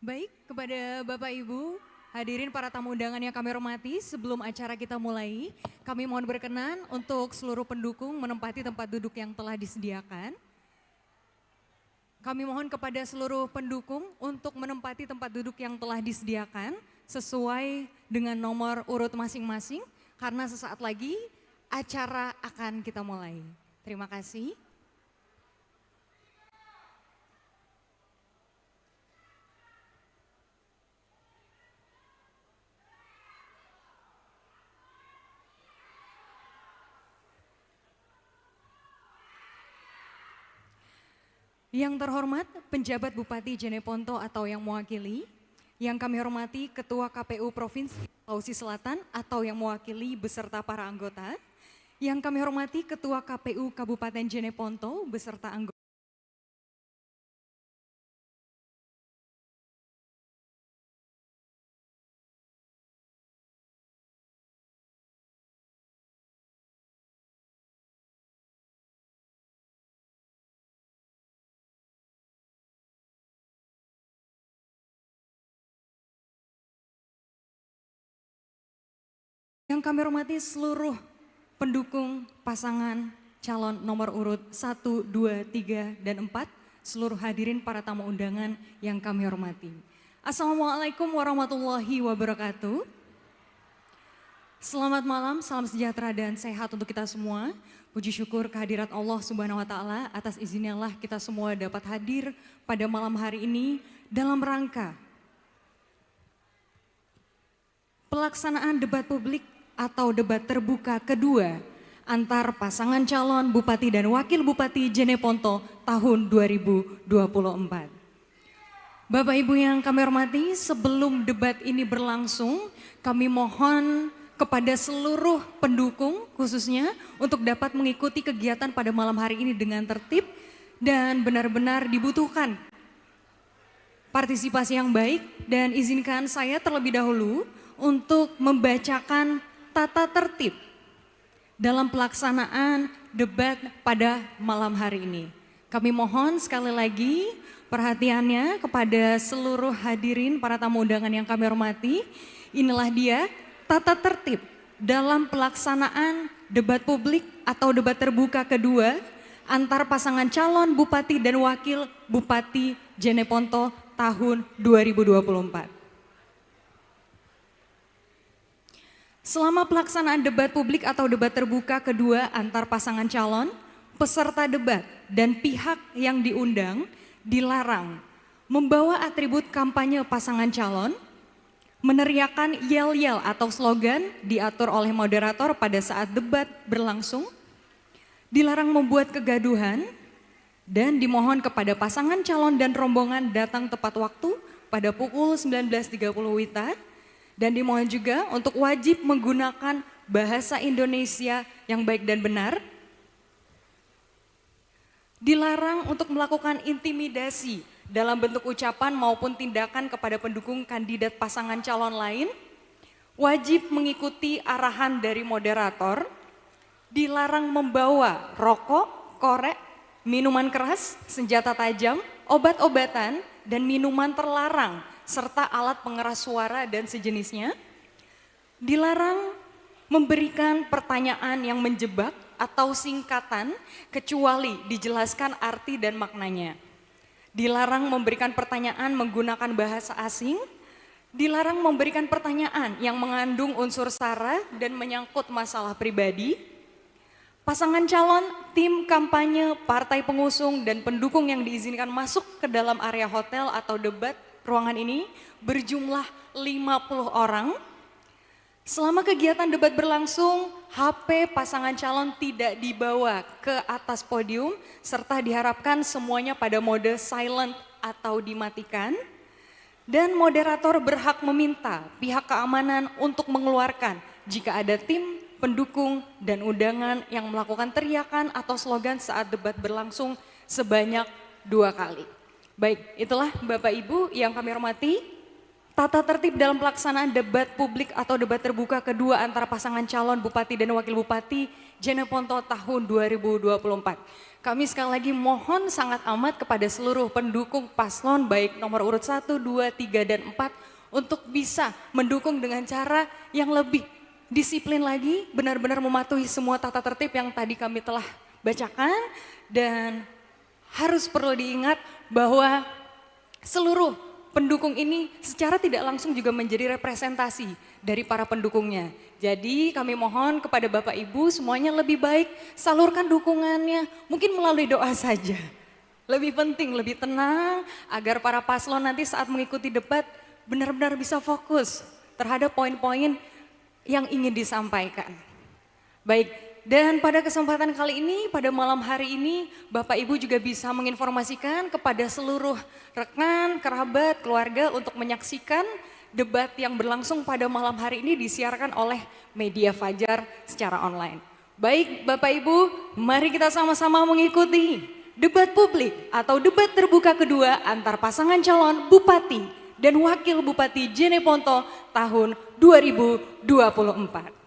Baik, kepada Bapak Ibu, hadirin para tamu undangan yang kami hormati, sebelum acara kita mulai, kami mohon berkenan untuk seluruh pendukung menempati tempat duduk yang telah disediakan. Kami mohon kepada seluruh pendukung untuk menempati tempat duduk yang telah disediakan sesuai dengan nomor urut masing-masing, karena sesaat lagi acara akan kita mulai. Terima kasih. Yang terhormat penjabat Bupati Jeneponto atau yang mewakili, yang kami hormati Ketua KPU Provinsi Sulawesi Selatan atau yang mewakili beserta para anggota, yang kami hormati Ketua KPU Kabupaten Jeneponto beserta anggota. Yang kami hormati seluruh pendukung pasangan calon nomor urut 1, 2, 3, dan 4, seluruh hadirin para tamu undangan yang kami hormati. Assalamualaikum warahmatullahi wabarakatuh. Selamat malam, salam sejahtera dan sehat untuk kita semua. Puji syukur kehadirat Allah Subhanahu wa taala, atas izinnya lah kita semua dapat hadir pada malam hari ini dalam rangka pelaksanaan debat publik atau debat terbuka kedua antar pasangan calon Bupati dan Wakil Bupati Jeneponto tahun 2024. Bapak Ibu yang kami hormati, sebelum debat ini berlangsung, kami mohon kepada seluruh pendukung khususnya untuk dapat mengikuti kegiatan pada malam hari ini dengan tertib dan benar-benar dibutuhkan partisipasi yang baik, dan izinkan saya terlebih dahulu untuk membacakan tata tertib dalam pelaksanaan debat pada malam hari ini. Kami mohon sekali lagi perhatiannya kepada seluruh hadirin para tamu undangan yang kami hormati. Inilah dia tata tertib dalam pelaksanaan debat publik atau debat terbuka kedua antar pasangan calon Bupati dan Wakil Bupati Jeneponto tahun 2024. Selama pelaksanaan debat publik atau debat terbuka kedua antar pasangan calon, peserta debat dan pihak yang diundang dilarang membawa atribut kampanye pasangan calon, meneriakan yel-yel atau slogan diatur oleh moderator pada saat debat berlangsung, dilarang membuat kegaduhan, dan dimohon kepada pasangan calon dan rombongan datang tepat waktu pada pukul 19.30 WITA. Dan dimohon juga untuk wajib menggunakan bahasa Indonesia yang baik dan benar. Dilarang untuk melakukan intimidasi dalam bentuk ucapan maupun tindakan kepada pendukung kandidat pasangan calon lain. Wajib mengikuti arahan dari moderator. Dilarang membawa rokok, korek, minuman keras, senjata tajam, obat-obatan, dan minuman terlarang, serta alat pengeras suara dan sejenisnya. Dilarang memberikan pertanyaan yang menjebak atau singkatan kecuali dijelaskan arti dan maknanya. Dilarang memberikan pertanyaan menggunakan bahasa asing. Dilarang memberikan pertanyaan yang mengandung unsur sara dan menyangkut masalah pribadi. Pasangan calon, tim kampanye, partai pengusung, dan pendukung yang diizinkan masuk ke dalam area hotel atau debat ruangan ini berjumlah 50 orang. Selama kegiatan debat berlangsung, HP pasangan calon tidak dibawa ke atas podium serta diharapkan semuanya pada mode silent atau dimatikan. Dan moderator berhak meminta pihak keamanan untuk mengeluarkan jika ada tim, pendukung, dan undangan yang melakukan teriakan atau slogan saat debat berlangsung sebanyak 2 kali. Baik, itulah Bapak Ibu yang kami hormati, tata tertib dalam pelaksanaan debat publik atau debat terbuka kedua antara pasangan calon Bupati dan Wakil Bupati Jeneponto tahun 2024. Kami sekali lagi mohon sangat amat kepada seluruh pendukung paslon baik nomor urut 1, 2, 3, dan 4 untuk bisa mendukung dengan cara yang lebih disiplin lagi, benar-benar mematuhi semua tata tertib yang tadi kami telah bacakan, dan harus perlu diingat bahwa seluruh pendukung ini secara tidak langsung juga menjadi representasi dari para pendukungnya. Jadi kami mohon kepada Bapak Ibu semuanya lebih baik salurkan dukungannya, mungkin melalui doa saja. Lebih penting, lebih tenang agar para paslon nanti saat mengikuti debat benar-benar bisa fokus terhadap poin-poin yang ingin disampaikan. Baik, dan pada kesempatan kali ini, pada malam hari ini, Bapak Ibu juga bisa menginformasikan kepada seluruh rekan, kerabat, keluarga untuk menyaksikan debat yang berlangsung pada malam hari ini disiarkan oleh media Fajar secara online. Baik Bapak Ibu, mari kita sama-sama mengikuti debat publik atau debat terbuka kedua antar pasangan calon Bupati dan Wakil Bupati Jeneponto tahun 2024.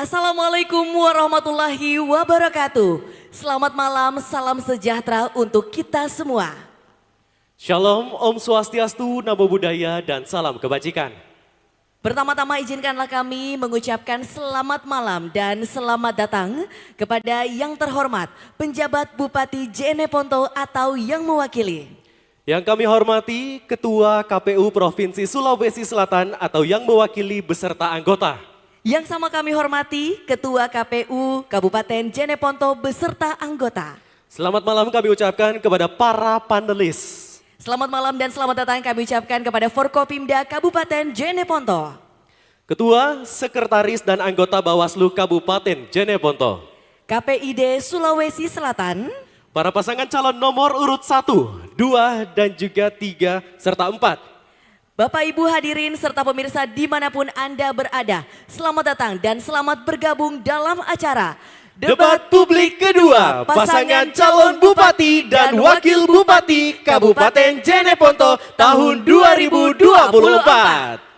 Assalamualaikum warahmatullahi wabarakatuh. Selamat malam, salam sejahtera untuk kita semua. Shalom, Om Swastiastu, Namo Buddhaya, dan salam kebajikan. Pertama-tama izinkanlah kami mengucapkan selamat malam dan selamat datang kepada yang terhormat penjabat Bupati Jeneponto atau yang mewakili. Yang kami hormati Ketua KPU Provinsi Sulawesi Selatan atau yang mewakili beserta anggota. Yang sama kami hormati Ketua KPU Kabupaten Jeneponto beserta anggota. Selamat malam kami ucapkan kepada para panelis. Selamat malam dan selamat datang kami ucapkan kepada Forkopimda Kabupaten Jeneponto. Ketua, Sekretaris dan anggota Bawaslu Kabupaten Jeneponto. KPID Sulawesi Selatan. Para pasangan calon nomor urut 1, 2, dan juga 3, serta 4. Bapak Ibu hadirin serta pemirsa dimanapun Anda berada, selamat datang dan selamat bergabung dalam acara Debat Publik Kedua, pasangan calon Bupati dan Wakil Bupati Kabupaten Jeneponto tahun 2024.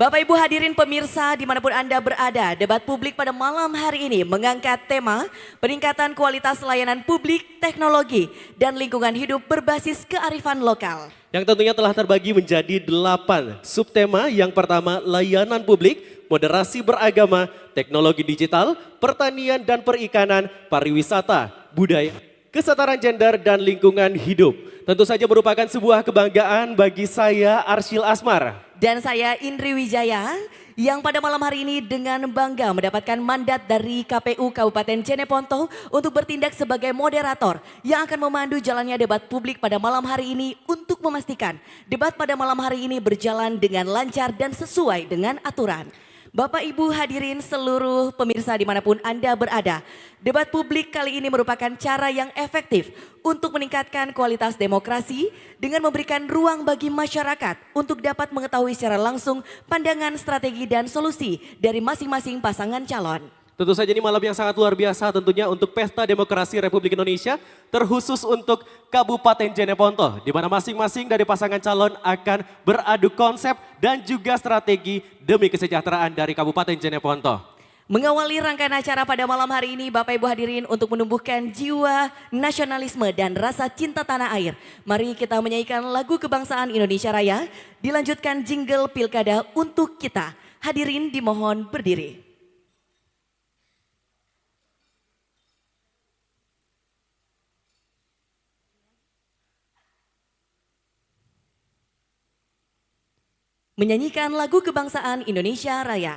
Bapak Ibu hadirin pemirsa dimanapun Anda berada, debat publik pada malam hari ini mengangkat tema peningkatan kualitas layanan publik, teknologi, dan lingkungan hidup berbasis kearifan lokal. Yang tentunya telah terbagi menjadi 8 subtema. Yang pertama layanan publik, moderasi beragama, teknologi digital, pertanian dan perikanan, pariwisata, budaya, kesetaraan gender dan lingkungan hidup. Tentu saja merupakan sebuah kebanggaan bagi saya Arsyil Asmar. Dan saya Indri Wijaya yang pada malam hari ini dengan bangga mendapatkan mandat dari KPU Kabupaten Jeneponto untuk bertindak sebagai moderator yang akan memandu jalannya debat publik pada malam hari ini untuk memastikan debat pada malam hari ini berjalan dengan lancar dan sesuai dengan aturan. Bapak Ibu hadirin seluruh pemirsa dimanapun Anda berada, debat publik kali ini merupakan cara yang efektif untuk meningkatkan kualitas demokrasi dengan memberikan ruang bagi masyarakat untuk dapat mengetahui secara langsung pandangan, strategi dan solusi dari masing-masing pasangan calon. Tentu saja ini malam yang sangat luar biasa tentunya untuk Pesta Demokrasi Republik Indonesia terkhusus untuk Kabupaten Jeneponto di mana masing-masing dari pasangan calon akan beradu konsep dan juga strategi demi kesejahteraan dari Kabupaten Jeneponto. Mengawali rangkaian acara pada malam hari ini, Bapak Ibu hadirin, untuk menumbuhkan jiwa nasionalisme dan rasa cinta tanah air. Mari kita menyanyikan lagu kebangsaan Indonesia Raya, dilanjutkan jingle pilkada untuk kita. Hadirin dimohon berdiri. Menyanyikan lagu kebangsaan Indonesia Raya.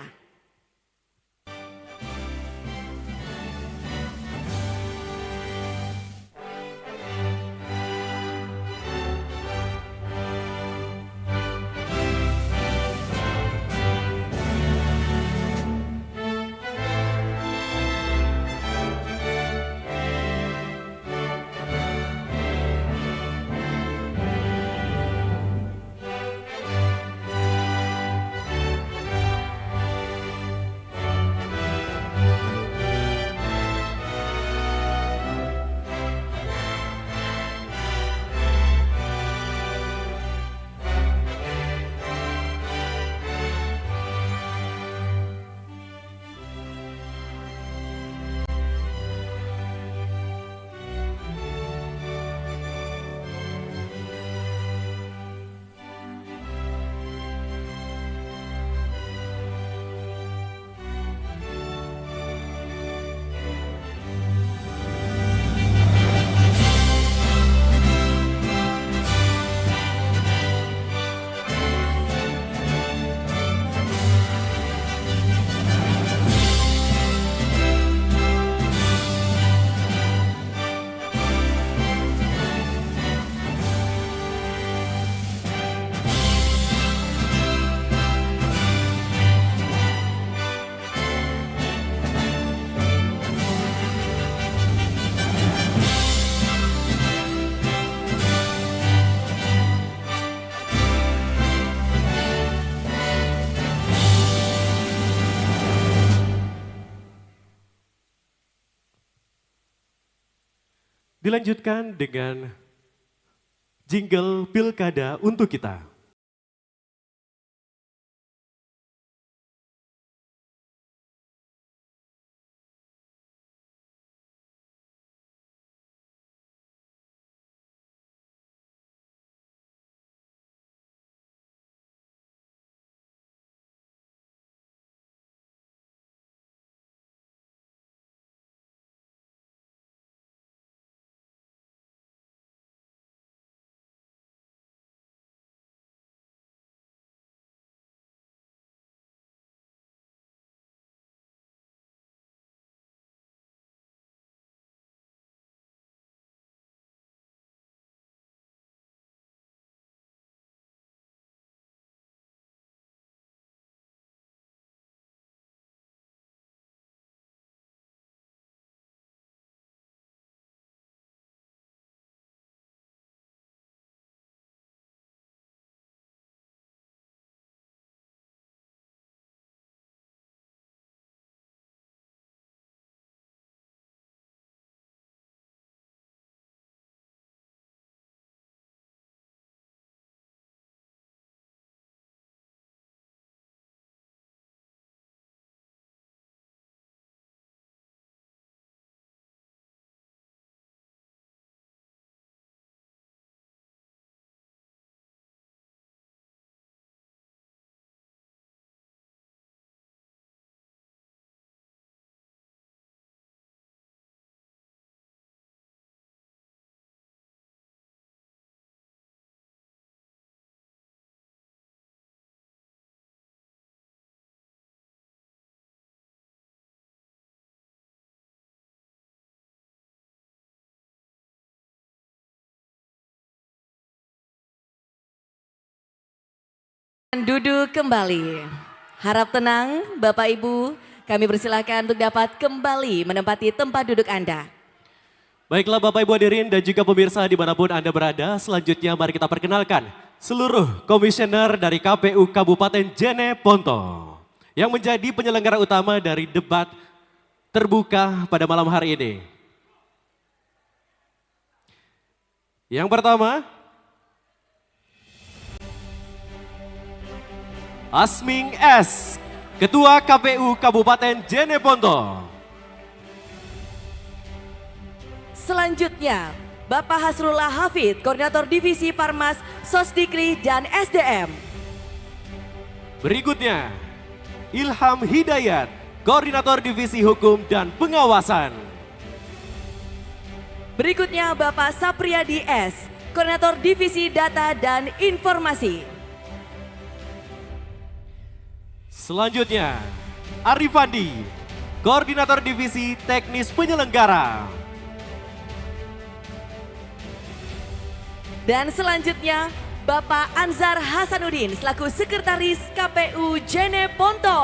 Dilanjutkan dengan jingle pilkada untuk kita. Duduk kembali. Harap tenang Bapak Ibu, kami persilakan untuk dapat kembali menempati tempat duduk Anda. Baiklah Bapak Ibu hadirin dan juga pemirsa dimanapun Anda berada, selanjutnya mari kita perkenalkan seluruh komisioner dari KPU Kabupaten Jeneponto yang menjadi penyelenggara utama dari debat terbuka pada malam hari ini. Yang pertama, Asming S, Ketua KPU Kabupaten Jeneponto. Selanjutnya, Bapak Hasrullah Hafid, Koordinator Divisi Parmas, Sosdikri, dan SDM. Berikutnya, Ilham Hidayat, Koordinator Divisi Hukum dan Pengawasan. Berikutnya Bapak Sapriyadi S, Koordinator Divisi Data dan Informasi. Selanjutnya, Arifandi, Koordinator Divisi Teknis Penyelenggara. Dan selanjutnya Bapak Anzar Hasanuddin selaku Sekretaris KPU Jeneponto.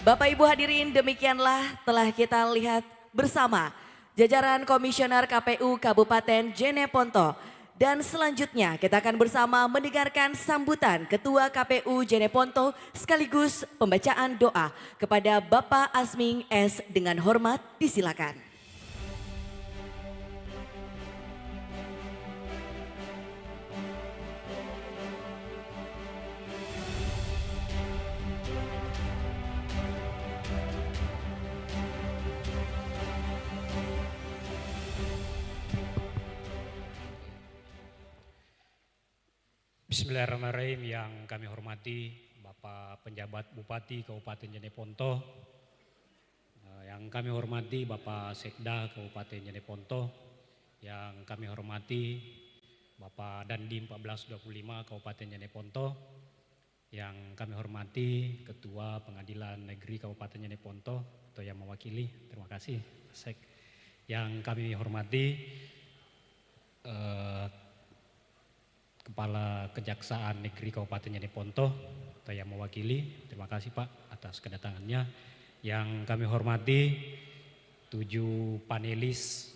Bapak Ibu hadirin, demikianlah telah kita lihat bersama jajaran Komisioner KPU Kabupaten Jeneponto. Dan selanjutnya kita akan bersama mendengarkan sambutan Ketua KPU Jeneponto sekaligus pembacaan doa kepada Bapak Asming S. Dengan hormat disilakan. Bismillahirrahmanirrahim. Yang kami hormati Bapak Penjabat Bupati Kabupaten Jeneponto, yang kami hormati Bapak Sekda Kabupaten Jeneponto, yang kami hormati Bapak Dandim 1425 Kabupaten Jeneponto, yang kami hormati Ketua Pengadilan Negeri Kabupaten Jeneponto atau yang mewakili, terima kasih Sek. Yang kami hormati Kepala Kejaksaan Negeri Kabupaten Jeneponto atau yang mewakili, terima kasih Pak atas kedatangannya. Yang kami hormati 7 panelis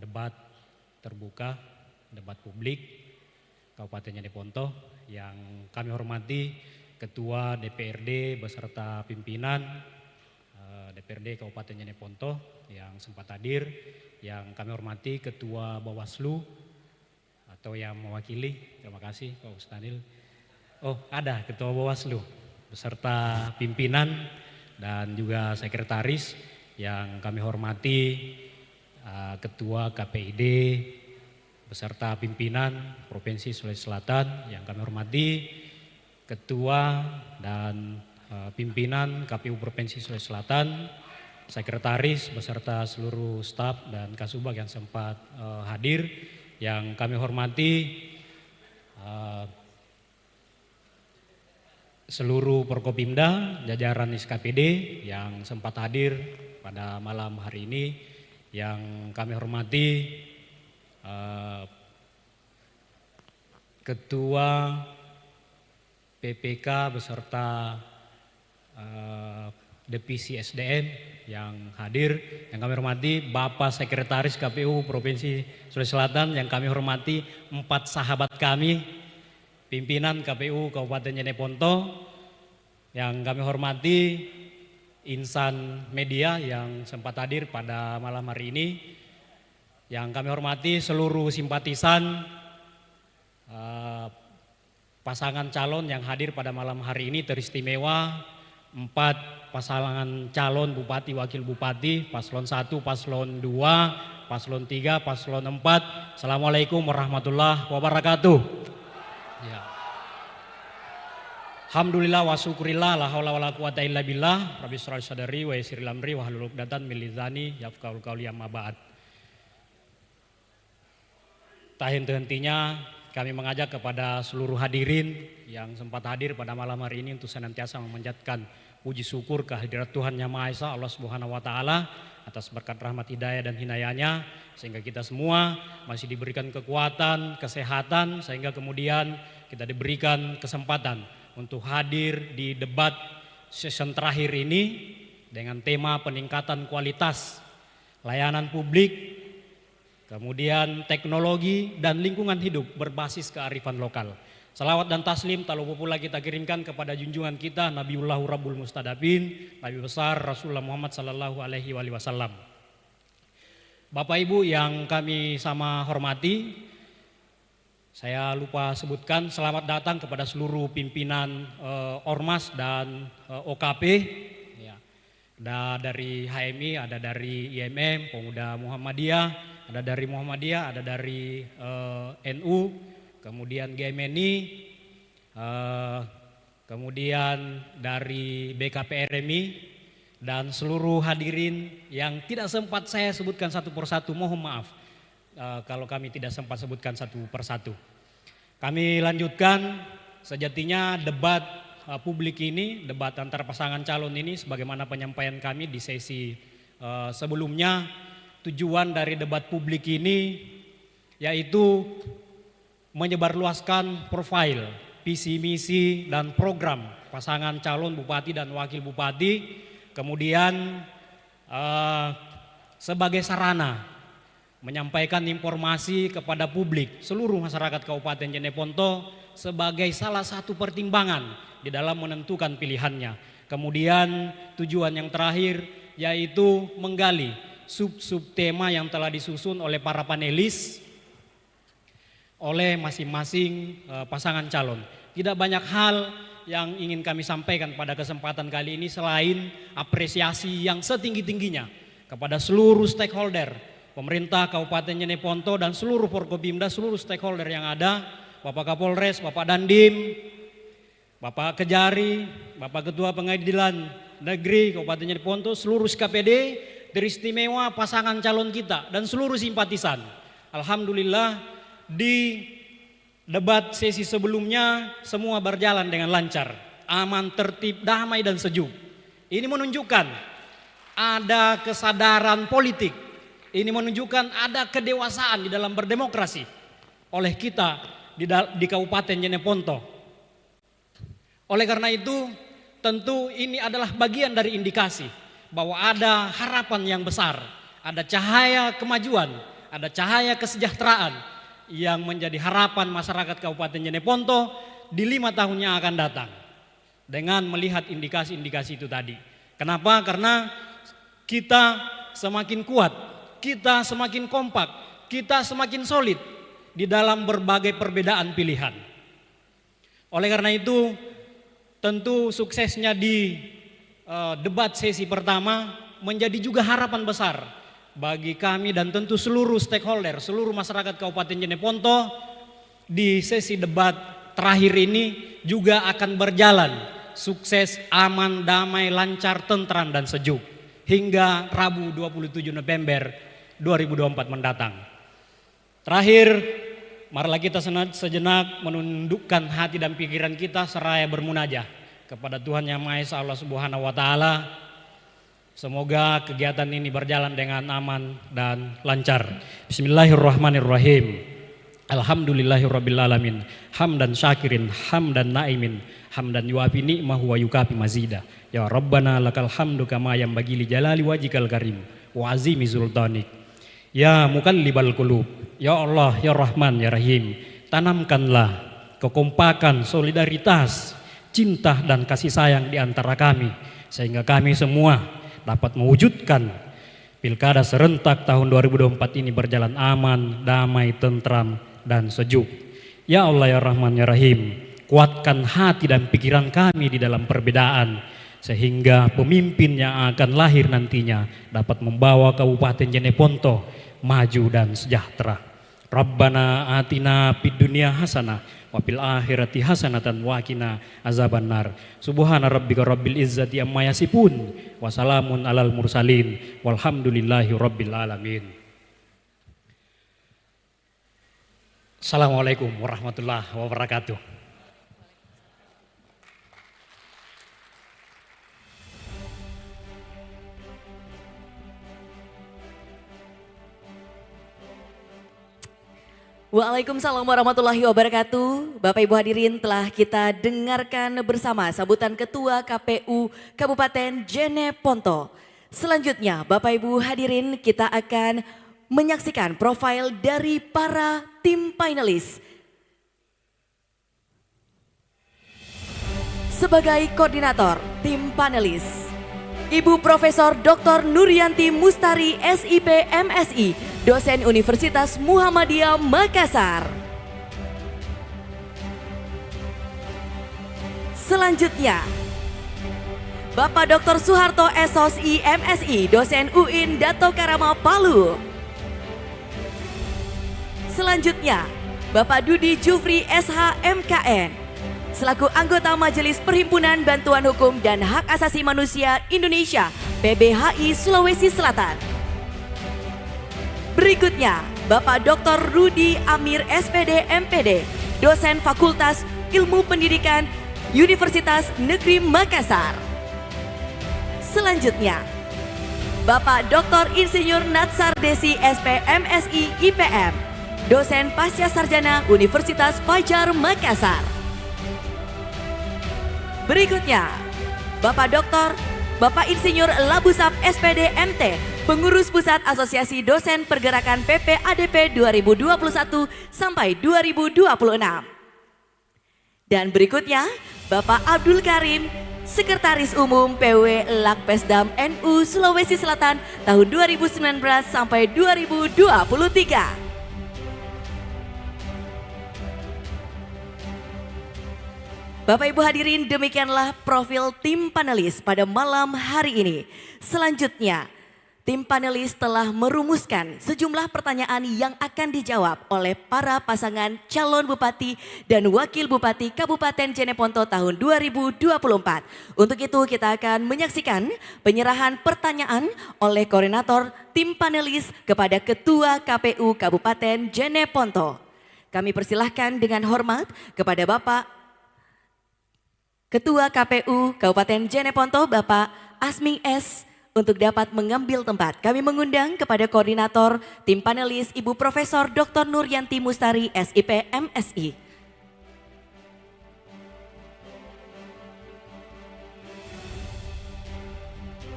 debat terbuka, debat publik Kabupaten Jeneponto. Yang kami hormati Ketua DPRD beserta pimpinan DPRD Kabupaten Jeneponto yang sempat hadir. Yang kami hormati Ketua Bawaslu atau yang mewakili, terima kasih Pak Ustadil. Oh, ada Ketua Bawaslu beserta pimpinan dan juga sekretaris. Yang kami hormati Ketua KPID beserta pimpinan Provinsi Sulawesi Selatan. Yang kami hormati Ketua dan pimpinan KPU Provinsi Sulawesi Selatan, sekretaris beserta seluruh staf dan Kasubag yang sempat hadir. Yang kami hormati seluruh Forkopimda, jajaran SKPD yang sempat hadir pada malam hari ini. Yang kami hormati Ketua PPK beserta Divisi SDM yang hadir. Yang kami hormati Bapak Sekretaris KPU Provinsi Sulawesi Selatan. Yang kami hormati 4 sahabat kami, pimpinan KPU Kabupaten Jeneponto. Yang kami hormati insan media yang sempat hadir pada malam hari ini. Yang kami hormati seluruh simpatisan pasangan calon yang hadir pada malam hari ini teristimewa. 4 pasangan calon bupati, wakil bupati, paslon 1, paslon 2, paslon 3, paslon 4. Assalamualaikum warahmatullahi wabarakatuh. Ya. Alhamdulillah wa syukurillah la haula wala quwata illa billah. Rabbi shrah sadri wa yassir li amri wa hlul 'uqdatam min lisani yafqahul qawli amma ba'd. Tak henti-hentinya kami mengajak kepada seluruh hadirin yang sempat hadir pada malam hari ini untuk senantiasa memanjatkan puji syukur kehadirat Tuhan Yang Maha Esa Allah Subhanahu wa taala atas berkat rahmat hidayah dan hinayanya sehingga kita semua masih diberikan kekuatan, kesehatan sehingga kemudian kita diberikan kesempatan untuk hadir di debat season terakhir ini dengan tema peningkatan kualitas layanan publik, kemudian teknologi dan lingkungan hidup berbasis kearifan lokal. Salawat dan taslim tak lupa pula kita kirimkan kepada junjungan kita Nabiullah Rabbul Mustadabin, Nabi besar Rasulullah Muhammad sallallahu alaihi wasallam. Bapak Ibu yang kami sama hormati, saya lupa sebutkan selamat datang kepada seluruh pimpinan Ormas dan OKP. Ya. Ada dari HMI, ada dari IMM, Pemuda Muhammadiyah, ada dari Muhammadiyah, ada dari NU, kemudian GMNI, kemudian dari BKPRMI, dan seluruh hadirin yang tidak sempat saya sebutkan satu persatu, mohon maaf kalau kami tidak sempat sebutkan satu persatu. Kami lanjutkan, sejatinya debat publik ini, debat antar pasangan calon ini sebagaimana penyampaian kami di sesi sebelumnya, tujuan dari debat publik ini yaitu menyebarluaskan profil, visi misi dan program pasangan calon bupati dan wakil bupati, kemudian sebagai sarana menyampaikan informasi kepada publik seluruh masyarakat Kabupaten Jeneponto sebagai salah satu pertimbangan di dalam menentukan pilihannya. Kemudian tujuan yang terakhir yaitu menggali sub-sub tema yang telah disusun oleh para panelis, oleh masing-masing pasangan calon. Tidak banyak hal yang ingin kami sampaikan pada kesempatan kali ini selain apresiasi yang setinggi-tingginya kepada seluruh stakeholder, pemerintah Kabupaten Jeneponto dan seluruh Forkopimda, seluruh stakeholder yang ada, Bapak Kapolres, Bapak Dandim, Bapak Kejari, Bapak Ketua Pengadilan Negeri Kabupaten Jeneponto, seluruh SKPD, teristimewa pasangan calon kita dan seluruh simpatisan. Alhamdulillah di debat sesi sebelumnya semua berjalan dengan lancar, aman, tertib, damai dan sejuk. Ini menunjukkan ada kesadaran politik. Ini menunjukkan ada kedewasaan di dalam berdemokrasi oleh kita di Kabupaten Jeneponto. Oleh karena itu, tentu ini adalah bagian dari indikasi bahwa ada harapan yang besar, ada cahaya kemajuan, ada cahaya kesejahteraan yang menjadi harapan masyarakat Kabupaten Jeneponto di 5 tahun yang akan datang. Dengan melihat indikasi-indikasi itu tadi. Kenapa? Karena kita semakin kuat, kita semakin kompak, kita semakin solid di dalam berbagai perbedaan pilihan. Oleh karena itu, tentu suksesnya di debat sesi pertama menjadi juga harapan besar bagi kami dan tentu seluruh stakeholder, seluruh masyarakat Kabupaten Jeneponto. Di sesi debat terakhir ini juga akan berjalan sukses, aman, damai, lancar, tentram dan sejuk hingga Rabu 27 November 2024 mendatang. Terakhir, marilah kita sejenak menundukkan hati dan pikiran kita seraya bermunajah kepada Tuhan Yang Maha Esa Allah Subhanahu wa taala. Semoga kegiatan ini berjalan dengan aman dan lancar. Bismillahirrahmanirrahim. Alhamdulillahirrabbilalamin. Hamdan syakirin, hamdan naimin, hamdan yuafi ni'mahu wa yukafi mazida. Ya Rabbana lakal hamdu kama yanbaghi li jalali wajhikal karim wa azimi sultanik. Ya mukallibal qulub, ya Allah, ya Rahman, ya Rahim. Tanamkanlah kekompakan, solidaritas, cinta dan kasih sayang di antara kami sehingga kami semua dapat mewujudkan pilkada serentak tahun 2024 ini berjalan aman, damai, tentram, dan sejuk. Ya Allah, ya Rahman, ya Rahim, kuatkan hati dan pikiran kami di dalam perbedaan sehingga pemimpin yang akan lahir nantinya dapat membawa Kabupaten Jeneponto maju dan sejahtera. Rabbana atina fid dunya hasanah wa fil akhirati hasanatan wa qina azabannar. Subhana rabbika rabbil izzati amma yasifun wa salamun alal mursalin walhamdulillahi rabbil alamin. Assalamualaikum warahmatullahi wabarakatuh. Waalaikumsalam warahmatullahi wabarakatuh. Bapak Ibu hadirin, telah kita dengarkan bersama sambutan Ketua KPU Kabupaten Jeneponto. Selanjutnya Bapak Ibu hadirin, kita akan menyaksikan profil dari para tim panelis. sebagai koordinator tim panelis, Ibu Profesor Dr. Nuryanti Mustari SIP MSI, dosen Universitas Muhammadiyah Makassar. Selanjutnya, Bapak Dr. Suharto Esos IMSI, dosen UIN Dato Karama Palu. Selanjutnya, Bapak Dudi Jufri SH MKN, selaku anggota Majelis Perhimpunan Bantuan Hukum dan Hak Asasi Manusia Indonesia PBHI Sulawesi Selatan. Berikutnya, Bapak Dr. Rudi Amir SPD MPD, dosen Fakultas Ilmu Pendidikan Universitas Negeri Makassar. Selanjutnya, Bapak Dr. Insinyur Natsar Desi SP MSI IPM, dosen Pasca Sarjana Universitas Fajar Makassar. Berikutnya, Bapak Insinyur Labusap SPD MT, pengurus pusat Asosiasi Dosen Pergerakan PPADP 2021 sampai 2026. Dan berikutnya, Bapak Abdul Karim, Sekretaris Umum PW Lakpesdam NU Sulawesi Selatan tahun 2019 sampai 2023. Bapak Ibu hadirin, demikianlah profil tim panelis pada malam hari ini. Selanjutnya, tim panelis telah merumuskan sejumlah pertanyaan yang akan dijawab oleh para pasangan calon bupati dan wakil bupati Kabupaten Jeneponto tahun 2024. Untuk itu kita akan menyaksikan penyerahan pertanyaan oleh koordinator tim panelis kepada Ketua KPU Kabupaten Jeneponto. Kami persilahkan dengan hormat kepada Bapak Ketua KPU Kabupaten Jeneponto, Bapak Asming S, untuk dapat mengambil tempat. Kami mengundang kepada koordinator tim panelis Ibu Profesor Dr. Nuryanti Mustari SIP MSI.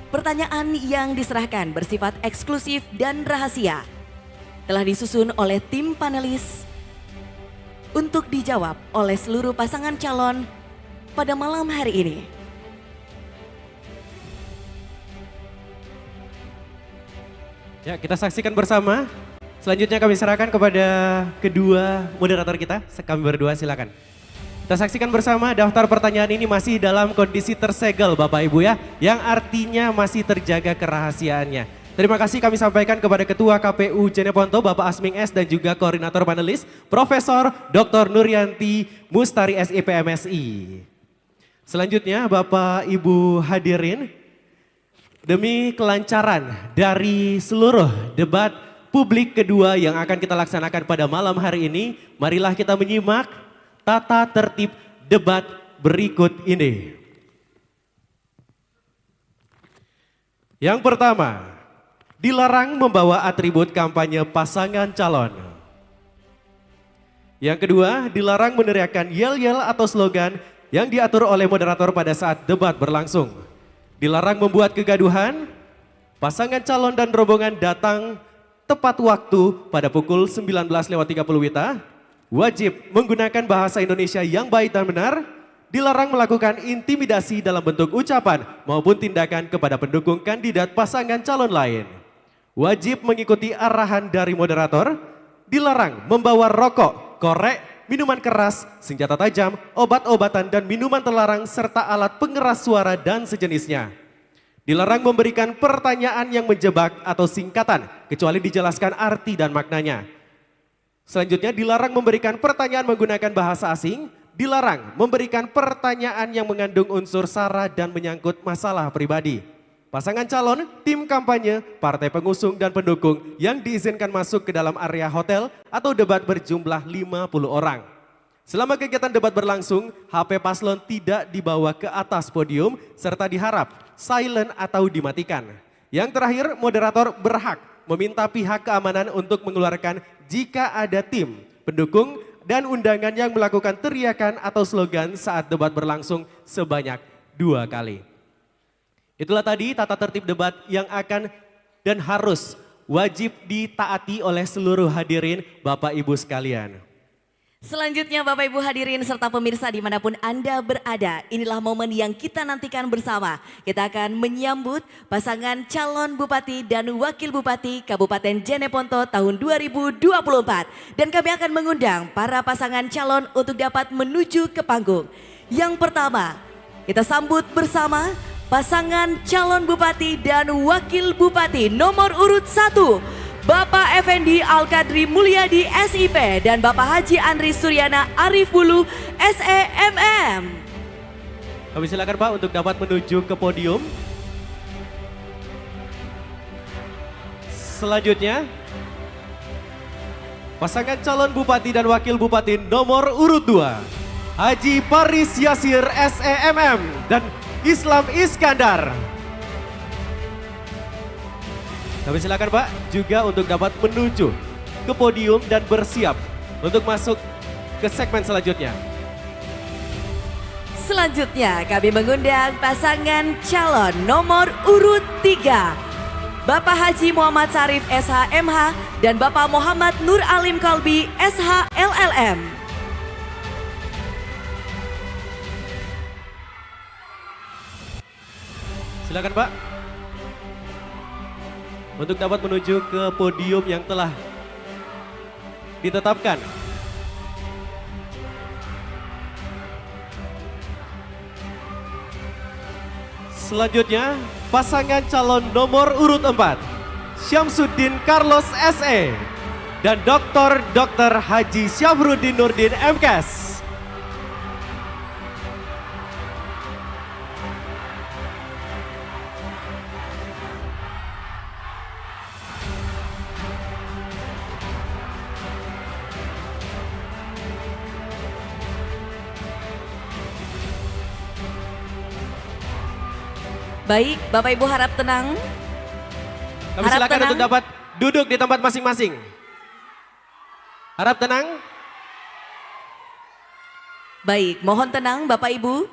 Pertanyaan yang diserahkan bersifat eksklusif dan rahasia. Telah disusun oleh tim panelis untuk dijawab oleh seluruh pasangan calon pada malam hari ini. Ya, kita saksikan bersama. Selanjutnya kami serahkan kepada kedua moderator kita. Kami berdua silakan. Kita saksikan bersama, daftar pertanyaan ini masih dalam kondisi tersegel Bapak Ibu ya, yang artinya masih terjaga kerahasiaannya. Terima kasih kami sampaikan kepada Ketua KPU Jeneponto Bapak Asming S dan juga koordinator panelis Profesor Dr. Nuryanti Mustari SIP MSI. Selanjutnya Bapak Ibu hadirin, demi kelancaran dari seluruh debat publik kedua yang akan kita laksanakan pada malam hari ini, marilah kita menyimak tata tertib debat berikut ini. Yang pertama, dilarang membawa atribut kampanye pasangan calon. Yang kedua, dilarang meneriakkan yel-yel atau slogan yang diatur oleh moderator pada saat debat berlangsung. Dilarang membuat kegaduhan, pasangan calon dan rombongan datang tepat waktu pada pukul 19.30 WITA, wajib menggunakan bahasa Indonesia yang baik dan benar, dilarang melakukan intimidasi dalam bentuk ucapan maupun tindakan kepada pendukung kandidat pasangan calon lain. Wajib mengikuti arahan dari moderator, dilarang membawa rokok, korek, minuman keras, senjata tajam, obat-obatan dan minuman terlarang serta alat pengeras suara dan sejenisnya. Dilarang memberikan pertanyaan yang menjebak atau singkatan kecuali dijelaskan arti dan maknanya. Selanjutnya dilarang memberikan pertanyaan menggunakan bahasa asing, dilarang memberikan pertanyaan yang mengandung unsur sara dan menyangkut masalah pribadi. Pasangan calon, tim kampanye, partai pengusung dan pendukung yang diizinkan masuk ke dalam area hotel atau debat berjumlah 50 orang. Selama kegiatan debat berlangsung, HP paslon tidak dibawa ke atas podium serta diharap silent atau dimatikan. Yang terakhir, moderator berhak meminta pihak keamanan untuk mengeluarkan jika ada tim, pendukung, dan undangan yang melakukan teriakan atau slogan saat debat berlangsung sebanyak 2 kali. Itulah tadi tata tertib debat yang akan dan harus wajib ditaati oleh seluruh hadirin Bapak Ibu sekalian. Selanjutnya Bapak Ibu hadirin serta pemirsa dimanapun Anda berada, inilah momen yang kita nantikan bersama. Kita akan menyambut pasangan calon Bupati dan Wakil Bupati Kabupaten Jeneponto tahun 2024. Dan kami akan mengundang para pasangan calon untuk dapat menuju ke panggung. Yang pertama, kita sambut bersama pasangan calon Bupati dan Wakil Bupati nomor urut 1. Bapak Effendi Al-Kadri Mulyadi SIP dan Bapak Haji Andri Suryana Arif Bulu SEMM. Kami silakan Pak untuk dapat menuju ke podium. Selanjutnya, pasangan calon Bupati dan Wakil Bupati nomor urut 2. Haji Paris Yasir SEMM dan Islam Iskandar. Kami silakan Pak juga untuk dapat menuju ke podium dan bersiap untuk masuk ke segmen selanjutnya. Selanjutnya kami mengundang pasangan calon nomor urut 3. Bapak Haji Muhammad Sarif SHMH dan Bapak Muhammad Nur Alim Kalbi SHLLM. Silakan Pak untuk dapat menuju ke podium yang telah ditetapkan. Selanjutnya, pasangan calon nomor urut 4, Syamsuddin Carlos SE dan Dr. Haji Syafruddin Nurdin MKes. Baik, Bapak Ibu harap tenang. Kami Harap silakan tenang. untuk dapat duduk di tempat masing-masing. Harap tenang. Baik, mohon tenang Bapak Ibu.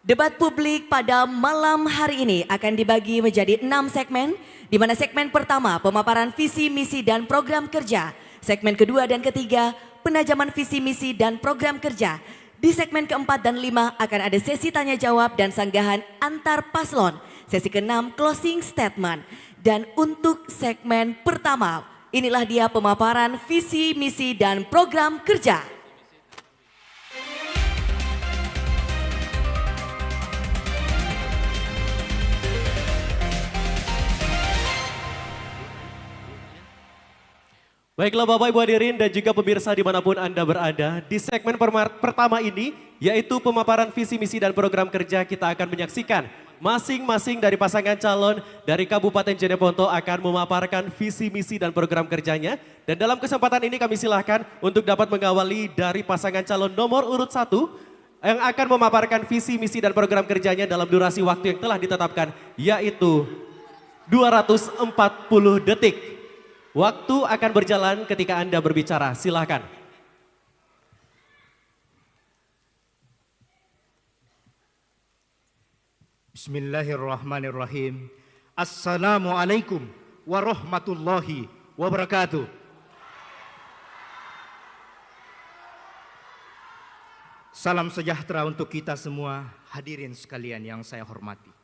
Debat publik pada malam hari ini akan dibagi menjadi 6 segmen, di mana segmen pertama pemaparan visi, misi, dan program kerja. Segmen kedua dan ketiga penajaman visi, misi, dan program kerja. Di segmen keempat dan 5 akan ada sesi tanya jawab dan sanggahan antar paslon. Sesi ke-6 closing statement. Dan untuk segmen pertama, inilah dia pemaparan visi, misi, dan program kerja. Baiklah Bapak Ibu hadirin dan juga pemirsa dimanapun Anda berada. Di segmen pertama ini yaitu pemaparan visi misi dan program kerja, kita akan menyaksikan masing-masing dari pasangan calon dari Kabupaten Jeneponto akan memaparkan visi misi dan program kerjanya. Dan dalam kesempatan ini kami silahkan untuk dapat mengawali dari pasangan calon nomor urut 1 yang akan memaparkan visi misi dan program kerjanya dalam durasi waktu yang telah ditetapkan yaitu 240 detik. Waktu akan berjalan ketika Anda berbicara, silakan. Bismillahirrahmanirrahim. Assalamualaikum warahmatullahi wabarakatuh. Salam sejahtera untuk kita semua, hadirin sekalian yang saya hormati.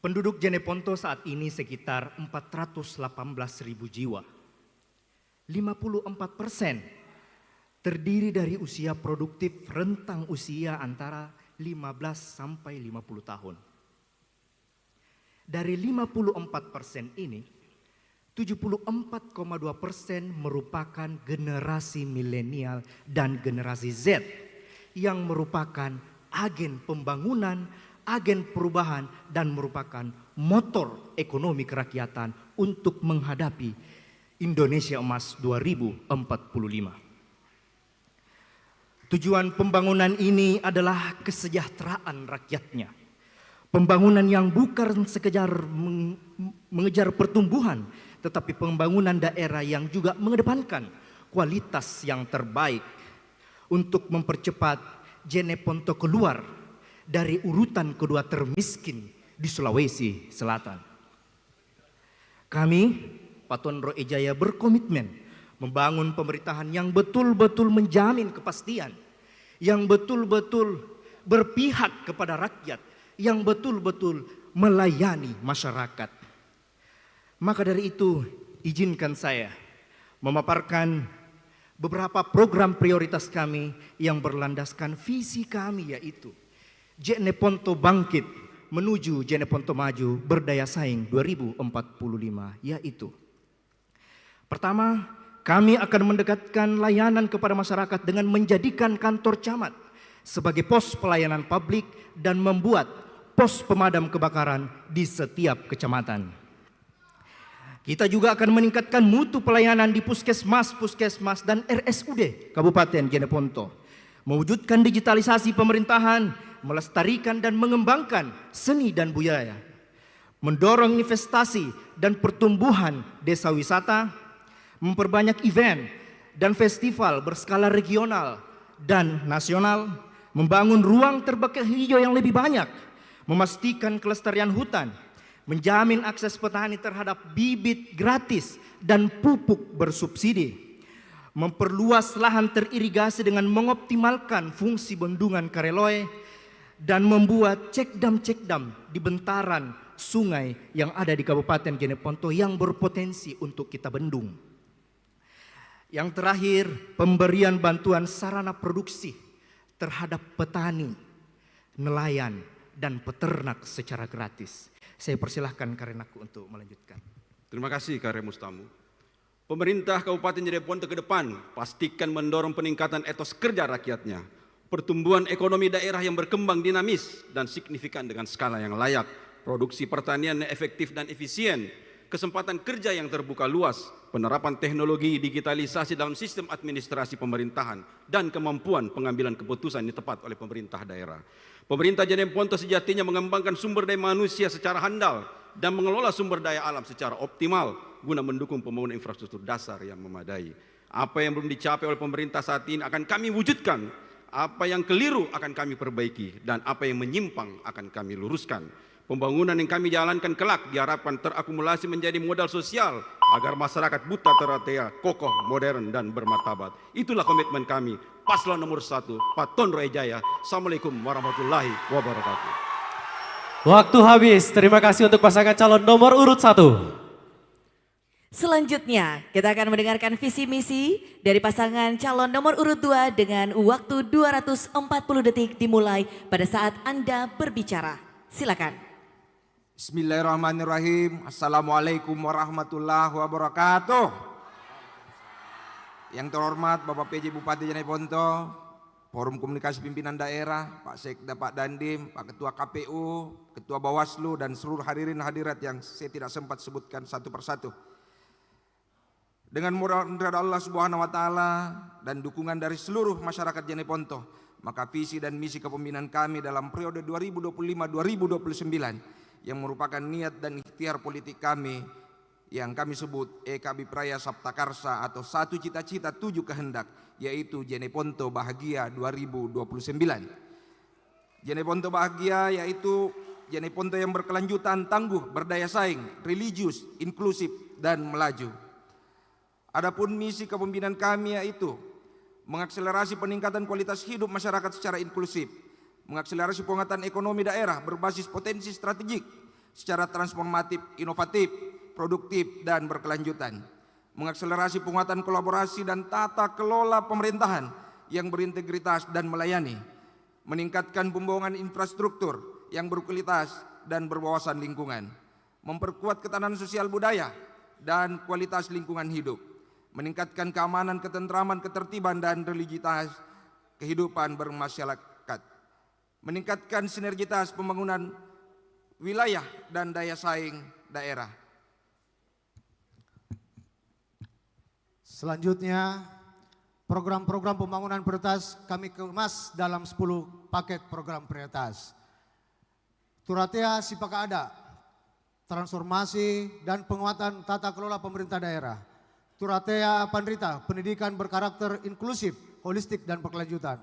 Penduduk Jeneponto saat ini sekitar 418.000 jiwa. 54% terdiri dari usia produktif rentang usia antara 15 sampai 50 tahun. Dari 54% ini, 74,2% merupakan generasi milenial dan generasi Z yang merupakan agen pembangunan, agen perubahan dan merupakan motor ekonomi kerakyatan untuk menghadapi Indonesia Emas 2045. Tujuan pembangunan ini adalah kesejahteraan rakyatnya. Pembangunan yang bukan sekedar mengejar pertumbuhan, tetapi pembangunan daerah yang juga mengedepankan kualitas yang terbaik untuk mempercepat Jeneponto keluar dari urutan kedua termiskin di Sulawesi Selatan. Kami, Patuan Roe Jaya berkomitmen membangun pemerintahan yang betul-betul menjamin kepastian, yang betul-betul berpihak kepada rakyat, yang betul-betul melayani masyarakat. Maka dari itu, izinkan saya memaparkan beberapa program prioritas kami yang berlandaskan visi kami, yaitu Jeneponto Bangkit menuju Jeneponto Maju Berdaya Saing 2045, yaitu pertama, kami akan mendekatkan layanan kepada masyarakat dengan menjadikan kantor camat sebagai pos pelayanan publik dan membuat pos pemadam kebakaran di setiap kecamatan. Kita juga akan meningkatkan mutu pelayanan di puskesmas dan RSUD Kabupaten Jeneponto, mewujudkan digitalisasi pemerintahan, melestarikan dan mengembangkan seni dan budaya, mendorong investasi dan pertumbuhan desa wisata, memperbanyak event dan festival berskala regional dan nasional, membangun ruang terbuka hijau yang lebih banyak, memastikan kelestarian hutan, menjamin akses petani terhadap bibit gratis dan pupuk bersubsidi, memperluas lahan teririgasi dengan mengoptimalkan fungsi bendungan Kareloe, dan membuat cekdam-cekdam di bentaran sungai yang ada di Kabupaten Jeneponto yang berpotensi untuk kita bendung. Yang terakhir, pemberian bantuan sarana produksi terhadap petani, nelayan, dan peternak secara gratis. Saya persilahkan Karenaku untuk melanjutkan. Terima kasih Kare Mustamu. Pemerintah Kabupaten Jeneponto ke depan pastikan mendorong peningkatan etos kerja rakyatnya, pertumbuhan ekonomi daerah yang berkembang dinamis dan signifikan dengan skala yang layak, produksi pertanian yang efektif dan efisien, kesempatan kerja yang terbuka luas, penerapan teknologi digitalisasi dalam sistem administrasi pemerintahan, dan kemampuan pengambilan keputusan yang tepat oleh pemerintah daerah. Pemerintah Jeneponto sejatinya mengembangkan sumber daya manusia secara handal dan mengelola sumber daya alam secara optimal guna mendukung pembangunan infrastruktur dasar yang memadai. Apa yang belum dicapai oleh pemerintah saat ini akan kami wujudkan, apa yang keliru akan kami perbaiki, dan apa yang menyimpang akan kami luruskan. Pembangunan yang kami jalankan kelak diharapkan terakumulasi menjadi modal sosial agar masyarakat Buta Teratea kokoh, modern, dan bermartabat. Itulah komitmen kami. Paslon nomor 1, Paton Roy Jaya. Assalamualaikum warahmatullahi wabarakatuh. Waktu habis. Terima kasih untuk pasangan calon nomor urut 1. Selanjutnya kita akan mendengarkan visi misi dari pasangan calon nomor urut 2 dengan waktu 240 detik dimulai pada saat Anda berbicara. Silakan. Bismillahirrahmanirrahim. Assalamualaikum warahmatullahi wabarakatuh. Yang terhormat Bapak PJ Bupati Jeneponto, Forum Komunikasi Pimpinan Daerah, Pak Sekda, Pak Dandim, Pak Ketua KPU, Ketua Bawaslu, dan seluruh hadirin hadirat yang saya tidak sempat sebutkan satu persatu. Dengan modal Allah Subhanahu wa Ta'ala dan dukungan dari seluruh masyarakat Jeneponto, maka visi dan misi kepemimpinan kami dalam periode 2025-2029 yang merupakan niat dan ikhtiar politik kami yang kami sebut Eka Bipraya Sapta Karsa atau satu cita-cita tujuh kehendak, yaitu Jeneponto Bahagia 2029. Jeneponto Bahagia yaitu Jeneponto yang berkelanjutan, tangguh, berdaya saing, religius, inklusif, dan melaju. Adapun misi kepemimpinan kami yaitu mengakselerasi peningkatan kualitas hidup masyarakat secara inklusif, mengakselerasi penguatan ekonomi daerah berbasis potensi strategik secara transformatif, inovatif, produktif, dan berkelanjutan, mengakselerasi penguatan kolaborasi dan tata kelola pemerintahan yang berintegritas dan melayani, meningkatkan pembangunan infrastruktur yang berkualitas dan berwawasan lingkungan, memperkuat ketahanan sosial budaya dan kualitas lingkungan hidup, meningkatkan keamanan, ketentraman, ketertiban, dan religitas kehidupan bermasyarakat, meningkatkan sinergitas pembangunan wilayah dan daya saing daerah. Selanjutnya, program-program pembangunan prioritas kami kemas dalam 10 paket program prioritas. Turatea Sipaka Ada, transformasi dan penguatan tata kelola pemerintah daerah. Turatea Pandrita, pendidikan berkarakter inklusif, holistik, dan berkelanjutan.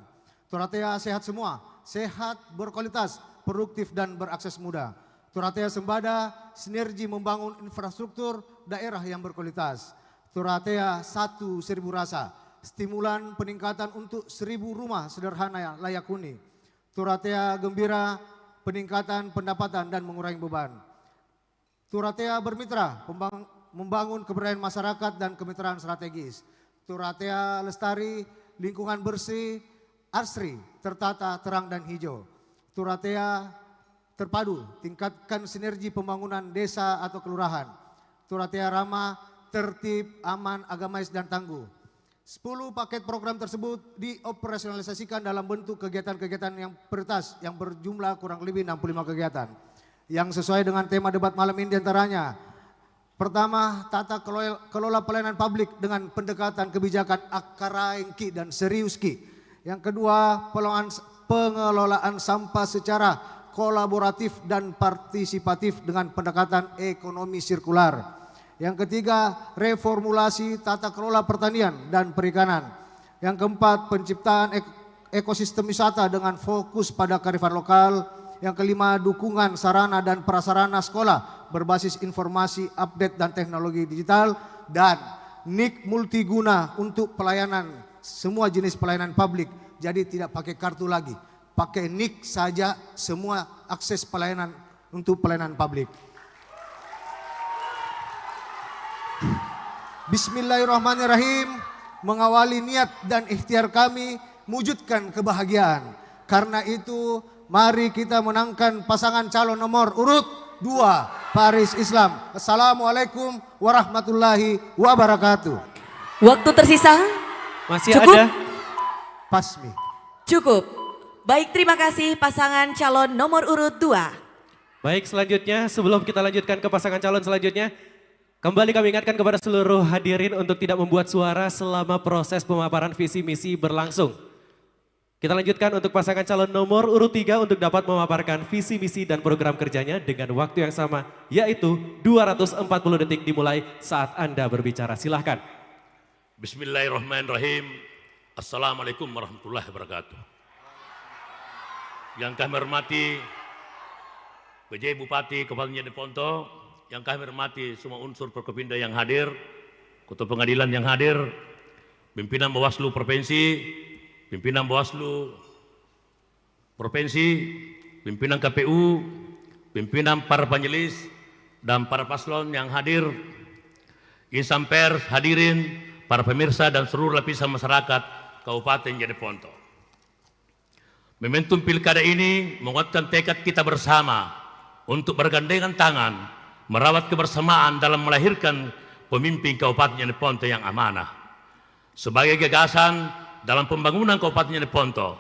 Turatea Sehat Semua, sehat, berkualitas, produktif, dan berakses mudah. Turatea Sembada, sinergi membangun infrastruktur daerah yang berkualitas. Turatea 1 1000 rasa, stimulan peningkatan untuk 1000 rumah sederhana layak huni. Turatea gembira, peningkatan pendapatan dan mengurangi beban. Turatea bermitra, membangun keberdayaan masyarakat dan kemitraan strategis. Turatea lestari, lingkungan bersih, asri, tertata, terang dan hijau. Turatea terpadu, tingkatkan sinergi pembangunan desa atau kelurahan. Turatea ramah, tertib, aman, agamais dan tangguh. 10 paket program tersebut dioperasionalisasikan dalam bentuk kegiatan-kegiatan yang prioritas yang berjumlah kurang lebih 65 kegiatan. Yang sesuai dengan tema debat malam ini diantaranya: pertama, tata kelola pelayanan publik dengan pendekatan kebijakan akaraengki dan seriuski. Yang kedua, pengelolaan sampah secara kolaboratif dan partisipatif dengan pendekatan ekonomi sirkular. Yang ketiga, reformulasi tata kelola pertanian dan perikanan. Yang keempat, penciptaan ekosistem wisata dengan fokus pada kearifan lokal. Yang kelima, dukungan sarana dan prasarana sekolah berbasis informasi, update dan teknologi digital. Dan NIK multiguna untuk pelayanan, semua jenis pelayanan publik. Jadi tidak pakai kartu lagi, pakai NIK saja semua akses pelayanan untuk pelayanan publik. Bismillahirrahmanirrahim. Mengawali niat dan ikhtiar kami mewujudkan kebahagiaan. Karena itu mari kita menangkan pasangan calon nomor urut 2 Paris Islam. Assalamualaikum warahmatullahi wabarakatuh. Waktu tersisa Masih cukup? ada? Pasmi. Cukup. Baik, terima kasih pasangan calon nomor urut 2. Baik, selanjutnya sebelum kita lanjutkan ke pasangan calon selanjutnya, kembali kami ingatkan kepada seluruh hadirin untuk tidak membuat suara selama proses pemaparan visi misi berlangsung. Kita lanjutkan untuk pasangan calon nomor urut 3 untuk dapat memaparkan visi misi dan program kerjanya dengan waktu yang sama, yaitu 240 detik dimulai saat Anda berbicara. Silahkan. Bismillahirrahmanirrahim. Assalamualaikum warahmatullahi wabarakatuh. Yang kami hormati PJ Bupati Kabupaten Jeneponto, yang kami hormati semua unsur Forkopimda yang hadir, Ketua Pengadilan yang hadir, pimpinan Bawaslu Provinsi, pimpinan Bawaslu Provinsi, pimpinan KPU, pimpinan para panjelis, dan para paslon yang hadir, insan pers, hadirin, para pemirsa dan seluruh lapisan masyarakat Kabupaten Jeneponto. Momentum pilkada ini menguatkan tekad kita bersama untuk bergandengan tangan merawat kebersamaan dalam melahirkan pemimpin Kabupaten Jeneponto yang amanah. Sebagai gagasan dalam pembangunan Kabupaten Jeneponto,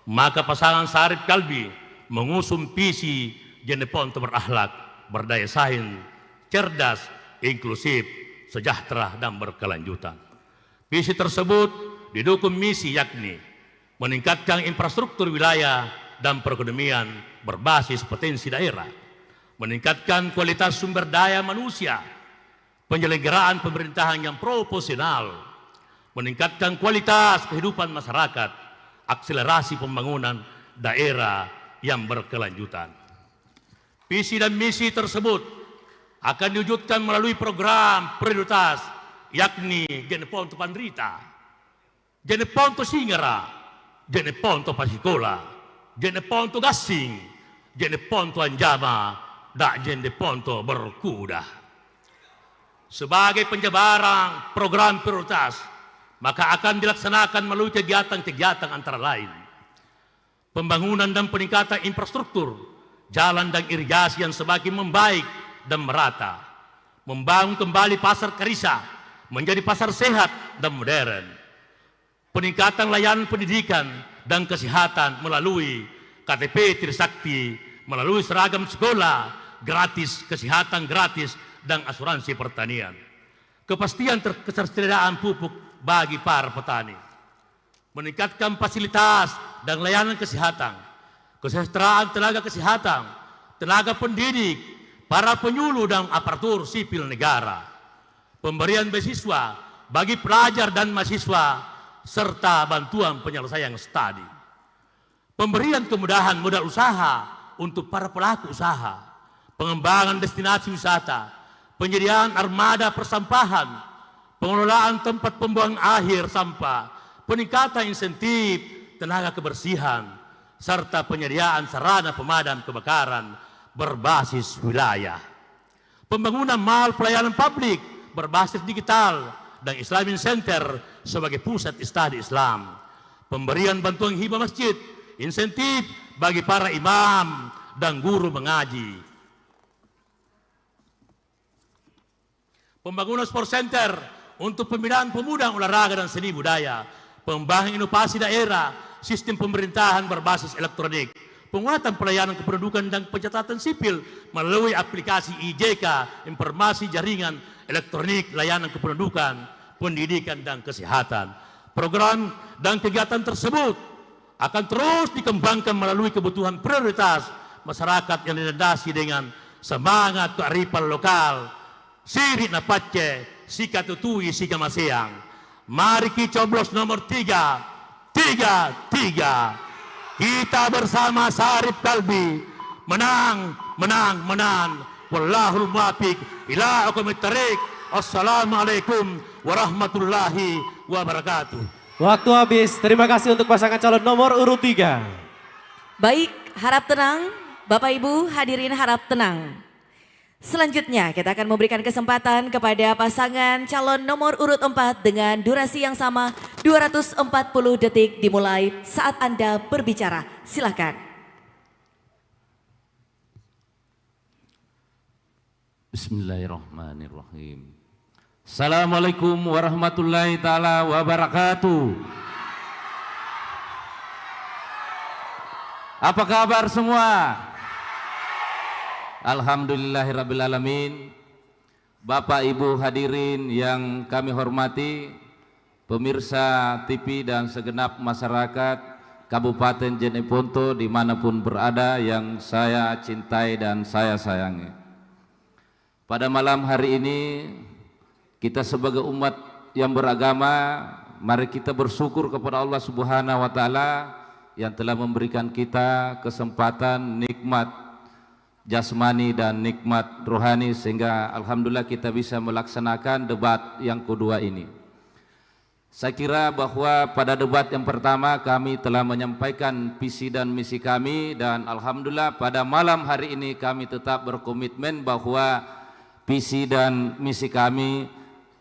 maka pasangan Sarip Kalbi mengusung visi Jeneponto berakhlak, berdaya saing, cerdas, inklusif, sejahtera dan berkelanjutan. Visi tersebut didukung misi, yakni meningkatkan infrastruktur wilayah dan perekonomian berbasis potensi daerah, meningkatkan kualitas sumber daya manusia, penyelenggaraan pemerintahan yang proporsional, meningkatkan kualitas kehidupan masyarakat, akselerasi pembangunan daerah yang berkelanjutan. Visi dan misi tersebut akan diwujudkan melalui program prioritas, yakni Jeneponto Pandrita, Jeneponto Singara, Jeneponto Pasikola, Jeneponto Gasing, Jeneponto Anjama, dan Jeneponto Berkuda. Sebagai penjabaran program prioritas, maka akan dilaksanakan melalui kegiatan-kegiatan antara lain pembangunan dan peningkatan infrastruktur, jalan dan irigasi yang semakin membaik dan merata, membangun kembali pasar Karisa menjadi pasar sehat dan modern, peningkatan layanan pendidikan dan kesehatan melalui KTP Trisakti, melalui seragam sekolah gratis, kesehatan gratis, dan asuransi pertanian, kepastian ketersediaan pupuk bagi para petani, meningkatkan fasilitas dan layanan kesehatan, kesejahteraan tenaga kesehatan, tenaga pendidik, para penyuluh dan aparatur sipil negara, pemberian beasiswa bagi pelajar dan mahasiswa, serta bantuan penyelesaian studi, pemberian kemudahan modal usaha untuk para pelaku usaha, pengembangan destinasi wisata, penyediaan armada persampahan, pengelolaan tempat pembuangan akhir sampah, peningkatan insentif tenaga kebersihan, serta penyediaan sarana pemadam kebakaran berbasis wilayah. Pembangunan mal pelayanan publik berbasis digital dan Islamic Center sebagai pusat istihad Islam. Pemberian bantuan hibah masjid, insentif bagi para imam dan guru mengaji. Pembangunan sport center untuk pembinaan pemuda olahraga dan seni budaya. Pengembangan inovasi daerah, sistem pemerintahan berbasis elektronik. Penguatan pelayanan kependudukan dan pencatatan sipil melalui aplikasi IJK, informasi jaringan elektronik layanan kependudukan, pendidikan dan kesehatan. Program dan kegiatan tersebut akan terus dikembangkan melalui kebutuhan prioritas masyarakat yang dilandasi dengan semangat kearifan lokal, sirik na pace, sika tutui, sika maseang. Mari kita coblos nomor 3. Kita bersama Sarip Kalbi. Menang, menang, menang. Wallahul muwaffiq ila aqwamit thariq. Assalamualaikum warahmatullahi wabarakatuh. Waktu habis. Terima kasih untuk pasangan calon nomor urut 3. Baik, harap tenang. Bapak Ibu hadirin harap tenang. Selanjutnya kita akan memberikan kesempatan kepada pasangan calon nomor urut 4 dengan durasi yang sama 240 detik dimulai saat Anda berbicara. Silakan. Bismillahirrahmanirrahim. Assalamualaikum warahmatullahi taala wabarakatuh. Apa kabar semua? Alhamdulillahirrabbilalamin. Bapak Ibu hadirin yang kami hormati, pemirsa TV dan segenap masyarakat Kabupaten Jeneponto dimanapun berada yang saya cintai dan saya sayangi. Pada malam hari ini kita sebagai umat yang beragama, mari kita bersyukur kepada Allah Subhanahu wa taala yang telah memberikan kita kesempatan nikmat jasmani dan nikmat rohani sehingga alhamdulillah kita bisa melaksanakan debat yang kedua ini. Saya kira bahwa pada debat yang pertama kami telah menyampaikan visi dan misi kami dan alhamdulillah pada malam hari ini kami tetap berkomitmen bahwa visi dan misi kami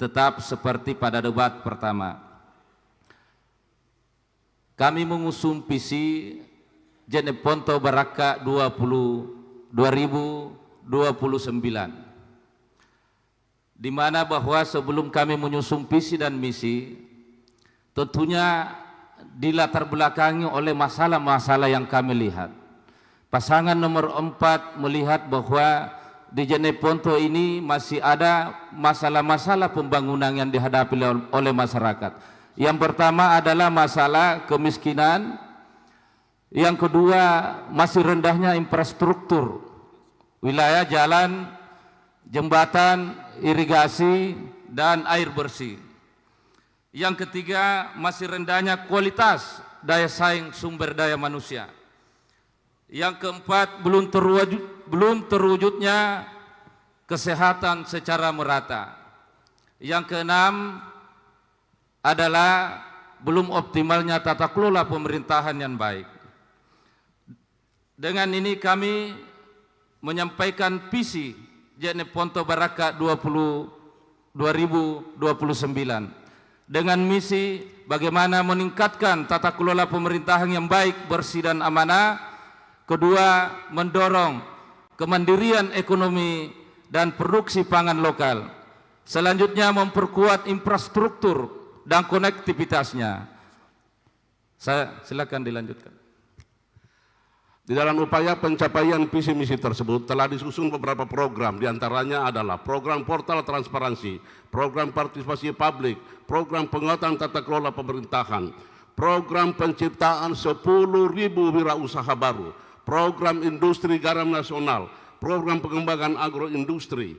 tetap seperti pada debat pertama. Kami mengusung visi Jeneponto Baraka 2029, di mana bahwa sebelum kami menyusun visi dan misi, tentunya dilatar belakangi oleh masalah-masalah yang kami lihat. Pasangan nomor 4 melihat bahwa di Jeneponto ini masih ada masalah-masalah pembangunan yang dihadapi oleh masyarakat. Yang pertama adalah masalah kemiskinan. Yang kedua masih rendahnya infrastruktur, wilayah jalan, jembatan, irigasi, dan air bersih. Yang ketiga masih rendahnya kualitas daya saing sumber daya manusia. Yang keempat belum terwujudnya kesehatan secara merata. Yang keenam adalah belum optimalnya tata kelola pemerintahan yang baik. Dengan ini kami menyampaikan visi Jeneponto Baraka 2029 dengan misi bagaimana meningkatkan tata kelola pemerintahan yang baik, bersih dan amanah. Kedua, mendorong kemandirian ekonomi dan produksi pangan lokal. Selanjutnya, memperkuat infrastruktur dan konektivitasnya. Saya silakan dilanjutkan. Di dalam upaya pencapaian visi misi tersebut telah disusun beberapa program, diantaranya adalah program portal transparansi, program partisipasi publik, program penguatan tata kelola pemerintahan, program penciptaan 10.000 wirausaha baru, program industri garam nasional, program pengembangan agroindustri,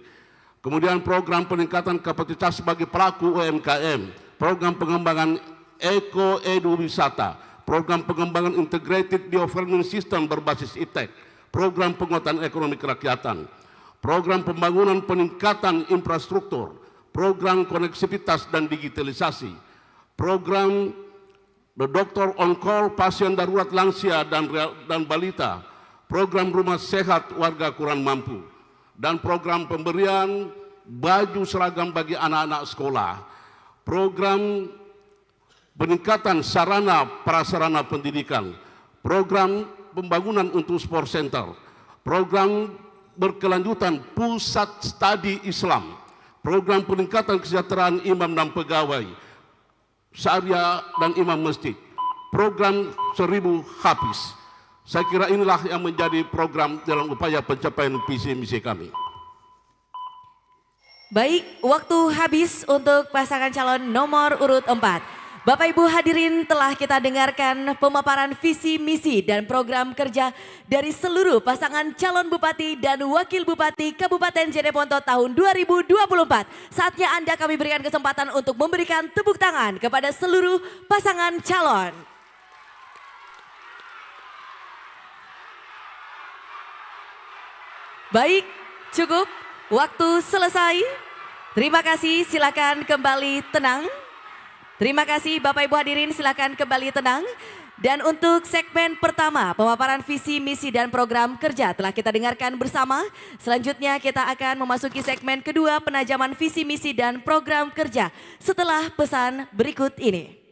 kemudian program peningkatan kapasitas bagi pelaku UMKM, program pengembangan eko-edu wisata, program pengembangan integrated biofarming system berbasis ITEK, program penguatan ekonomi kerakyatan, program pembangunan peningkatan infrastruktur, program koneksivitas dan digitalisasi, program The Doctor on Call pasien darurat lansia dan balita, program rumah sehat warga kurang mampu, dan program pemberian baju seragam bagi anak-anak sekolah, program peningkatan sarana prasarana pendidikan, program pembangunan untuk sport center, program berkelanjutan pusat studi Islam, program peningkatan kesejahteraan imam dan pegawai, syariah dan imam masjid, program 1000 hafiz. Saya kira inilah yang menjadi program dalam upaya pencapaian visi misi kami. Baik, waktu habis untuk pasangan calon nomor urut 4. Bapak Ibu hadirin, telah kita dengarkan pemaparan visi misi dan program kerja dari seluruh pasangan calon bupati dan wakil bupati Kabupaten Jeneponto tahun 2024. Saatnya Anda kami berikan kesempatan untuk memberikan tepuk tangan kepada seluruh pasangan calon. Baik, cukup. Waktu selesai. Terima kasih, silakan kembali tenang. Terima kasih Bapak Ibu hadirin, silakan kembali tenang. Dan untuk segmen pertama, pemaparan visi, misi, dan program kerja telah kita dengarkan bersama. Selanjutnya kita akan memasuki segmen kedua, penajaman visi, misi, dan program kerja setelah pesan berikut ini.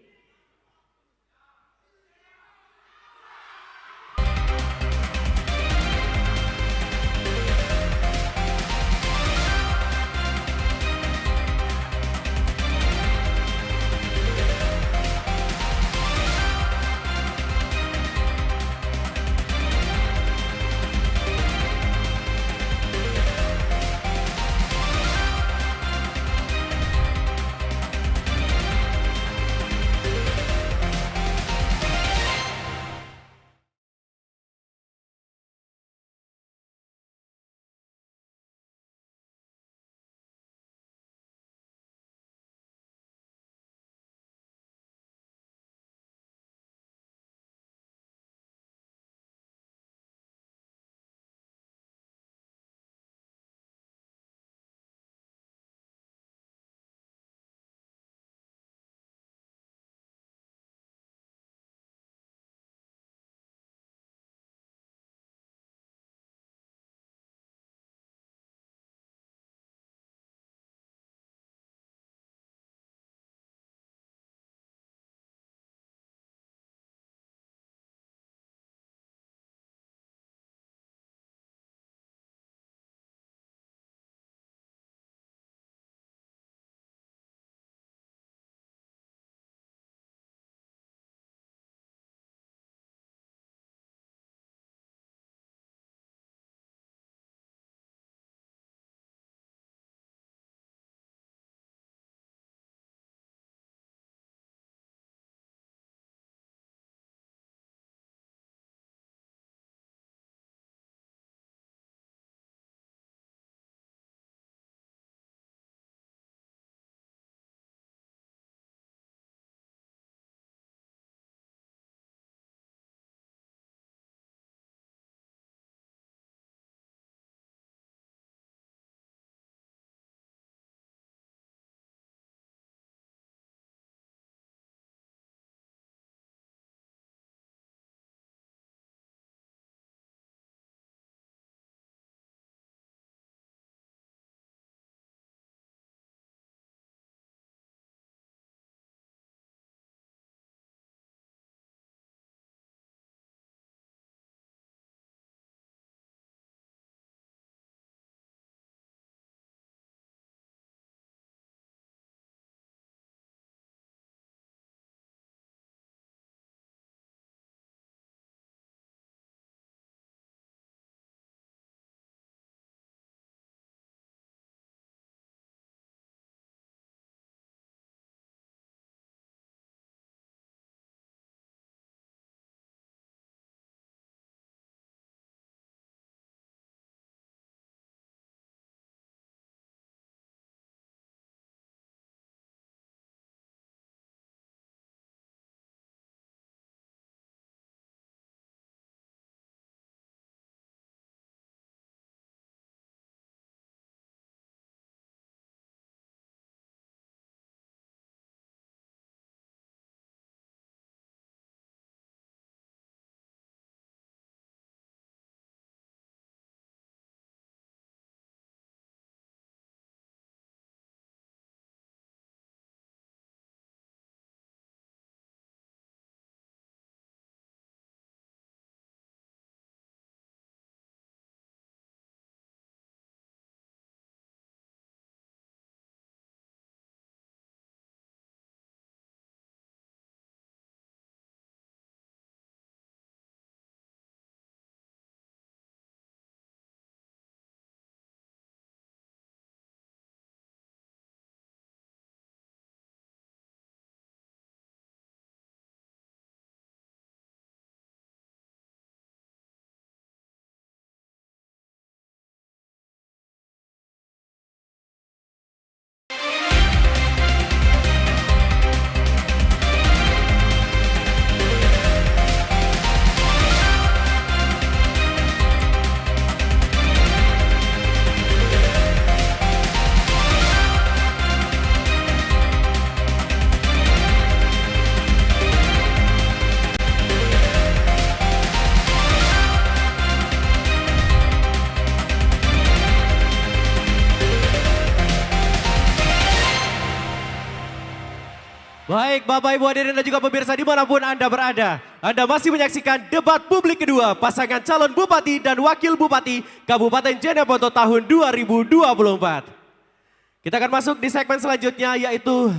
Baik Bapak Ibu hadirin dan juga pemirsa dimanapun Anda berada. Anda masih menyaksikan debat publik kedua pasangan calon Bupati dan Wakil Bupati Kabupaten Jeneponto tahun 2024. Kita akan masuk di segmen selanjutnya yaitu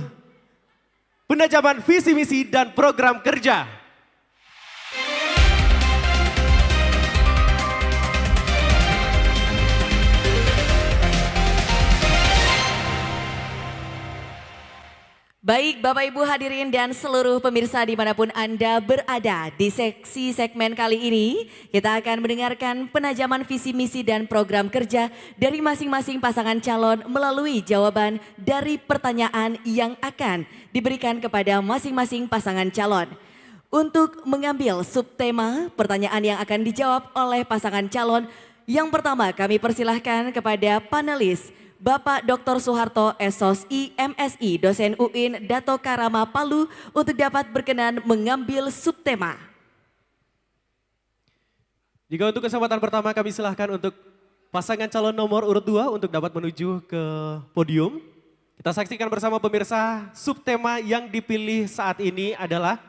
penajaman visi misi dan program kerja. Baik Bapak Ibu hadirin dan seluruh pemirsa dimanapun Anda berada, di seksi segmen kali ini kita akan mendengarkan penajaman visi misi dan program kerja dari masing-masing pasangan calon melalui jawaban dari pertanyaan yang akan diberikan kepada masing-masing pasangan calon. Untuk mengambil subtema pertanyaan yang akan dijawab oleh pasangan calon, yang pertama kami persilahkan kepada panelis Bapak Dr. Soeharto SOSI MSI, dosen UIN Dato Karama Palu untuk dapat berkenan mengambil subtema. Jika untuk kesempatan pertama kami silahkan untuk pasangan calon nomor urut 2 untuk dapat menuju ke podium. Kita saksikan bersama pemirsa subtema yang dipilih saat ini adalah,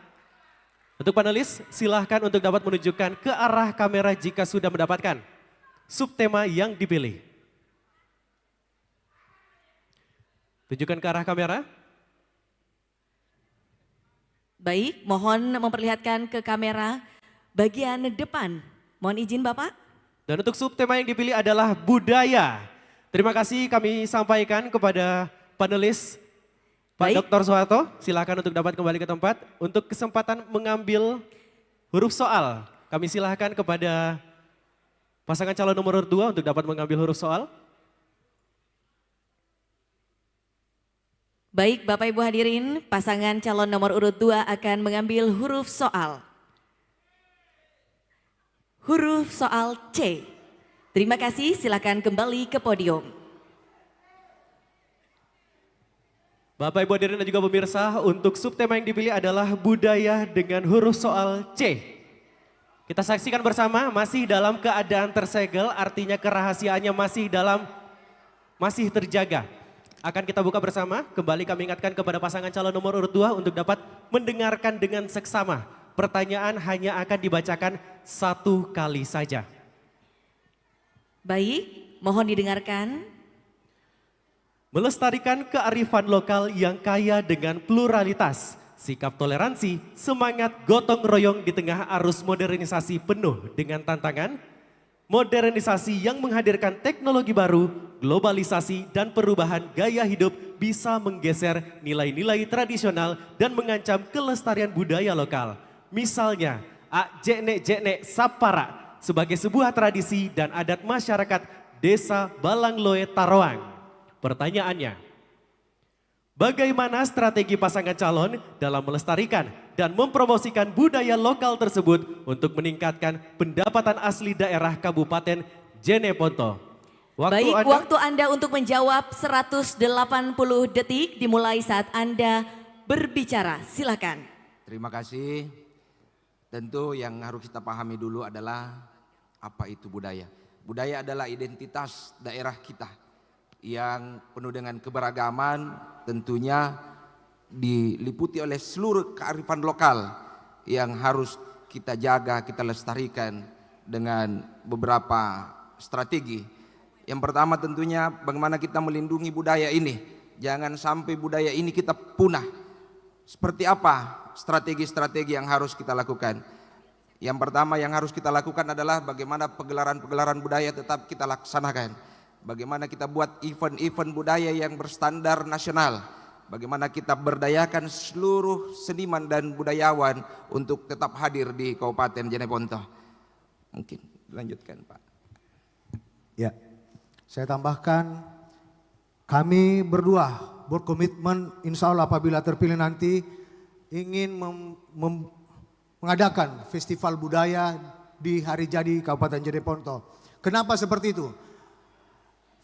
untuk panelis silahkan untuk dapat menunjukkan ke arah kamera jika sudah mendapatkan subtema yang dipilih. Tunjukkan ke arah kamera. Baik, mohon memperlihatkan ke kamera bagian depan. Mohon izin Bapak. Dan untuk subtema yang dipilih adalah budaya. Terima kasih kami sampaikan kepada panelis Pak Dr. Soeharto. Silakan untuk dapat kembali ke tempat. Untuk kesempatan mengambil huruf soal, kami silakan kepada pasangan calon nomor 2 untuk dapat mengambil huruf soal. Baik Bapak Ibu hadirin, pasangan calon nomor urut 2 akan mengambil huruf soal. Huruf soal C. Terima kasih, silakan kembali ke podium. Bapak Ibu hadirin dan juga pemirsa, untuk subtema yang dipilih adalah budaya dengan huruf soal C. Kita saksikan bersama, masih dalam keadaan tersegel, artinya kerahasiaannya masih terjaga. Akan kita buka bersama, kembali kami ingatkan kepada pasangan calon nomor urut 2 untuk dapat mendengarkan dengan seksama. Pertanyaan hanya akan dibacakan 1 kali saja. Baik, mohon didengarkan. Melestarikan kearifan lokal yang kaya dengan pluralitas, sikap toleransi, semangat gotong royong di tengah arus modernisasi penuh dengan tantangan. Modernisasi yang menghadirkan teknologi baru, globalisasi dan perubahan gaya hidup bisa menggeser nilai-nilai tradisional dan mengancam kelestarian budaya lokal. Misalnya, Jeknek Sapara sebagai sebuah tradisi dan adat masyarakat Desa Balangloe Taroang. Pertanyaannya, bagaimana strategi pasangan calon dalam melestarikan dan mempromosikan budaya lokal tersebut untuk meningkatkan pendapatan asli daerah Kabupaten Jeneponto? Waktu Anda untuk menjawab 180 detik dimulai saat Anda berbicara. Silakan. Terima kasih. Tentu yang harus kita pahami dulu adalah apa itu budaya. Budaya adalah identitas daerah kita yang penuh dengan keberagaman, tentunya diliputi oleh seluruh kearifan lokal yang harus kita jaga, kita lestarikan dengan beberapa strategi. Yang pertama tentunya bagaimana kita melindungi budaya ini. Jangan sampai budaya ini kita punah. Seperti apa strategi-strategi yang harus kita lakukan? Yang pertama yang harus kita lakukan adalah bagaimana pegelaran-pegelaran budaya tetap kita laksanakan. Bagaimana kita buat event-event budaya yang berstandar nasional. Bagaimana kita berdayakan seluruh seniman dan budayawan untuk tetap hadir di Kabupaten Jeneponto. Mungkin lanjutkan Pak. Ya, saya tambahkan kami berdua berkomitmen insya Allah apabila terpilih nanti ingin mengadakan festival budaya di hari jadi Kabupaten Jeneponto. Kenapa seperti itu?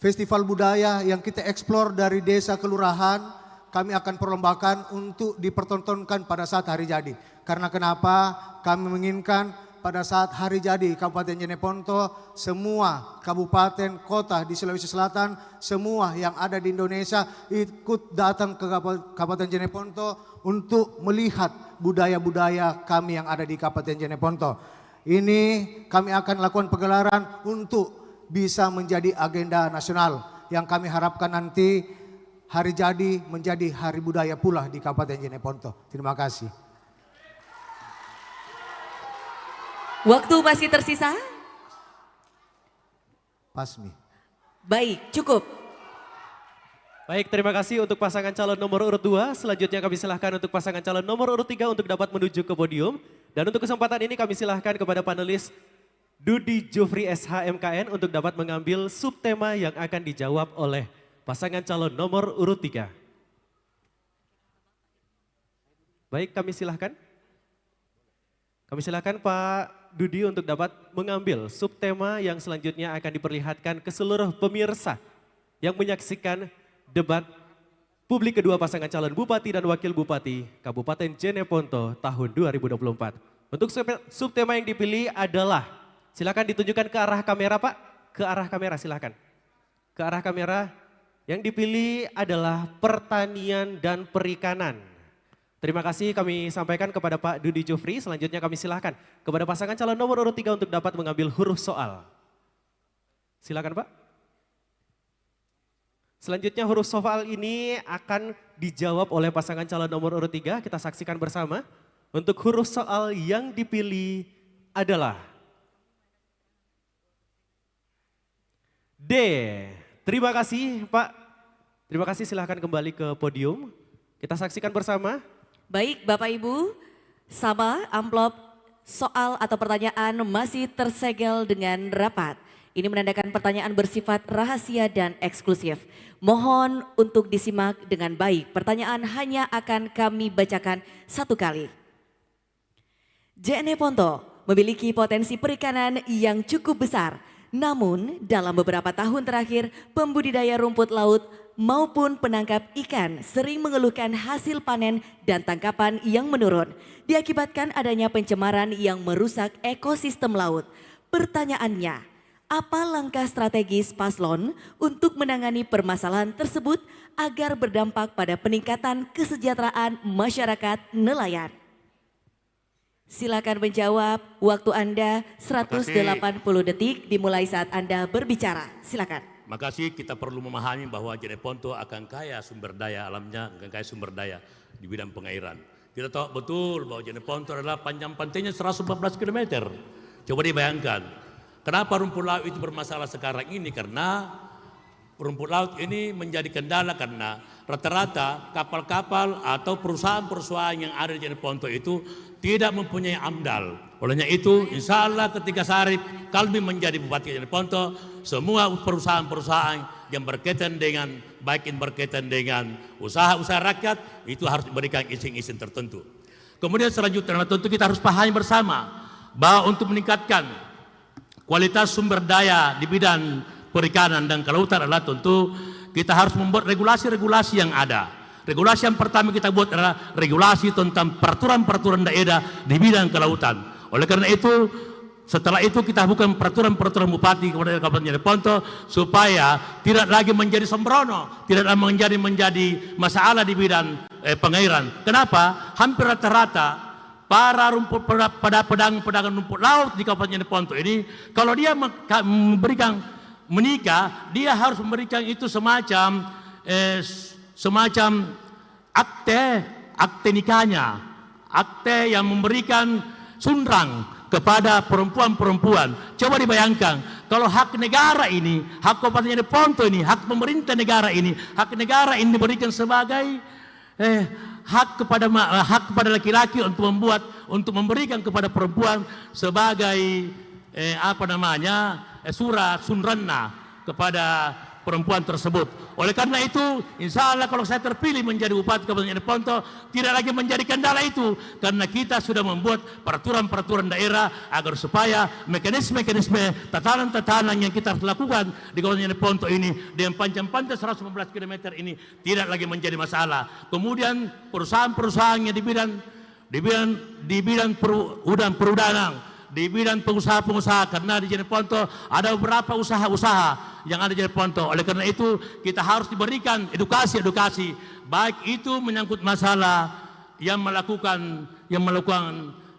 Festival budaya yang kita eksplor dari desa kelurahan kami akan perlombakan untuk dipertontonkan pada saat hari jadi. Karena kenapa? Kami menginginkan pada saat hari jadi Kabupaten Jeneponto, semua kabupaten kota di Sulawesi Selatan, semua yang ada di Indonesia ikut datang ke Kabupaten Jeneponto untuk melihat budaya-budaya kami yang ada di Kabupaten Jeneponto. Ini kami akan lakukan pegelaran untuk bisa menjadi agenda nasional yang kami harapkan nanti hari jadi menjadi hari budaya pula di Kabupaten Jeneponto. Terima kasih. Waktu masih tersisa? Pasmi. Baik, cukup. Baik, terima kasih untuk pasangan calon nomor urut 2. Selanjutnya kami silahkan untuk pasangan calon nomor urut 3 untuk dapat menuju ke podium. Dan untuk kesempatan ini kami silahkan kepada panelis Dudi Jufri SHMKN untuk dapat mengambil subtema yang akan dijawab oleh pasangan calon nomor urut 3. Baik, kami silahkan. Kami silahkan Pak Dudi untuk dapat mengambil subtema yang selanjutnya akan diperlihatkan ke seluruh pemirsa yang menyaksikan debat publik kedua pasangan calon Bupati dan Wakil Bupati Kabupaten Jeneponto tahun 2024. Untuk subtema yang dipilih adalah, silakan ditunjukkan ke arah kamera Pak, ke arah kamera silakan. Ke arah kamera, yang dipilih adalah pertanian dan perikanan. Terima kasih kami sampaikan kepada Pak Dudi Jufri. Selanjutnya kami silahkan kepada pasangan calon nomor urut 3 untuk dapat mengambil huruf soal. Silakan Pak. Selanjutnya huruf soal ini akan dijawab oleh pasangan calon nomor urut 3. Kita saksikan bersama. Untuk huruf soal yang dipilih adalah D. Terima kasih Pak. Terima kasih, silahkan kembali ke podium. Kita saksikan bersama. Baik Bapak Ibu, sama amplop soal atau pertanyaan masih tersegel dengan rapat. Ini menandakan pertanyaan bersifat rahasia dan eksklusif. Mohon untuk disimak dengan baik. Pertanyaan hanya akan kami bacakan satu kali. Jeneponto memiliki potensi perikanan yang cukup besar. Namun dalam beberapa tahun terakhir pembudidaya rumput laut maupun penangkap ikan sering mengeluhkan hasil panen dan tangkapan yang menurun. Diakibatkan adanya pencemaran yang merusak ekosistem laut. Pertanyaannya, apa langkah strategis paslon untuk menangani permasalahan tersebut agar berdampak pada peningkatan kesejahteraan masyarakat nelayan? Silakan menjawab, waktu Anda 180 detik dimulai saat Anda berbicara. Silakan. Makasih, kita perlu memahami bahwa Jeneponto akan kaya sumber daya alamnya, akan kaya sumber daya di bidang pengairan. Kita tahu betul bahwa Jeneponto adalah panjang pantainya 114 km. Coba dibayangkan, kenapa rumput laut itu bermasalah sekarang ini? Karena rumput laut ini menjadi kendala karena rata-rata kapal-kapal atau perusahaan-perusahaan yang ada di Jeneponto itu tidak mempunyai AMDAL. Olehnya itu, insya Allah ketika Sarip Kalbi menjadi Bupati Jeneponto, semua perusahaan-perusahaan yang berkaitan dengan, baik yang berkaitan dengan usaha-usaha rakyat, itu harus diberikan izin-izin tertentu. Kemudian selanjutnya tentu kita harus pahami bersama bahwa untuk meningkatkan kualitas sumber daya di bidang perikanan dan kelautan adalah tentu kita harus membuat regulasi-regulasi yang ada. Regulasi yang pertama kita buat adalah regulasi tentang peraturan-peraturan daerah di bidang kelautan. Oleh karena itu, setelah itu kita bukan peraturan-peraturan bupati kepada Kabupaten Jeneponto supaya tidak lagi menjadi sembrono, tidak lagi menjadi masalah di bidang pengairan. Kenapa? Hampir rata-rata para pedagang rumput laut di Kabupaten Jeneponto ini, kalau dia menikah, dia harus memberikan itu semacam akte nikahnya, akte yang memberikan sundrang kepada perempuan-perempuan. Coba dibayangkan, kalau hak negara ini, hak Kabupaten Jeneponto ini, hak pemerintah negara ini, hak negara ini diberikan sebagai hak kepada laki-laki untuk memberikan kepada perempuan sebagai surat sunrana kepada perempuan tersebut. Oleh karena itu, insya Allah kalau saya terpilih menjadi Bupati Kabupaten Jeneponto, tidak lagi menjadi kendala itu, karena kita sudah membuat peraturan-peraturan daerah agar supaya mekanisme-mekanisme tatanan-tatanan yang kita harus lakukan di Kabupaten Jeneponto ini dengan panjang pantai 115 km ini tidak lagi menjadi masalah. Kemudian perusahaan-perusahaan yang di bidang perudang di bidang pengusaha-pengusaha, karena di Jeneponto ada beberapa usaha-usaha yang ada di Jeneponto. Oleh karena itu kita harus diberikan edukasi-edukasi, baik itu menyangkut masalah yang melakukan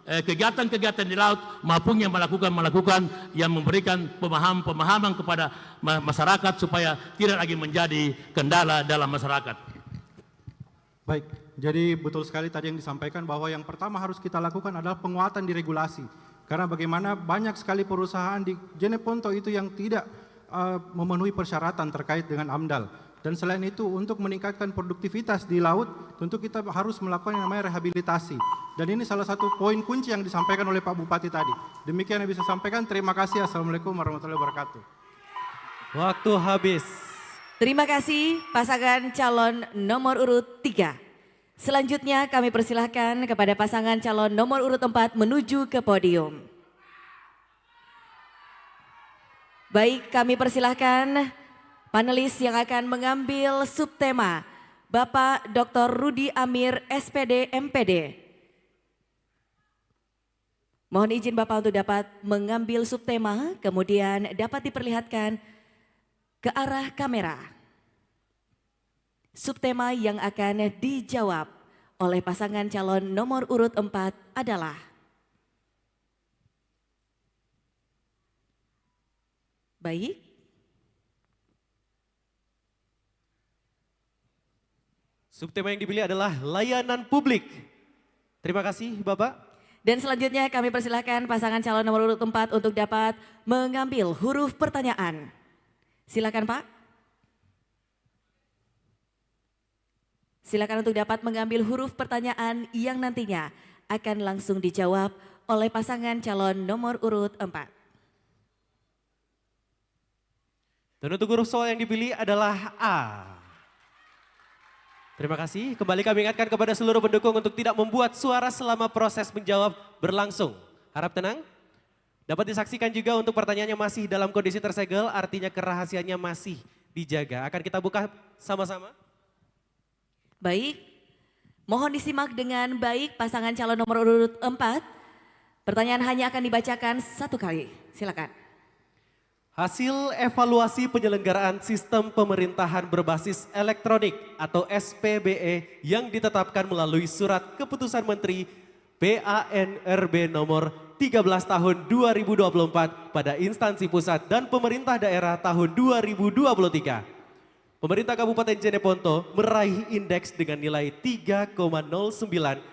kegiatan-kegiatan di laut maupun yang melakukan yang memberikan pemahaman kepada masyarakat supaya tidak lagi menjadi kendala dalam masyarakat. Baik, jadi betul sekali tadi yang disampaikan bahwa yang pertama harus kita lakukan adalah penguatan di regulasi. Karena bagaimana banyak sekali perusahaan di Jeneponto itu yang tidak memenuhi persyaratan terkait dengan AMDAL. Dan selain itu untuk meningkatkan produktivitas di laut tentu kita harus melakukan yang namanya rehabilitasi. Dan ini salah satu poin kunci yang disampaikan oleh Pak Bupati tadi. Demikian yang bisa sampaikan. Terima kasih. Assalamualaikum warahmatullahi wabarakatuh. Waktu habis. Terima kasih pasangan calon nomor urut 3. Selanjutnya kami persilahkan kepada pasangan calon nomor urut 4 menuju ke podium. Baik, kami persilahkan panelis yang akan mengambil subtema, Bapak Dr. Rudi Amir, SPD, MPD. Mohon izin Bapak untuk dapat mengambil subtema, kemudian dapat diperlihatkan ke arah kamera. Subtema yang akan dijawab oleh pasangan calon nomor urut 4 adalah baik. Subtema yang dipilih adalah layanan publik. Terima kasih Bapak. Dan selanjutnya kami persilahkan pasangan calon nomor urut 4 untuk dapat mengambil huruf pertanyaan. Silakan Pak. Silakan untuk dapat mengambil huruf pertanyaan yang nantinya akan langsung dijawab oleh pasangan calon nomor urut 4. Dan untuk huruf soal yang dipilih adalah A. Terima kasih. Kembali kami ingatkan kepada seluruh pendukung untuk tidak membuat suara selama proses menjawab berlangsung. Harap tenang. Dapat disaksikan juga untuk pertanyaannya masih dalam kondisi tersegel, artinya kerahasiaannya masih dijaga. Akan kita buka sama-sama. Baik, mohon disimak dengan baik pasangan calon nomor urut 4. Pertanyaan hanya akan dibacakan satu kali. Silakan. Hasil evaluasi penyelenggaraan sistem pemerintahan berbasis elektronik atau SPBE yang ditetapkan melalui Surat Keputusan Menteri PANRB nomor 13 tahun 2024 pada instansi pusat dan pemerintah daerah tahun 2023. Pemerintah Kabupaten Jeneponto meraih indeks dengan nilai 3,09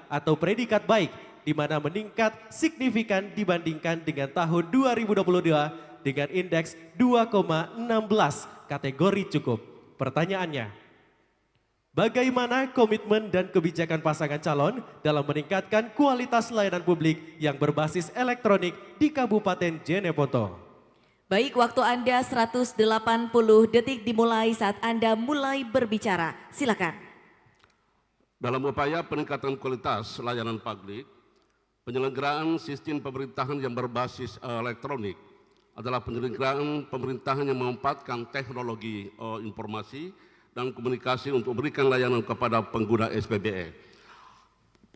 atau predikat baik, di mana meningkat signifikan dibandingkan dengan tahun 2022 dengan indeks 2,16 kategori cukup. Pertanyaannya, bagaimana komitmen dan kebijakan pasangan calon dalam meningkatkan kualitas layanan publik yang berbasis elektronik di Kabupaten Jeneponto? Baik, waktu Anda 180 detik dimulai saat Anda mulai berbicara. Silakan. Dalam upaya peningkatan kualitas layanan publik, penyelenggaraan sistem pemerintahan yang berbasis elektronik adalah penyelenggaraan pemerintahan yang memanfaatkan teknologi informasi dan komunikasi untuk memberikan layanan kepada pengguna SPBE.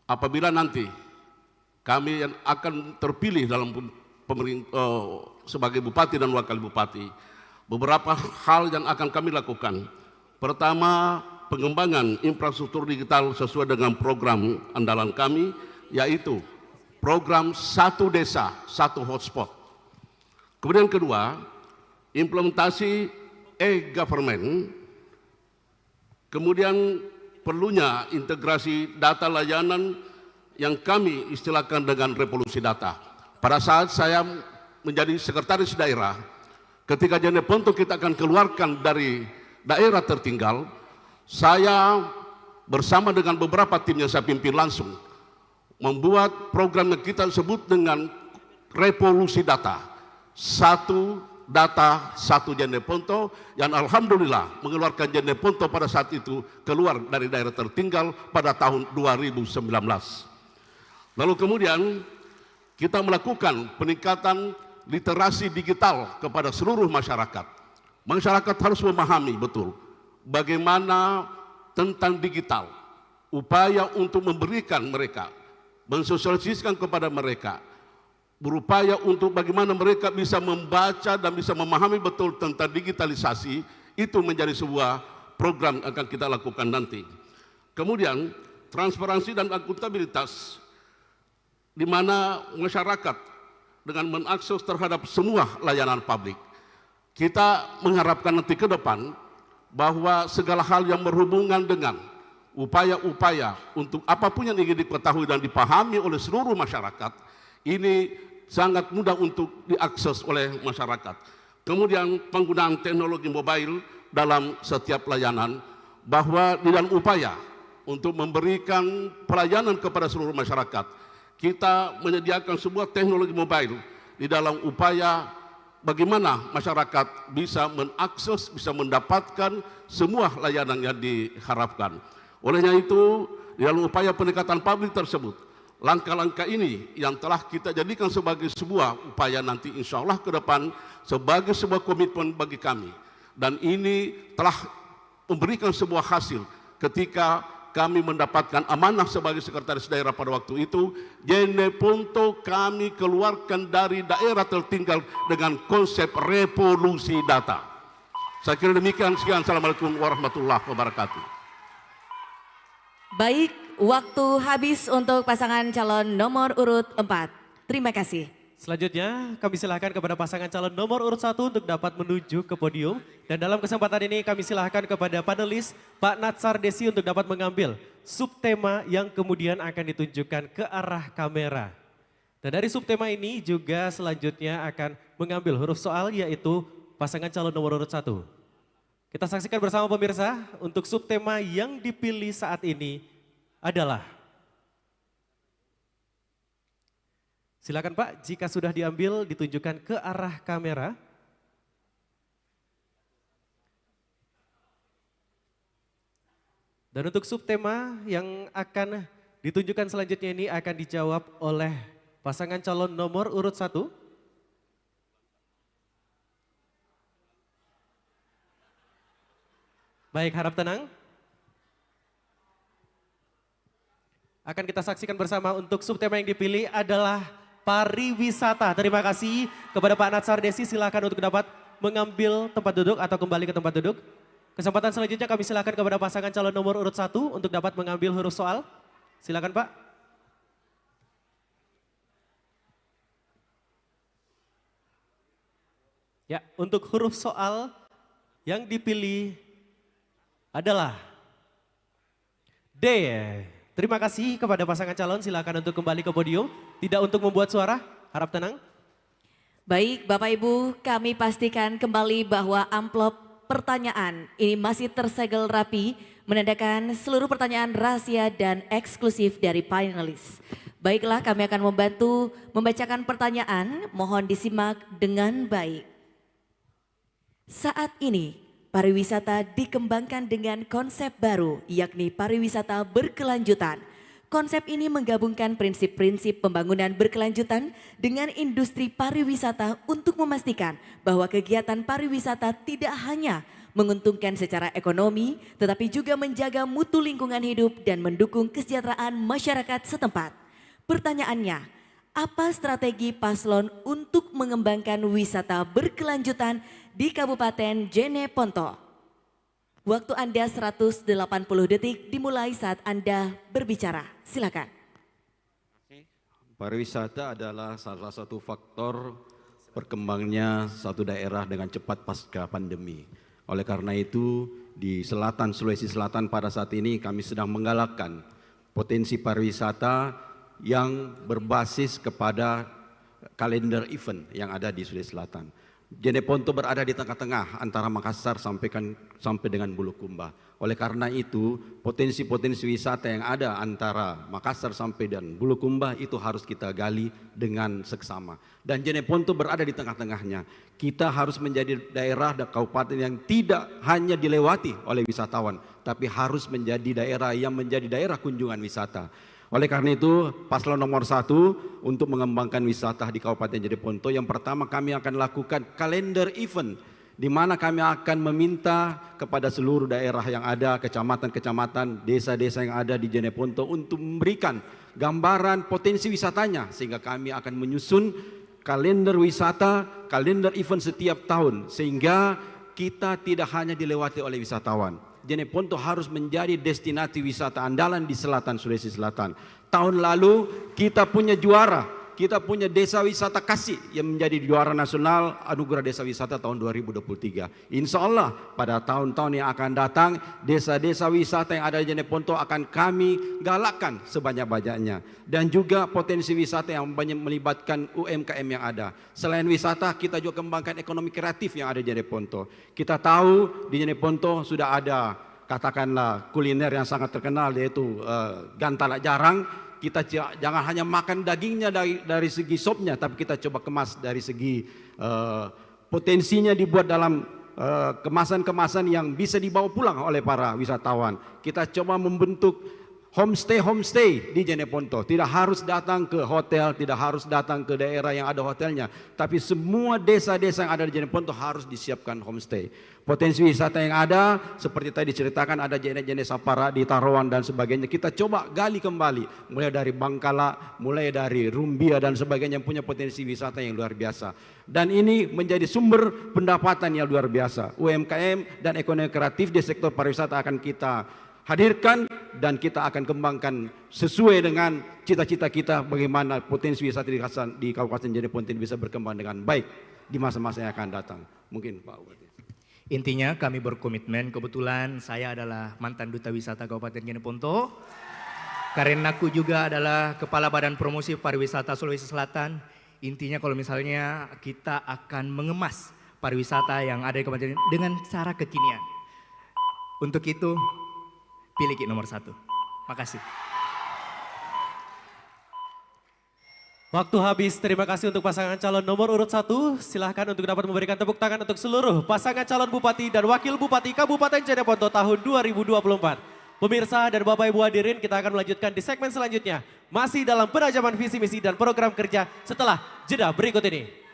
Apabila nanti kami yang akan terpilih dalam sebagai bupati dan wakil bupati, beberapa hal yang akan kami lakukan. Pertama, pengembangan infrastruktur digital sesuai dengan program andalan kami, yaitu program Satu Desa, Satu Hotspot. Kemudian kedua, implementasi e-government, kemudian perlunya integrasi data layanan yang kami istilahkan dengan revolusi data. Pada saat saya menjadi sekretaris daerah, ketika Jeneponto kita akan keluarkan dari daerah tertinggal, saya bersama dengan beberapa tim yang saya pimpin langsung membuat program yang kita sebut dengan revolusi data. Satu data, satu Jeneponto, yang alhamdulillah mengeluarkan Jeneponto pada saat itu keluar dari daerah tertinggal pada tahun 2019. Lalu kemudian kita melakukan peningkatan literasi digital kepada seluruh masyarakat. Masyarakat harus memahami betul bagaimana tentang digital, upaya untuk memberikan mereka, mensosialisasikan kepada mereka berupaya untuk bagaimana mereka bisa membaca dan bisa memahami betul tentang digitalisasi, itu menjadi sebuah program yang akan kita lakukan nanti. Kemudian transparansi dan akuntabilitas, di mana masyarakat dengan mengakses terhadap semua layanan publik. Kita mengharapkan nanti ke depan bahwa segala hal yang berhubungan dengan upaya-upaya untuk apapun yang ingin diketahui dan dipahami oleh seluruh masyarakat, ini sangat mudah untuk diakses oleh masyarakat. Kemudian penggunaan teknologi mobile dalam setiap layanan, bahwa di dalam upaya untuk memberikan pelayanan kepada seluruh masyarakat, kita menyediakan sebuah teknologi mobile di dalam upaya bagaimana masyarakat bisa mengakses, bisa mendapatkan semua layanan yang diharapkan. Olehnya itu, di dalam upaya peningkatan publik tersebut, langkah-langkah ini yang telah kita jadikan sebagai sebuah upaya nanti insya Allah ke depan sebagai sebuah komitmen bagi kami. Dan ini telah memberikan sebuah hasil ketika kami mendapatkan amanah sebagai sekretaris daerah pada waktu itu. Jeneponto kami keluarkan dari daerah tertinggal dengan konsep revolusi data. Saya kira demikian, sekian. Assalamualaikum warahmatullahi wabarakatuh. Baik, waktu habis untuk pasangan calon nomor urut 4. Terima kasih. Selanjutnya kami silakan kepada pasangan calon nomor urut 1 untuk dapat menuju ke podium. Dan dalam kesempatan ini kami silakan kepada panelis Pak Natsar Desi untuk dapat mengambil subtema yang kemudian akan ditunjukkan ke arah kamera. Dan dari subtema ini juga selanjutnya akan mengambil huruf soal, yaitu pasangan calon nomor urut 1. Kita saksikan bersama pemirsa, untuk subtema yang dipilih saat ini adalah, silakan Pak, jika sudah diambil ditunjukkan ke arah kamera. Dan untuk subtema yang akan ditunjukkan selanjutnya ini akan dijawab oleh pasangan calon nomor urut 1. Baik, harap tenang. Akan kita saksikan bersama, untuk subtema yang dipilih adalah pariwisata. Terima kasih kepada Pak Natsar Desi, silakan untuk dapat mengambil tempat duduk atau kembali ke tempat duduk. Kesempatan selanjutnya kami silakan kepada pasangan calon nomor urut 1 untuk dapat mengambil huruf soal. Silakan Pak. Ya, untuk huruf soal yang dipilih adalah D. Terima kasih kepada pasangan calon, silakan untuk kembali ke podium. Tidak untuk membuat suara, harap tenang. Baik, Bapak Ibu, kami pastikan kembali bahwa amplop pertanyaan ini masih tersegel rapi, menandakan seluruh pertanyaan rahasia dan eksklusif dari panelis. Baiklah, kami akan membantu membacakan pertanyaan, mohon disimak dengan baik. Saat ini, pariwisata dikembangkan dengan konsep baru, yakni pariwisata berkelanjutan. Konsep ini menggabungkan prinsip-prinsip pembangunan berkelanjutan dengan industri pariwisata untuk memastikan bahwa kegiatan pariwisata tidak hanya menguntungkan secara ekonomi, tetapi juga menjaga mutu lingkungan hidup dan mendukung kesejahteraan masyarakat setempat. Pertanyaannya, apa strategi paslon untuk mengembangkan wisata berkelanjutan di Kabupaten Jeneponto? Waktu Anda 180 detik dimulai saat Anda berbicara. Silakan. Pariwisata adalah salah satu faktor perkembangannya satu daerah dengan cepat pasca pandemi. Oleh karena itu, di selatan Sulawesi Selatan pada saat ini kami sedang menggalakkan potensi pariwisata yang berbasis kepada kalender event yang ada di Sulawesi Selatan. Jeneponto berada di tengah-tengah antara Makassar sampai dengan Bulukumba. Oleh karena itu, potensi-potensi wisata yang ada antara Makassar sampai dan Bulukumba itu harus kita gali dengan seksama. Dan Jeneponto berada di tengah-tengahnya. Kita harus menjadi daerah dan kabupaten yang tidak hanya dilewati oleh wisatawan, tapi harus menjadi daerah yang menjadi daerah kunjungan wisata. Oleh karena itu, paslon nomor 1 untuk mengembangkan wisata di Kabupaten Jeneponto, yang pertama kami akan lakukan kalender event, di mana kami akan meminta kepada seluruh daerah yang ada, kecamatan-kecamatan, desa-desa yang ada di Jeneponto untuk memberikan gambaran potensi wisatanya, sehingga kami akan menyusun kalender wisata, kalender event setiap tahun, sehingga kita tidak hanya dilewati oleh wisatawan. Jeneponto harus menjadi destinasi wisata andalan di selatan Sulawesi Selatan. Tahun lalu kita punya juara, kita punya desa wisata Kasih yang menjadi juara nasional Anugerah Desa Wisata tahun 2023. Insya Allah pada tahun-tahun yang akan datang, desa-desa wisata yang ada di Jeneponto akan kami galakkan sebanyak-banyaknya. Dan juga potensi wisata yang banyak melibatkan UMKM yang ada. Selain wisata, kita juga kembangkan ekonomi kreatif yang ada di Jeneponto. Kita tahu di Jeneponto sudah ada katakanlah kuliner yang sangat terkenal, yaitu Gantalak Jarang. Kita jangan hanya makan dagingnya dari segi sopnya, tapi kita coba kemas dari segi potensinya, dibuat dalam kemasan-kemasan yang bisa dibawa pulang oleh para wisatawan. Kita coba membentuk homestay di Jeneponto. Tidak harus datang ke hotel, tidak harus datang ke daerah yang ada hotelnya, tapi semua desa-desa yang ada di Jeneponto harus disiapkan homestay. Potensi wisata yang ada, seperti tadi diceritakan, ada jenis-jenis sapara di Tarawan dan sebagainya. Kita coba gali kembali, mulai dari Bangkala, mulai dari Rumbia dan sebagainya, yang punya potensi wisata yang luar biasa. Dan ini menjadi sumber pendapatan yang luar biasa. UMKM dan ekonomi kreatif di sektor pariwisata akan kita hadirkan dan kita akan kembangkan sesuai dengan cita-cita kita, bagaimana potensi wisata di Kabupaten Jeneponto bisa berkembang dengan baik di masa-masa yang akan datang. Mungkin Pak Bupati. Intinya kami berkomitmen, kebetulan saya adalah mantan Duta Wisata Kabupaten Jeneponto. Karena aku juga adalah Kepala Badan Promosi Pariwisata Sulawesi Selatan. Intinya kalau misalnya kita akan mengemas pariwisata yang ada di Kabupaten dengan cara kekinian. Untuk itu, pilih Ki nomor 1. Makasih. Waktu habis, terima kasih untuk pasangan calon nomor urut 1. Silahkan untuk dapat memberikan tepuk tangan untuk seluruh pasangan calon Bupati dan Wakil Bupati Kabupaten Jeneponto tahun 2024. Pemirsa dan Bapak Ibu hadirin, kita akan melanjutkan di segmen selanjutnya. Masih dalam penajaman visi misi dan program kerja setelah jeda berikut ini.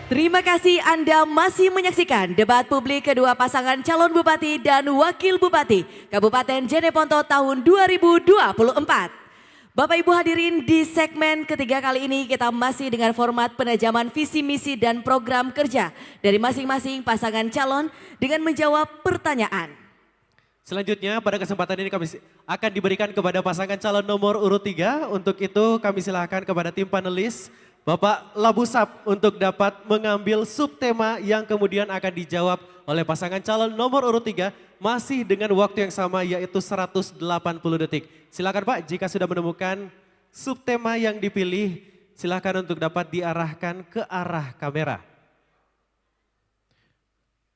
Terima kasih Anda masih menyaksikan debat publik kedua pasangan calon bupati dan wakil bupati Kabupaten Jeneponto tahun 2024. Bapak Ibu hadirin, di segmen ketiga kali ini kita masih dengan format penajaman visi misi dan program kerja dari masing-masing pasangan calon dengan menjawab pertanyaan. Selanjutnya pada kesempatan ini kami akan diberikan kepada pasangan calon nomor urut 3. Untuk itu kami silakan kepada tim panelis Bapak Labusap untuk dapat mengambil subtema yang kemudian akan dijawab oleh pasangan calon nomor urut 3 masih dengan waktu yang sama yaitu 180 detik. Silakan Pak, jika sudah menemukan subtema yang dipilih silakan untuk dapat diarahkan ke arah kamera.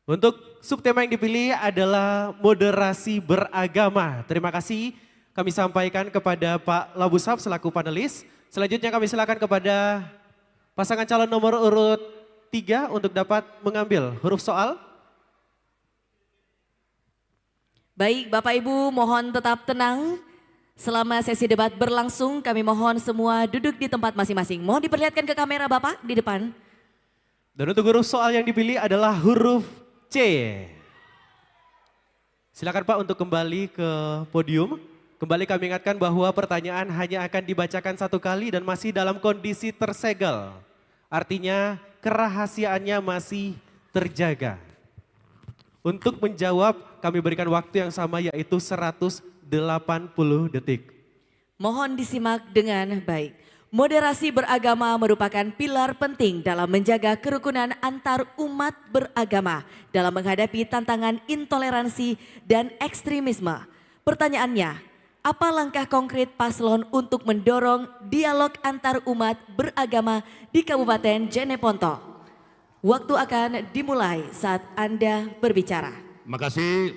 Untuk subtema yang dipilih adalah moderasi beragama. Terima kasih kami sampaikan kepada Pak Labusap selaku panelis. Selanjutnya kami silakan kepada pasangan calon nomor urut 3 untuk dapat mengambil huruf soal. Baik Bapak Ibu mohon tetap tenang. Selama sesi debat berlangsung kami mohon semua duduk di tempat masing-masing. Mohon diperlihatkan ke kamera Bapak di depan. Dan untuk huruf soal yang dipilih adalah huruf C. Silakan Pak untuk kembali ke podium. Kembali kami ingatkan bahwa pertanyaan hanya akan dibacakan satu kali dan masih dalam kondisi tersegel. Artinya kerahasiaannya masih terjaga. Untuk menjawab kami berikan waktu yang sama yaitu 180 detik. Mohon disimak dengan baik. Moderasi beragama merupakan pilar penting dalam menjaga kerukunan antar umat beragama dalam menghadapi tantangan intoleransi dan ekstremisme. Pertanyaannya, apa langkah konkret paslon untuk mendorong dialog antar umat beragama di Kabupaten Jeneponto? Waktu akan dimulai saat Anda berbicara. Makasih.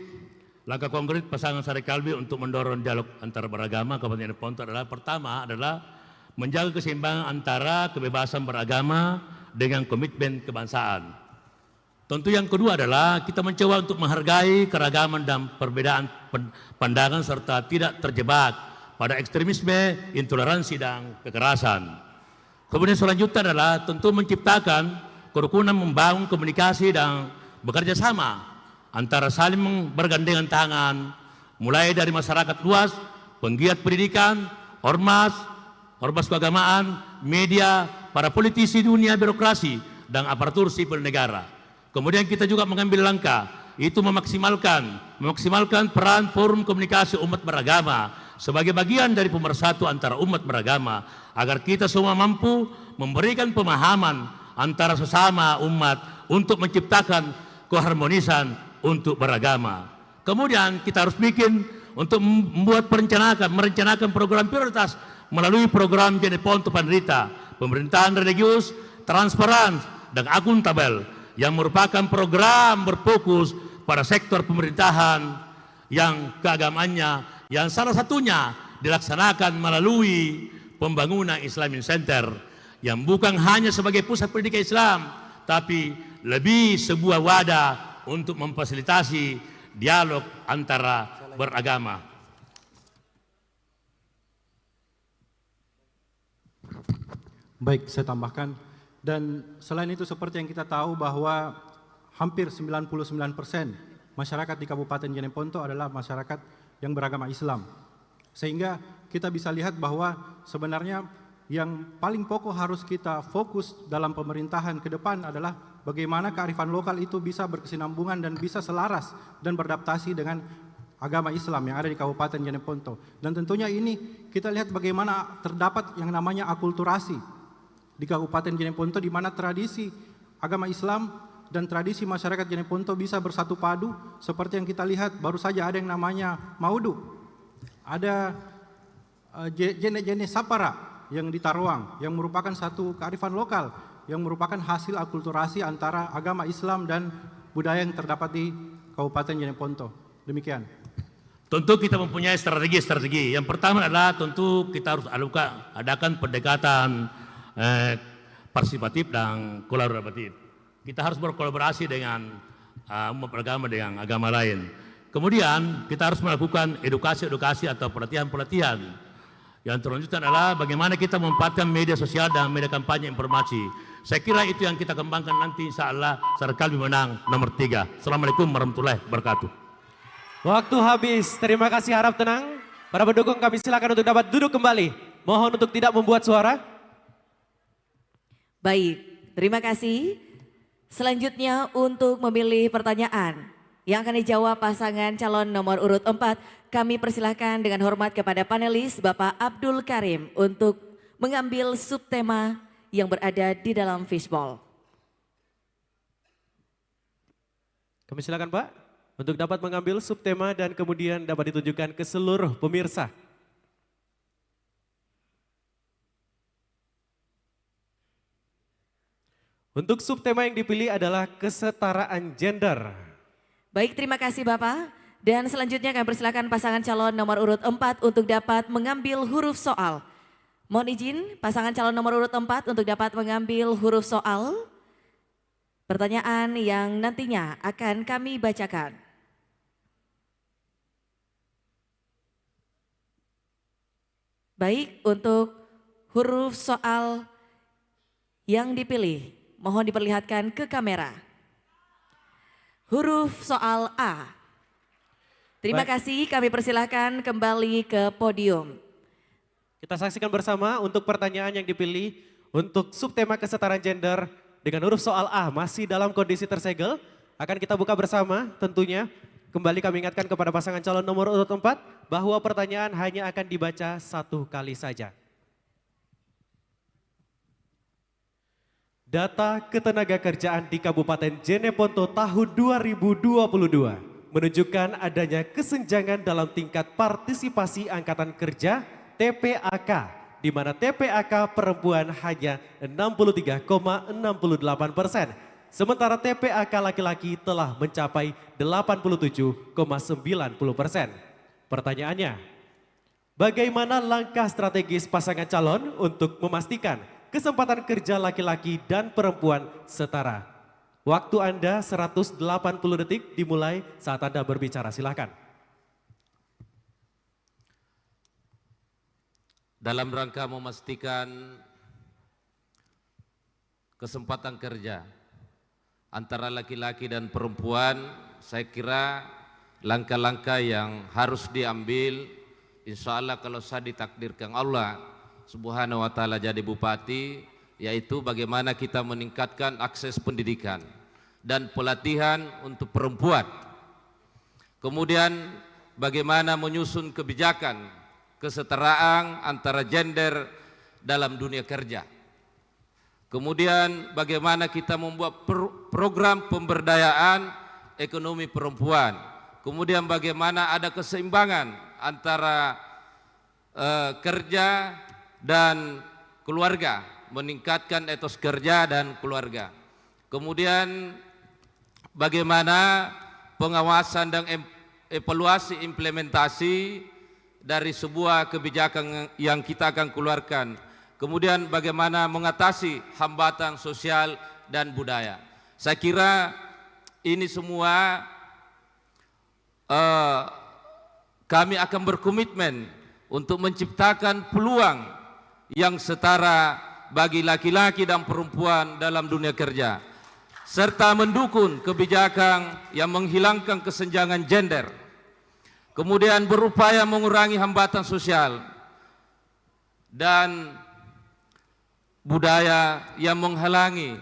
Langkah konkret pasangan Sari Kalbi untuk mendorong dialog antar beragama Kabupaten Jeneponto adalah pertama adalah menjaga keseimbangan antara kebebasan beragama dengan komitmen kebangsaan. Tentu yang kedua adalah kita mencoba untuk menghargai keragaman dan perbedaan pandangan serta tidak terjebak pada ekstremisme, intoleransi dan kekerasan. Kemudian selanjutnya adalah tentu menciptakan kerukunan, membangun komunikasi dan bekerja sama antara saling bergandengan tangan, mulai dari masyarakat luas, penggiat pendidikan, ormas keagamaan, media, para politisi dunia birokrasi, dan aparatur sipil negara. Kemudian kita juga mengambil langkah, itu memaksimalkan peran forum komunikasi umat beragama sebagai bagian dari pemersatu antara umat beragama, agar kita semua mampu memberikan pemahaman antara sesama umat untuk menciptakan keharmonisan untuk beragama. Kemudian kita harus bikin untuk membuat merencanakan program prioritas melalui program Jeneponto Panrita, pemerintahan religius, transparan dan akuntabel yang merupakan program berfokus pada sektor pemerintahan yang keagamaannya yang salah satunya dilaksanakan melalui pembangunan Islamic Center yang bukan hanya sebagai pusat pendidikan Islam tapi lebih sebuah wadah untuk memfasilitasi dialog antara beragama. Baik, saya tambahkan. Dan selain itu seperti yang kita tahu bahwa hampir 99% masyarakat di Kabupaten Jeneponto adalah masyarakat yang beragama Islam. Sehingga kita bisa lihat bahwa sebenarnya yang paling pokok harus kita fokus dalam pemerintahan ke depan adalah bagaimana kearifan lokal itu bisa berkesinambungan dan bisa selaras dan beradaptasi dengan agama Islam yang ada di Kabupaten Jeneponto. Dan tentunya ini kita lihat bagaimana terdapat yang namanya akulturasi di Kabupaten Jeneponto di mana tradisi agama Islam dan tradisi masyarakat Jeneponto bisa bersatu padu seperti yang kita lihat baru saja ada yang namanya Maudu. Ada jenis sapara yang di Taruang yang merupakan satu kearifan lokal yang merupakan hasil akulturasi antara agama Islam dan budaya yang terdapat di Kabupaten Jeneponto. Demikian. Tentu kita mempunyai strategi. Yang pertama adalah tentu kita harus adakan pendekatan partisipatif dan kolaboratif. Kita harus berkolaborasi dengan umat beragama dengan agama lain. Kemudian kita harus melakukan edukasi atau pelatihan. Yang selanjutnya adalah bagaimana kita memanfaatkan media sosial dan media kampanye informasi Saya kira itu yang kita kembangkan nanti, insya Allah Sarkalbi menang nomor 3. Assalamualaikum warahmatullahi wabarakatuh. Waktu habis, terima kasih, harap tenang. Para pendukung kami silakan untuk dapat duduk kembali. Mohon untuk tidak membuat suara. Baik, terima kasih. Selanjutnya untuk memilih pertanyaan yang akan dijawab pasangan calon nomor urut 4, kami persilahkan dengan hormat kepada panelis Bapak Abdul Karim untuk mengambil subtema yang berada di dalam fishbowl. Kami silakan Pak, untuk dapat mengambil subtema dan kemudian dapat ditunjukkan ke seluruh pemirsa. Untuk subtema yang dipilih adalah kesetaraan gender. Baik, terima kasih Bapak. Dan selanjutnya kami persilakan pasangan calon nomor urut 4 untuk dapat mengambil huruf soal. Mohon izin pasangan calon nomor urut 4 untuk dapat mengambil huruf soal. Pertanyaan yang nantinya akan kami bacakan. Baik, untuk huruf soal yang dipilih, mohon diperlihatkan ke kamera. Huruf soal A. Terima kasih, kami persilahkan kembali ke podium. Kita saksikan bersama untuk pertanyaan yang dipilih untuk subtema kesetaraan gender dengan huruf soal A masih dalam kondisi tersegel. Akan kita buka bersama tentunya. Kembali kami ingatkan kepada pasangan calon nomor urut 4 bahwa pertanyaan hanya akan dibaca 1 kali saja. Data ketenagakerjaan di Kabupaten Jeneponto tahun 2022 menunjukkan adanya kesenjangan dalam tingkat partisipasi angkatan kerja TPAK, di mana TPAK perempuan hanya 63,68%, sementara TPAK laki-laki telah mencapai 87,90%. Pertanyaannya, bagaimana langkah strategis pasangan calon untuk memastikan kesempatan kerja laki-laki dan perempuan setara? Waktu Anda 180 detik dimulai saat Anda berbicara, silakan. Dalam rangka memastikan kesempatan kerja antara laki-laki dan perempuan, saya kira langkah-langkah yang harus diambil, insya Allah kalau saya ditakdirkan Allah Subhanahu wa ta'ala jadi bupati, yaitu bagaimana kita meningkatkan akses pendidikan dan pelatihan untuk perempuan. Kemudian bagaimana menyusun kebijakan kesetaraan antara gender dalam dunia kerja. Kemudian bagaimana kita membuat program pemberdayaan ekonomi perempuan. Kemudian bagaimana ada keseimbangan antara kerja dan keluarga, meningkatkan etos kerja dan keluarga. Kemudian bagaimana pengawasan dan evaluasi implementasi dari sebuah kebijakan yang kita akan keluarkan. Kemudian bagaimana mengatasi hambatan sosial dan budaya. Saya kira ini semua kami akan berkomitmen untuk menciptakan peluang yang setara bagi laki-laki dan perempuan dalam dunia kerja, serta mendukung kebijakan yang menghilangkan kesenjangan gender. Kemudian berupaya mengurangi hambatan sosial dan budaya yang menghalangi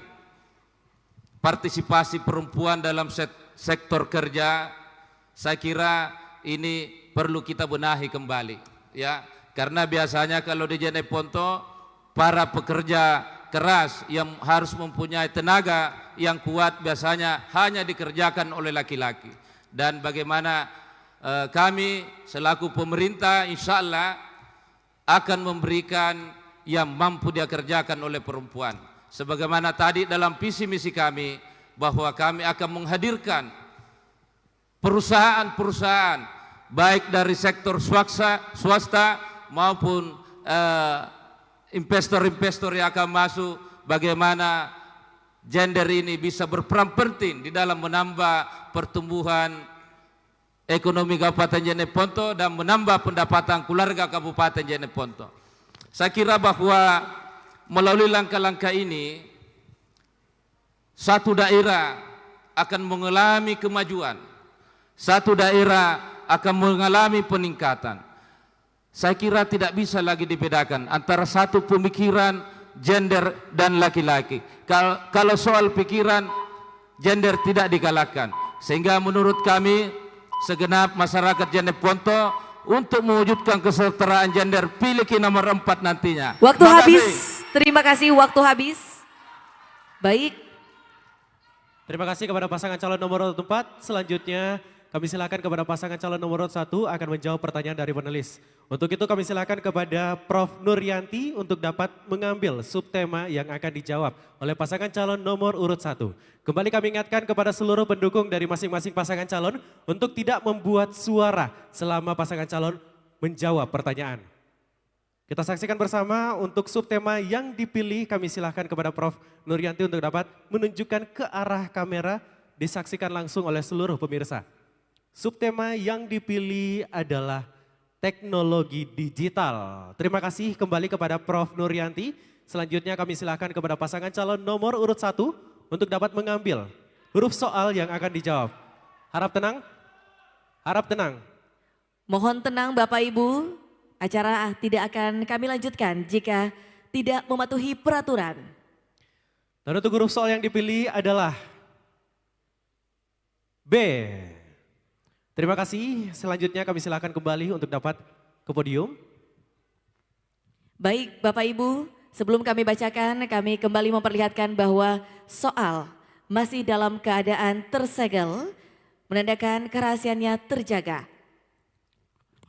partisipasi perempuan dalam sektor kerja. Saya kira ini perlu kita benahi kembali, ya, karena biasanya kalau di Jeneponto para pekerja keras yang harus mempunyai tenaga yang kuat biasanya hanya dikerjakan oleh laki-laki. Dan bagaimana kami selaku pemerintah insya Allah akan memberikan yang mampu dikerjakan oleh perempuan. Sebagaimana tadi dalam visi misi kami bahwa kami akan menghadirkan perusahaan-perusahaan baik dari sektor swasta maupun investor-investor yang akan masuk, bagaimana gender ini bisa berperan penting di dalam menambah pertumbuhan ekonomi Kabupaten Jeneponto dan menambah pendapatan keluarga Kabupaten Jeneponto. Saya kira bahwa melalui langkah-langkah ini satu daerah akan mengalami kemajuan, satu daerah akan mengalami peningkatan. Saya kira tidak bisa lagi dibedakan antara satu pemikiran gender dan laki-laki. Kalau soal pikiran, gender tidak dikalahkan. Sehingga menurut kami, segenap masyarakat Jeneponto untuk mewujudkan kesetaraan gender, pilih ke nomor 4 nantinya. Waktu Terima habis, kasih. terima kasih, waktu habis. Baik, Terima kasih kepada pasangan calon nomor urut 4. Selanjutnya kami silakan kepada pasangan calon nomor urut 1 akan menjawab pertanyaan dari panelis. Untuk itu kami silakan kepada Prof. Nuryanti untuk dapat mengambil subtema yang akan dijawab oleh pasangan calon nomor urut 1. Kembali kami ingatkan kepada seluruh pendukung dari masing-masing pasangan calon untuk tidak membuat suara selama pasangan calon menjawab pertanyaan. Kita saksikan bersama untuk subtema yang dipilih, kami silakan kepada Prof. Nuryanti untuk dapat menunjukkan ke arah kamera, disaksikan langsung oleh seluruh pemirsa. Subtema yang dipilih adalah teknologi digital. Terima kasih kembali kepada Prof. Nuryanti. Selanjutnya kami silakan kepada pasangan calon nomor urut 1 untuk dapat mengambil huruf soal yang akan dijawab. Harap tenang, harap tenang. mohon tenang Bapak Ibu. Acara tidak akan kami lanjutkan jika tidak mematuhi peraturan. Dan untuk huruf soal yang dipilih adalah B. Terima kasih. Selanjutnya kami silakan kembali untuk dapat ke podium. Baik Bapak Ibu, sebelum kami bacakan, kami kembali memperlihatkan bahwa soal masih dalam keadaan tersegel, menandakan kerahasiaannya terjaga.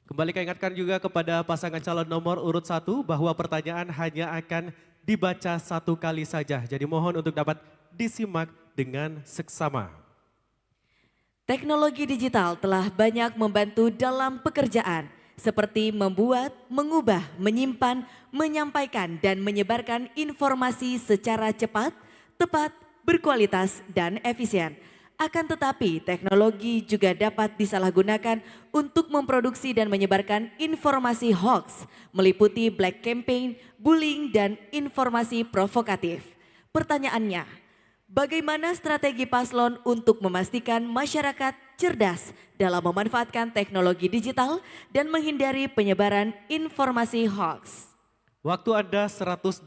Kembali kami ingatkan juga kepada pasangan calon nomor urut 1 bahwa pertanyaan hanya akan dibaca satu kali saja. Jadi mohon untuk dapat disimak dengan seksama. Teknologi digital telah banyak membantu dalam pekerjaan, seperti membuat, mengubah, menyimpan, menyampaikan, dan menyebarkan informasi secara cepat, tepat, berkualitas, dan efisien. Akan tetapi, teknologi juga dapat disalahgunakan untuk memproduksi dan menyebarkan informasi hoax, meliputi black campaign, bullying, dan informasi provokatif. Pertanyaannya, bagaimana strategi paslon untuk memastikan masyarakat cerdas dalam memanfaatkan teknologi digital dan menghindari penyebaran informasi hoax? Waktu Anda 180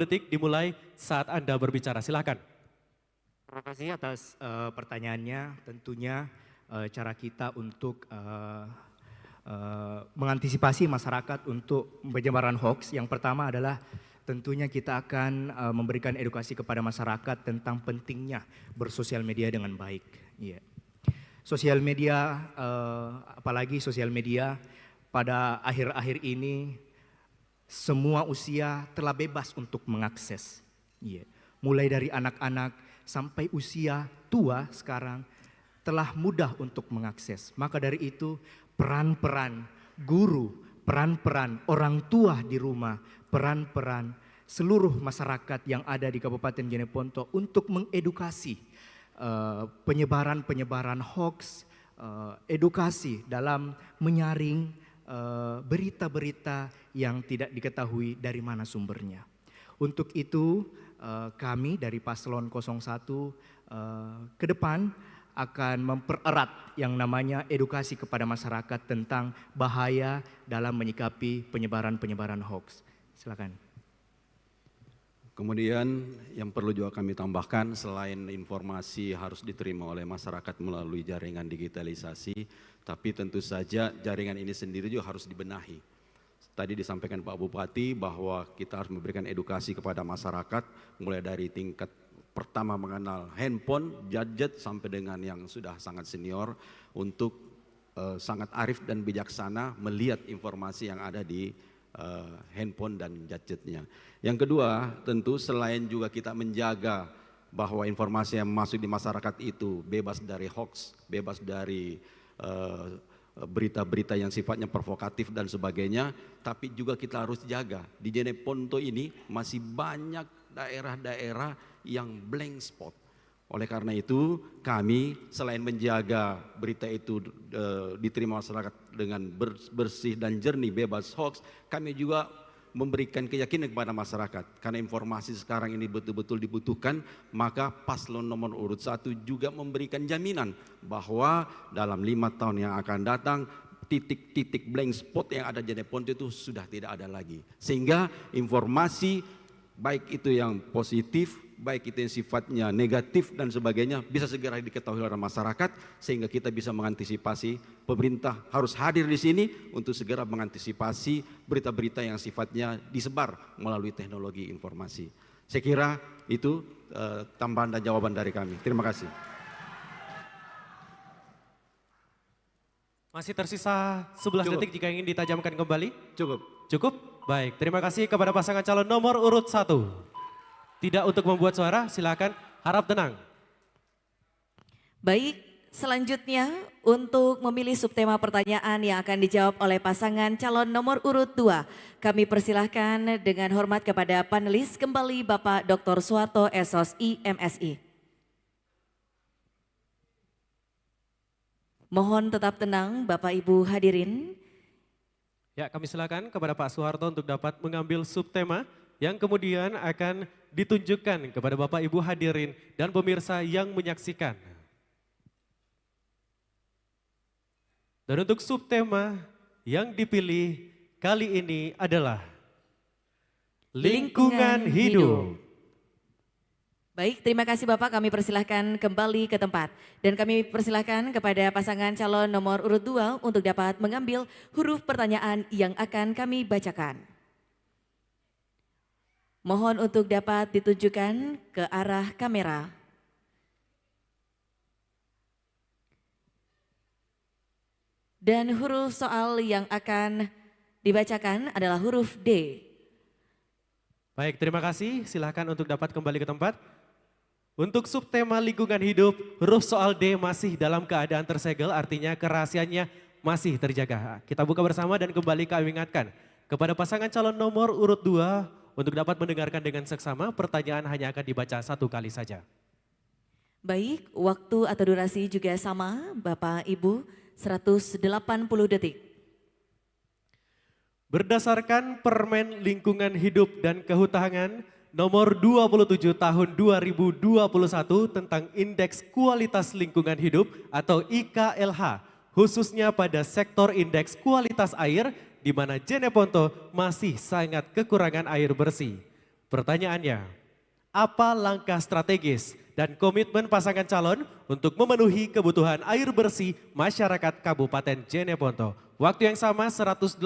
detik dimulai saat Anda berbicara. Silakan. Terima kasih atas pertanyaannya. Tentunya cara kita untuk mengantisipasi masyarakat untuk penyebaran hoax, yang pertama adalah tentunya kita akan memberikan edukasi kepada masyarakat tentang pentingnya bersosial media dengan baik. Yeah. Sosial media, apalagi sosial media pada akhir-akhir ini semua usia telah bebas untuk mengakses. Yeah. Mulai dari anak-anak sampai usia tua sekarang telah mudah untuk mengakses. Maka dari itu peran-peran guru, peran-peran orang tua di rumah, peran-peran seluruh masyarakat yang ada di Kabupaten Jeneponto untuk mengedukasi penyebaran hoax, edukasi dalam menyaring berita-berita yang tidak diketahui dari mana sumbernya. Untuk itu kami dari Paslon 01 ke depan akan mempererat yang namanya edukasi kepada masyarakat tentang bahaya dalam menyikapi penyebaran hoax. Silakan. Kemudian yang perlu juga kami tambahkan, selain informasi harus diterima oleh masyarakat melalui jaringan digitalisasi, tapi tentu saja jaringan ini sendiri juga harus dibenahi. Tadi disampaikan Pak Bupati bahwa kita harus memberikan edukasi kepada masyarakat mulai dari tingkat pertama mengenal handphone, gadget sampai dengan yang sudah sangat senior untuk sangat arif dan bijaksana melihat informasi yang ada di handphone dan gadgetnya. Yang kedua, tentu selain juga kita menjaga bahwa informasi yang masuk di masyarakat itu bebas dari hoax, bebas dari berita-berita yang sifatnya provokatif dan sebagainya, tapi juga kita harus jaga. Di Jeneponto ini masih banyak daerah-daerah yang blank spot. Oleh karena itu kami selain menjaga berita itu diterima masyarakat dengan bersih dan jernih, bebas hoax, kami juga memberikan keyakinan kepada masyarakat. Karena informasi sekarang ini betul-betul dibutuhkan, maka paslon nomor urut 1 juga memberikan jaminan bahwa dalam 5 tahun yang akan datang, titik-titik blank spot yang ada di Jeneponto itu sudah tidak ada lagi. Sehingga informasi baik itu yang positif, baik itu yang sifatnya negatif dan sebagainya bisa segera diketahui oleh masyarakat, sehingga kita bisa mengantisipasi. Pemerintah harus hadir di sini untuk segera mengantisipasi berita-berita yang sifatnya disebar melalui teknologi informasi. Saya kira itu tambahan dan jawaban dari kami. Terima kasih. Masih tersisa 11 detik jika ingin ditajamkan kembali. Cukup. Cukup? Baik, terima kasih kepada pasangan calon nomor urut 1. Tidak untuk membuat suara, silakan, harap tenang. Baik, selanjutnya untuk memilih subtema pertanyaan yang akan dijawab oleh pasangan calon nomor urut 2. Kami persilahkan dengan hormat kepada panelis kembali Bapak Dr. Suharto SOSI MSI. Mohon tetap tenang Bapak Ibu hadirin. Ya, kami silakan kepada Pak Suharto untuk dapat mengambil subtema yang kemudian akan ditunjukkan kepada Bapak Ibu hadirin dan pemirsa yang menyaksikan. Dan untuk subtema yang dipilih kali ini adalah lingkungan hidup. Baik, terima kasih Bapak, kami persilahkan kembali ke tempat. Dan kami persilahkan kepada pasangan calon nomor urut 2 untuk dapat mengambil huruf pertanyaan yang akan kami bacakan. Mohon untuk dapat ditunjukkan ke arah kamera. Dan huruf soal yang akan dibacakan adalah huruf D. Baik, terima kasih. Silakan untuk dapat kembali ke tempat. Untuk subtema lingkungan hidup, huruf soal D masih dalam keadaan tersegel, artinya kerahasiaannya masih terjaga. Kita buka bersama dan kembali kami ingatkan kepada pasangan calon nomor urut 2 untuk dapat mendengarkan dengan seksama, pertanyaan hanya akan dibaca 1 kali saja. Baik, waktu atau durasi juga sama, Bapak Ibu, 180 detik. Berdasarkan Permen Lingkungan Hidup dan Kehutanan nomor 27 tahun 2021 tentang Indeks Kualitas Lingkungan Hidup atau IKLH, khususnya pada sektor indeks kualitas air di mana Jeneponto masih sangat kekurangan air bersih. Pertanyaannya, apa langkah strategis dan komitmen pasangan calon untuk memenuhi kebutuhan air bersih masyarakat Kabupaten Jeneponto? Waktu yang sama 180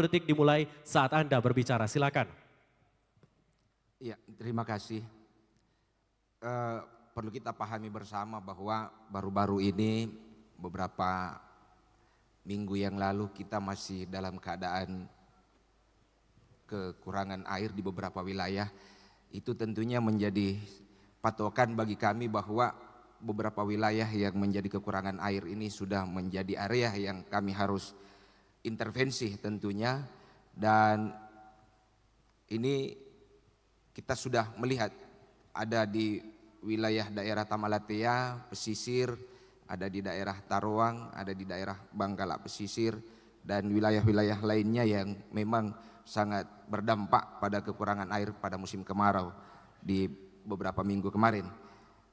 detik dimulai saat Anda berbicara, silakan. Ya, terima kasih. Perlu kita pahami bersama bahwa baru-baru ini beberapa minggu yang lalu kita masih dalam keadaan kekurangan air di beberapa wilayah. Itu tentunya menjadi patokan bagi kami bahwa beberapa wilayah yang menjadi kekurangan air ini sudah menjadi area yang kami harus intervensi tentunya. Dan ini kita sudah melihat ada di wilayah daerah Tamalatea, pesisir, ada di daerah Taruang, ada di daerah Bangkala pesisir, dan wilayah-wilayah lainnya yang memang sangat berdampak pada kekurangan air pada musim kemarau di beberapa minggu kemarin.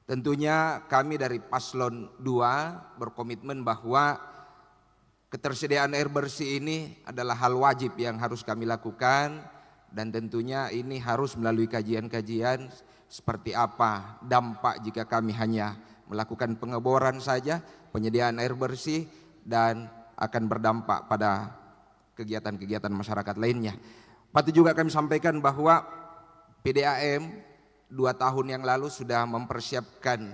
Tentunya kami dari Paslon 2 berkomitmen bahwa ketersediaan air bersih ini adalah hal wajib yang harus kami lakukan. Dan tentunya ini harus melalui kajian-kajian seperti apa dampak jika kami hanya melakukan pengeboran saja, penyediaan air bersih, dan akan berdampak pada kegiatan-kegiatan masyarakat lainnya. Patut juga kami sampaikan bahwa PDAM 2 tahun yang lalu sudah mempersiapkan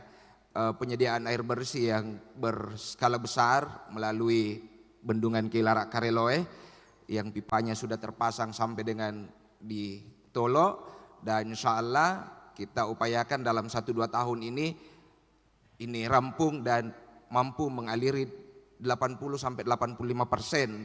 penyediaan air bersih yang berskala besar melalui bendungan Kilara Kareloe yang pipanya sudah terpasang sampai dengan di Tolo, dan insya Allah kita upayakan dalam 1-2 tahun ini rampung dan mampu mengaliri 80-85%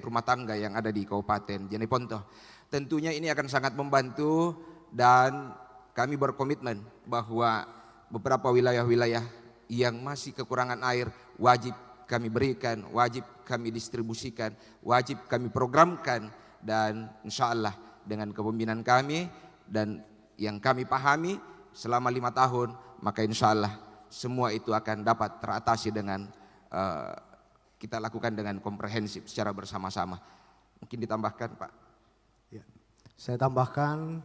rumah tangga yang ada di Kabupaten Jeneponto. Tentunya ini akan sangat membantu dan kami berkomitmen bahwa beberapa wilayah-wilayah yang masih kekurangan air wajib kami berikan, wajib kami distribusikan, wajib kami programkan, dan insya Allah dengan kepemimpinan kami dan yang kami pahami selama 5 tahun, maka insya Allah semua itu akan dapat teratasi dengan kita lakukan dengan komprehensif secara bersama-sama. Mungkin ditambahkan Pak. Ya. Saya tambahkan,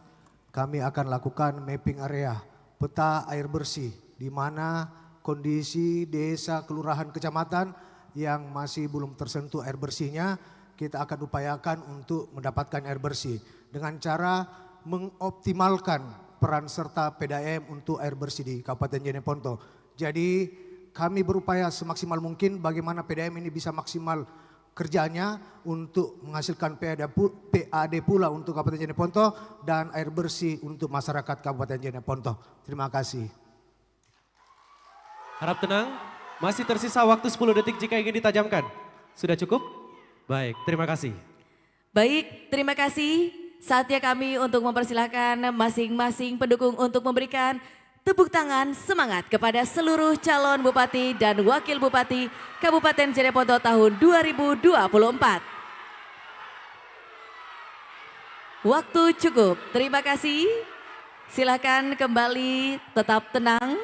kami akan lakukan mapping area peta air bersih di mana kondisi desa, kelurahan, kecamatan yang masih belum tersentuh air bersihnya, kita akan upayakan untuk mendapatkan air bersih dengan cara mengoptimalkan peran serta PDAM untuk air bersih di Kabupaten Jeneponto. Jadi kami berupaya semaksimal mungkin bagaimana PDAM ini bisa maksimal kerjanya untuk menghasilkan PAD pula untuk Kabupaten Jeneponto dan air bersih untuk masyarakat Kabupaten Jeneponto. Terima kasih. Harap tenang, masih tersisa waktu 10 detik jika ingin ditajamkan. Sudah cukup? Baik, terima kasih. Baik, terima kasih. Saatnya kami untuk mempersilahkan masing-masing pendukung untuk memberikan tepuk tangan semangat kepada seluruh calon Bupati dan Wakil Bupati Kabupaten Jeneponto tahun 2024. Waktu cukup, terima kasih. Silakan kembali tetap tenang.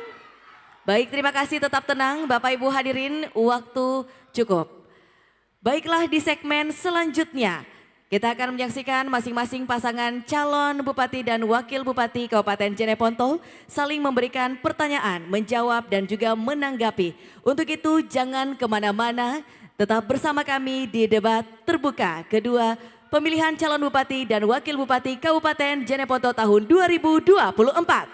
Baik, terima kasih, tetap tenang Bapak Ibu hadirin, waktu cukup. Baiklah, di segmen selanjutnya kita akan menyaksikan masing-masing pasangan calon Bupati dan Wakil Bupati Kabupaten Jeneponto saling memberikan pertanyaan, menjawab dan juga menanggapi. Untuk itu jangan kemana-mana, tetap bersama kami di debat terbuka kedua pemilihan calon Bupati dan Wakil Bupati Kabupaten Jeneponto tahun 2024.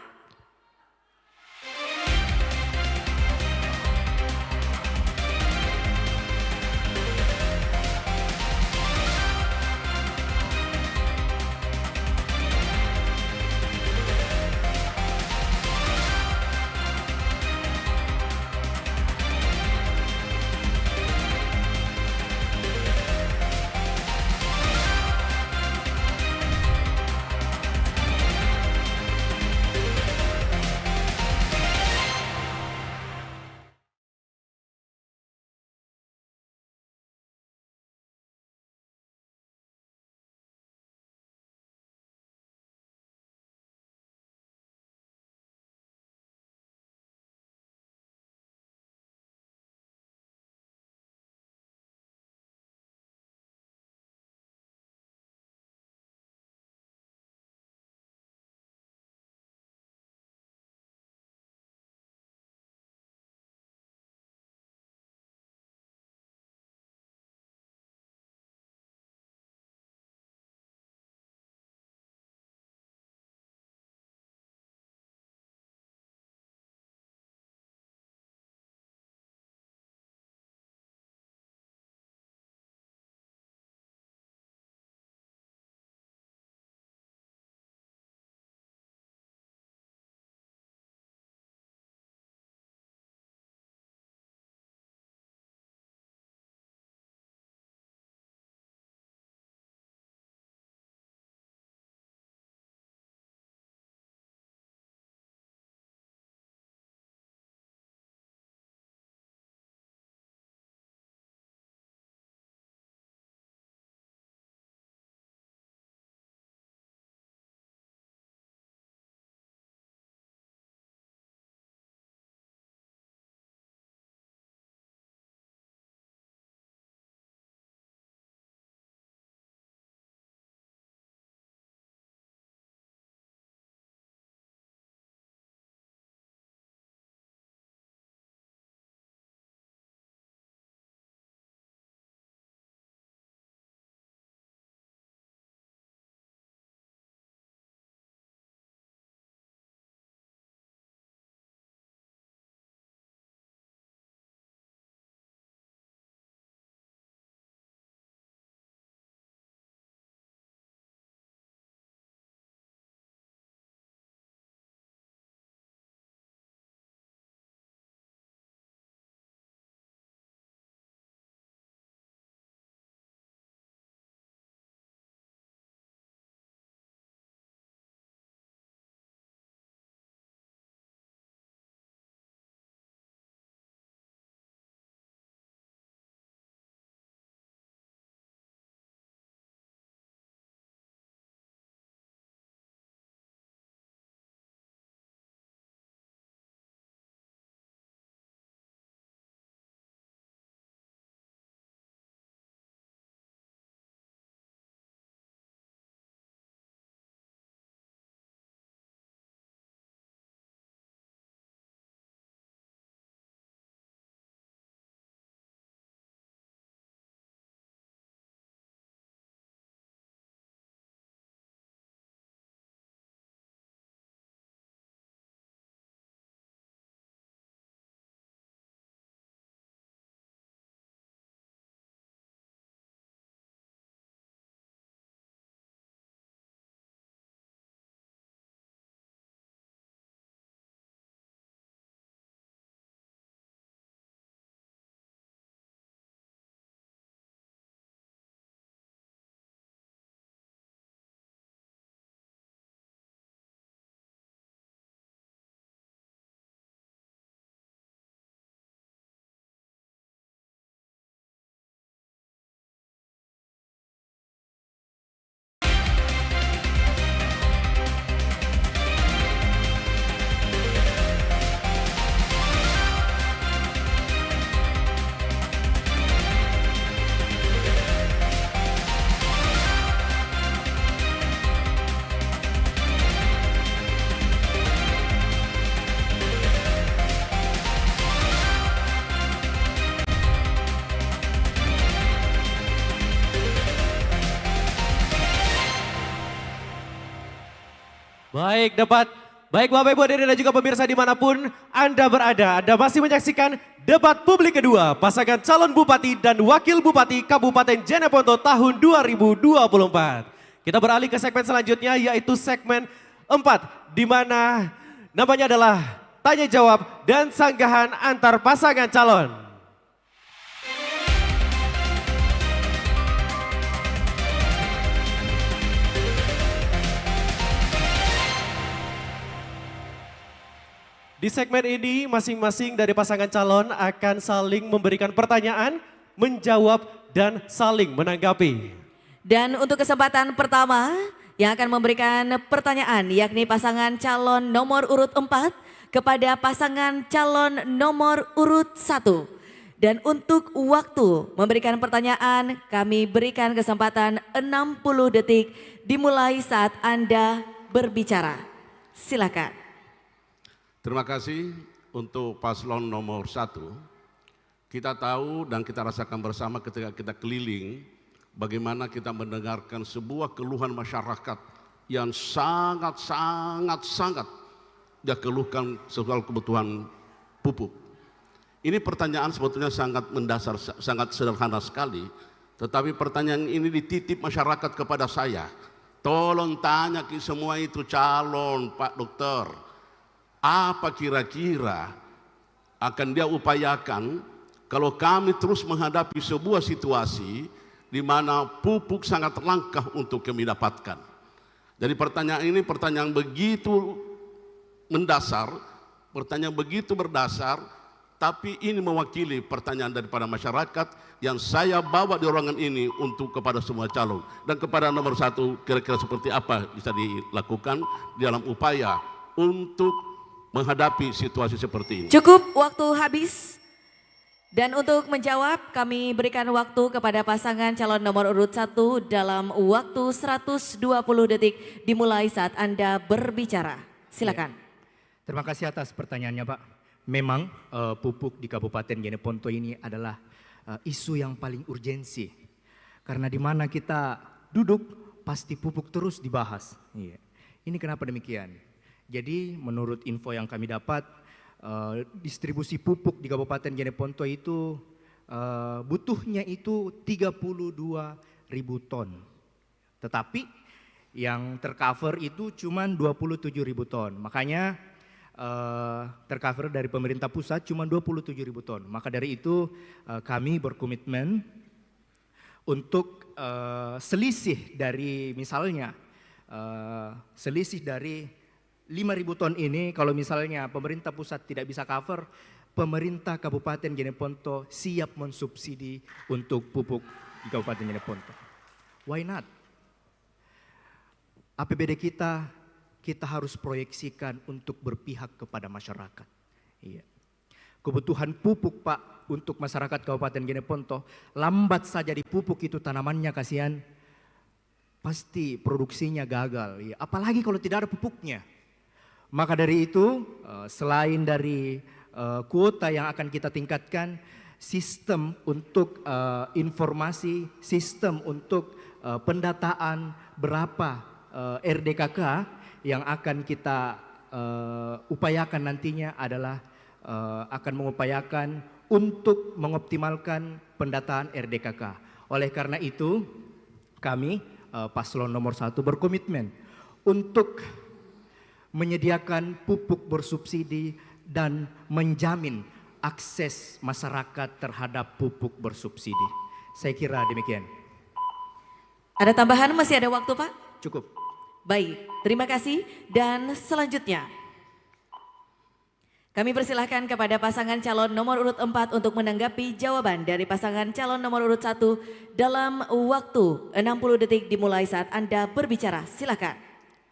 Baik, baik Bapak Ibu hadirin dan juga pemirsa dimanapun Anda berada. Anda masih menyaksikan debat publik kedua pasangan calon Bupati dan Wakil Bupati Kabupaten Jeneponto tahun 2024. Kita beralih ke segmen selanjutnya yaitu segmen 4 di mana namanya adalah tanya jawab dan sanggahan antar pasangan calon. Di segmen ini masing-masing dari pasangan calon akan saling memberikan pertanyaan, menjawab dan saling menanggapi. Dan untuk kesempatan pertama yang akan memberikan pertanyaan yakni pasangan calon nomor urut 4 kepada pasangan calon nomor urut 1. Dan untuk waktu memberikan pertanyaan kami berikan kesempatan 60 detik dimulai saat Anda berbicara. Silakan. Terima kasih untuk paslon nomor 1. Kita tahu dan kita rasakan bersama ketika kita keliling bagaimana kita mendengarkan sebuah keluhan masyarakat yang sangat dia keluhkan soal kebutuhan pupuk. Ini pertanyaan sebetulnya sangat mendasar, sangat sederhana sekali, tetapi pertanyaan ini dititip masyarakat kepada saya. Tolong tanya ke semua itu calon Pak Dokter, apa kira-kira akan dia upayakan kalau kami terus menghadapi sebuah situasi di mana pupuk sangat langka untuk kami dapatkan. Jadi pertanyaan ini pertanyaan begitu mendasar, pertanyaan begitu berdasar, tapi ini mewakili pertanyaan daripada masyarakat yang saya bawa di ruangan ini untuk kepada semua calon. Dan kepada nomor 1 kira-kira seperti apa bisa dilakukan dalam upaya untuk menghadapi situasi seperti ini. Cukup waktu habis. Dan untuk menjawab kami berikan waktu kepada pasangan calon nomor urut 1 dalam waktu 120 detik dimulai saat Anda berbicara. Silakan. Terima kasih atas pertanyaannya Pak. Memang pupuk di Kabupaten Jeneponto ini adalah isu yang paling urgensi. Karena di mana kita duduk pasti pupuk terus dibahas. Iya. Ini kenapa demikian? Jadi menurut info yang kami dapat, distribusi pupuk di Kabupaten Jeneponto itu butuhnya itu 32.000 ton. Tetapi yang tercover itu cuma 27.000 ton. Makanya tercover dari pemerintah pusat cuma 27.000 ton. Maka dari itu kami berkomitmen untuk selisih dari misalnya selisih dari 5.000 ton ini kalau misalnya pemerintah pusat tidak bisa cover, pemerintah Kabupaten Jeneponto siap mensubsidi untuk pupuk di Kabupaten Jeneponto. Why not? APBD kita harus proyeksikan untuk berpihak kepada masyarakat. Iya. Kebutuhan pupuk Pak untuk masyarakat Kabupaten Jeneponto, lambat saja dipupuk itu tanamannya kasihan, pasti produksinya gagal. Iya. Apalagi kalau tidak ada pupuknya. Maka dari itu selain dari kuota yang akan kita tingkatkan, sistem untuk informasi, sistem untuk pendataan berapa RDKK yang akan kita upayakan nantinya adalah akan mengupayakan untuk mengoptimalkan pendataan RDKK. Oleh karena itu kami paslon nomor 1 berkomitmen untuk menyediakan pupuk bersubsidi dan menjamin akses masyarakat terhadap pupuk bersubsidi. Saya kira demikian. Ada tambahan, masih ada waktu Pak? Cukup. Baik, terima kasih. Dan selanjutnya kami persilahkan kepada pasangan calon nomor urut 4 untuk menanggapi jawaban dari pasangan calon nomor urut 1 dalam waktu 60 detik dimulai saat Anda berbicara. Silakan.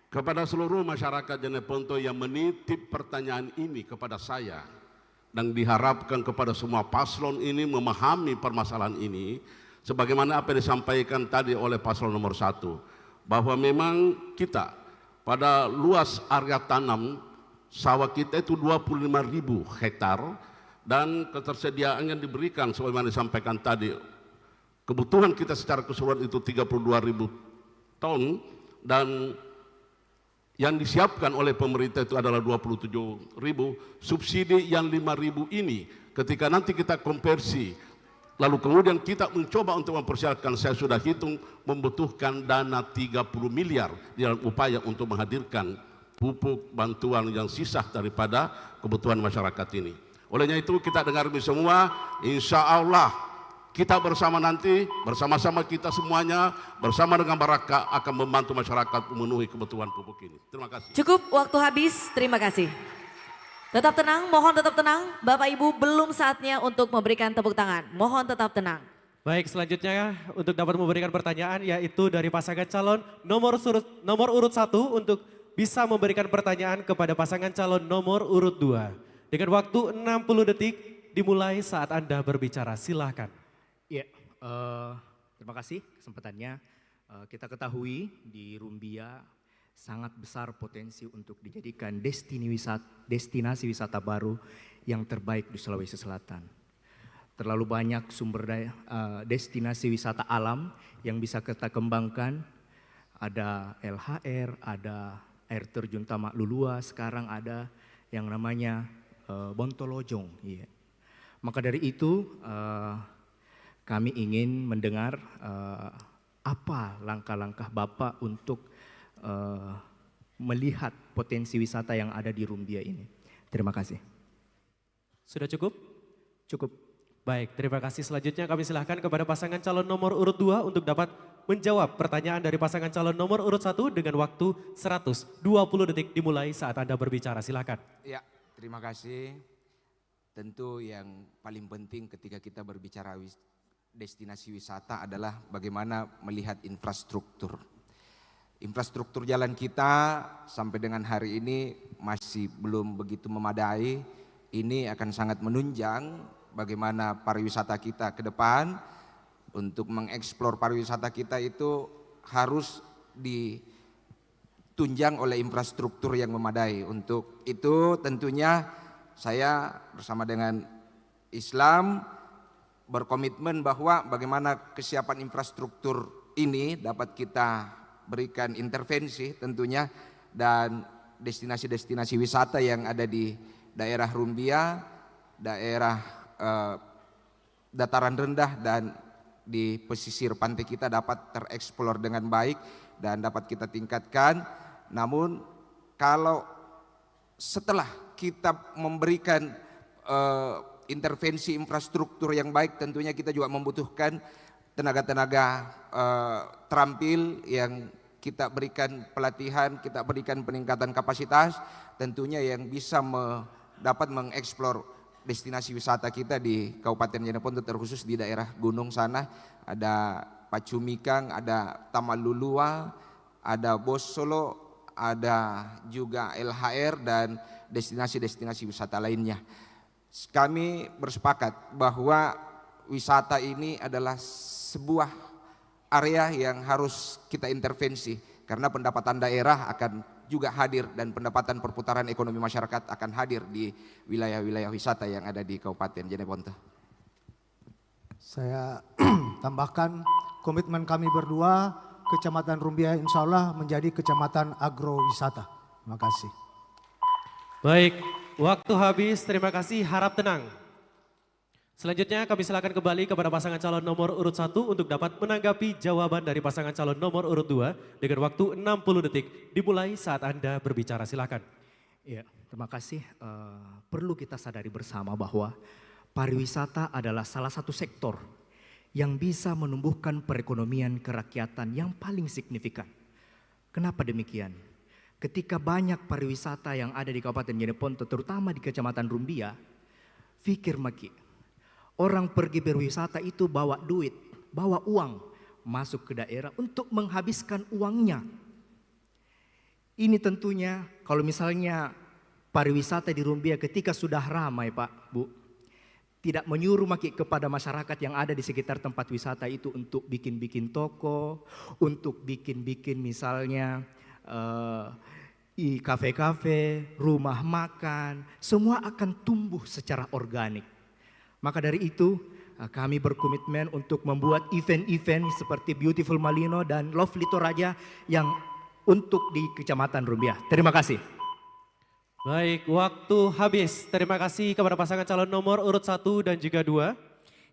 Kepada seluruh masyarakat Jeneponto yang menitip pertanyaan ini kepada saya dan diharapkan kepada semua paslon ini memahami permasalahan ini sebagaimana apa yang disampaikan tadi oleh paslon nomor 1 bahwa memang kita pada luas area tanam sawah kita itu 25.000 hektar dan ketersediaan yang diberikan sebagaimana disampaikan tadi kebutuhan kita secara keseluruhan itu 32.000 ton dan yang disiapkan oleh pemerintah itu adalah 27.000, subsidi yang 5.000 ini ketika nanti kita konversi, lalu kemudian kita mencoba untuk mempersiapkan, saya sudah hitung membutuhkan dana 30 miliar dalam upaya untuk menghadirkan pupuk bantuan yang sisa daripada kebutuhan masyarakat ini. Olehnya itu kita dengar semua, insya Allah kita bersama nanti, bersama-sama kita semuanya, bersama dengan Baraka akan membantu masyarakat memenuhi kebutuhan pupuk ini. Terima kasih. Cukup, waktu habis. Terima kasih. Tetap tenang, mohon tetap tenang. Bapak Ibu, belum saatnya untuk memberikan tepuk tangan. Mohon tetap tenang. Baik, selanjutnya untuk dapat memberikan pertanyaan yaitu dari pasangan calon nomor urut 1 untuk bisa memberikan pertanyaan kepada pasangan calon nomor urut 2. Dengan waktu 60 detik dimulai saat Anda berbicara. Silakan. Ya, terima kasih kesempatannya. Kita ketahui di Rumbia sangat besar potensi untuk dijadikan destinasi wisata baru yang terbaik di Sulawesi Selatan. Terlalu banyak sumber daya destinasi wisata alam yang bisa kita kembangkan. Ada LHR, ada air terjun Tamak Lulua, sekarang ada yang namanya Bontolojong. Iya. Maka dari itu kami ingin mendengar apa langkah-langkah Bapak untuk melihat potensi wisata yang ada di Rumbia ini. Terima kasih. Sudah cukup? Cukup. Baik, terima kasih. Selanjutnya kami silahkan kepada pasangan calon nomor urut 2 untuk dapat menjawab pertanyaan dari pasangan calon nomor urut 1 dengan waktu 120 detik dimulai saat Anda berbicara. Silakan. Ya, terima kasih. Tentu yang paling penting ketika kita berbicara destinasi wisata adalah bagaimana melihat infrastruktur. Infrastruktur jalan kita sampai dengan hari ini masih belum begitu memadai. Ini akan sangat menunjang bagaimana pariwisata kita ke depan. Untuk mengeksplor pariwisata kita itu harus ditunjang oleh infrastruktur yang memadai. Untuk itu tentunya saya bersama dengan Islam berkomitmen bahwa bagaimana kesiapan infrastruktur ini dapat kita berikan intervensi tentunya, dan destinasi-destinasi wisata yang ada di daerah Rumbia, daerah dataran rendah dan di pesisir pantai kita dapat tereksplor dengan baik dan dapat kita tingkatkan. Namun kalau setelah kita memberikan intervensi infrastruktur yang baik, tentunya kita juga membutuhkan tenaga-tenaga terampil yang kita berikan pelatihan, kita berikan peningkatan kapasitas, tentunya yang bisa dapat mengeksplor destinasi wisata kita di Kabupaten Jeneponto, terkhusus di daerah gunung sana. Ada Pacumikang, ada Tamak Lulua, ada Bosolo, ada juga LHR dan destinasi-destinasi wisata lainnya. Kami bersepakat bahwa wisata ini adalah sebuah area yang harus kita intervensi karena pendapatan daerah akan juga hadir dan pendapatan perputaran ekonomi masyarakat akan hadir di wilayah-wilayah wisata yang ada di Kabupaten Jeneponto. Saya tambahkan komitmen kami berdua, Kecamatan Rumbia insya Allah menjadi kecamatan agrowisata. Terima kasih. Baik, waktu habis. Terima kasih, harap tenang. Selanjutnya kami silakan kembali kepada pasangan calon nomor urut 1 untuk dapat menanggapi jawaban dari pasangan calon nomor urut 2 dengan waktu 60 detik dimulai saat Anda berbicara. Silakan. Ya, terima kasih. Perlu kita sadari bersama bahwa pariwisata adalah salah satu sektor yang bisa menumbuhkan perekonomian kerakyatan yang paling signifikan. Kenapa demikian? Ketika banyak pariwisata yang ada di Kabupaten Jeneponto, terutama di Kecamatan Rumbia, fikir maki. Orang pergi berwisata itu bawa duit, bawa uang, masuk ke daerah untuk menghabiskan uangnya. Ini tentunya kalau misalnya pariwisata di Rumbia ketika sudah ramai Pak, Bu, tidak menyuruh maki kepada masyarakat yang ada di sekitar tempat wisata itu untuk bikin-bikin toko, untuk bikin-bikin misalnya kafe-kafe, rumah makan, semua akan tumbuh secara organik. Maka dari itu kami berkomitmen untuk membuat event-event seperti Beautiful Malino dan Lovely Toraja yang untuk di Kecamatan Rumbia. Terima kasih. Baik, waktu habis. Terima kasih kepada pasangan calon nomor urut 1 dan juga 2.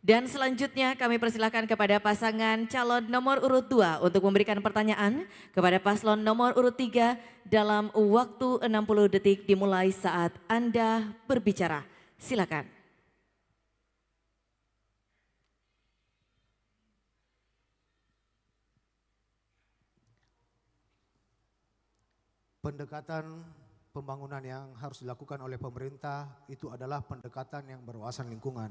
Dan selanjutnya kami persilakan kepada pasangan calon nomor urut 2 untuk memberikan pertanyaan kepada paslon nomor urut 3 dalam waktu 60 detik dimulai saat Anda berbicara. Silakan. Pendekatan pembangunan yang harus dilakukan oleh pemerintah itu adalah pendekatan yang berwawasan lingkungan.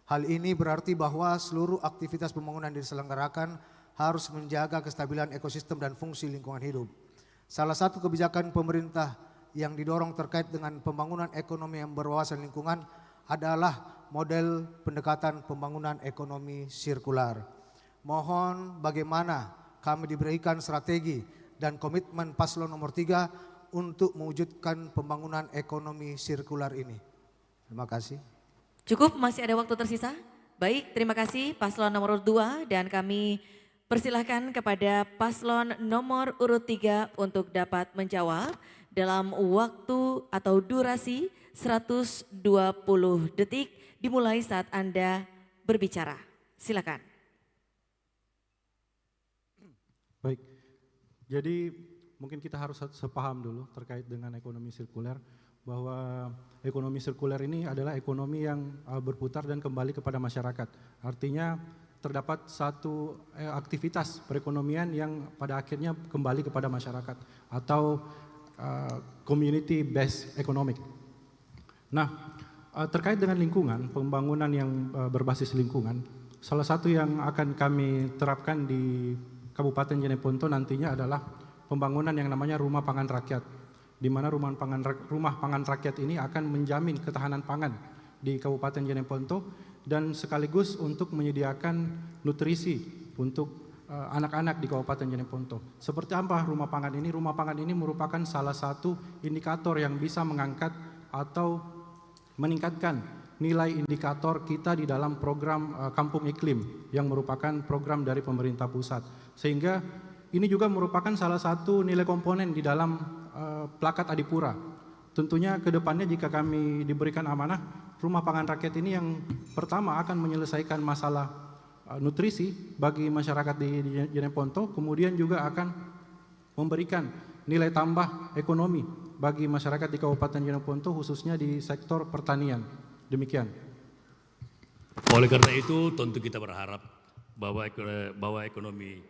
Hal ini berarti bahwa seluruh aktivitas pembangunan diselenggarakan harus menjaga kestabilan ekosistem dan fungsi lingkungan hidup. Salah satu kebijakan pemerintah yang didorong terkait dengan pembangunan ekonomi yang berwawasan lingkungan adalah model pendekatan pembangunan ekonomi sirkular. Mohon bagaimana kami diberikan strategi dan komitmen paslon nomor 3 untuk mewujudkan pembangunan ekonomi sirkular ini. Terima kasih. Cukup, masih ada waktu tersisa? Baik, terima kasih paslon nomor urut 2 dan kami persilahkan kepada paslon nomor urut 3 untuk dapat menjawab dalam waktu atau durasi 120 detik dimulai saat Anda berbicara. Silakan. Baik, jadi mungkin kita harus sepaham dulu terkait dengan ekonomi sirkuler, bahwa ekonomi sirkuler ini adalah ekonomi yang berputar dan kembali kepada masyarakat. Artinya terdapat satu aktivitas perekonomian yang pada akhirnya kembali kepada masyarakat atau community based economic. Nah, terkait dengan lingkungan, pembangunan yang berbasis lingkungan, salah satu yang akan kami terapkan di Kabupaten Jeneponto nantinya adalah pembangunan yang namanya rumah pangan rakyat, di mana rumah pangan rakyat ini akan menjamin ketahanan pangan di Kabupaten Jeneponto dan sekaligus untuk menyediakan nutrisi untuk anak-anak di Kabupaten Jeneponto. Seperti apa rumah pangan ini? Rumah pangan ini merupakan salah satu indikator yang bisa mengangkat atau meningkatkan nilai indikator kita di dalam program Kampung Iklim yang merupakan program dari pemerintah pusat. Sehingga ini juga merupakan salah satu nilai komponen di dalam Plakat Adipura. Tentunya ke depannya jika kami diberikan amanah, rumah pangan rakyat ini yang pertama akan menyelesaikan masalah nutrisi bagi masyarakat di Jeneponto, kemudian juga akan memberikan nilai tambah ekonomi bagi masyarakat di Kabupaten Jeneponto khususnya di sektor pertanian. Demikian. Oleh karena itu tentu kita berharap bahwa ekonomi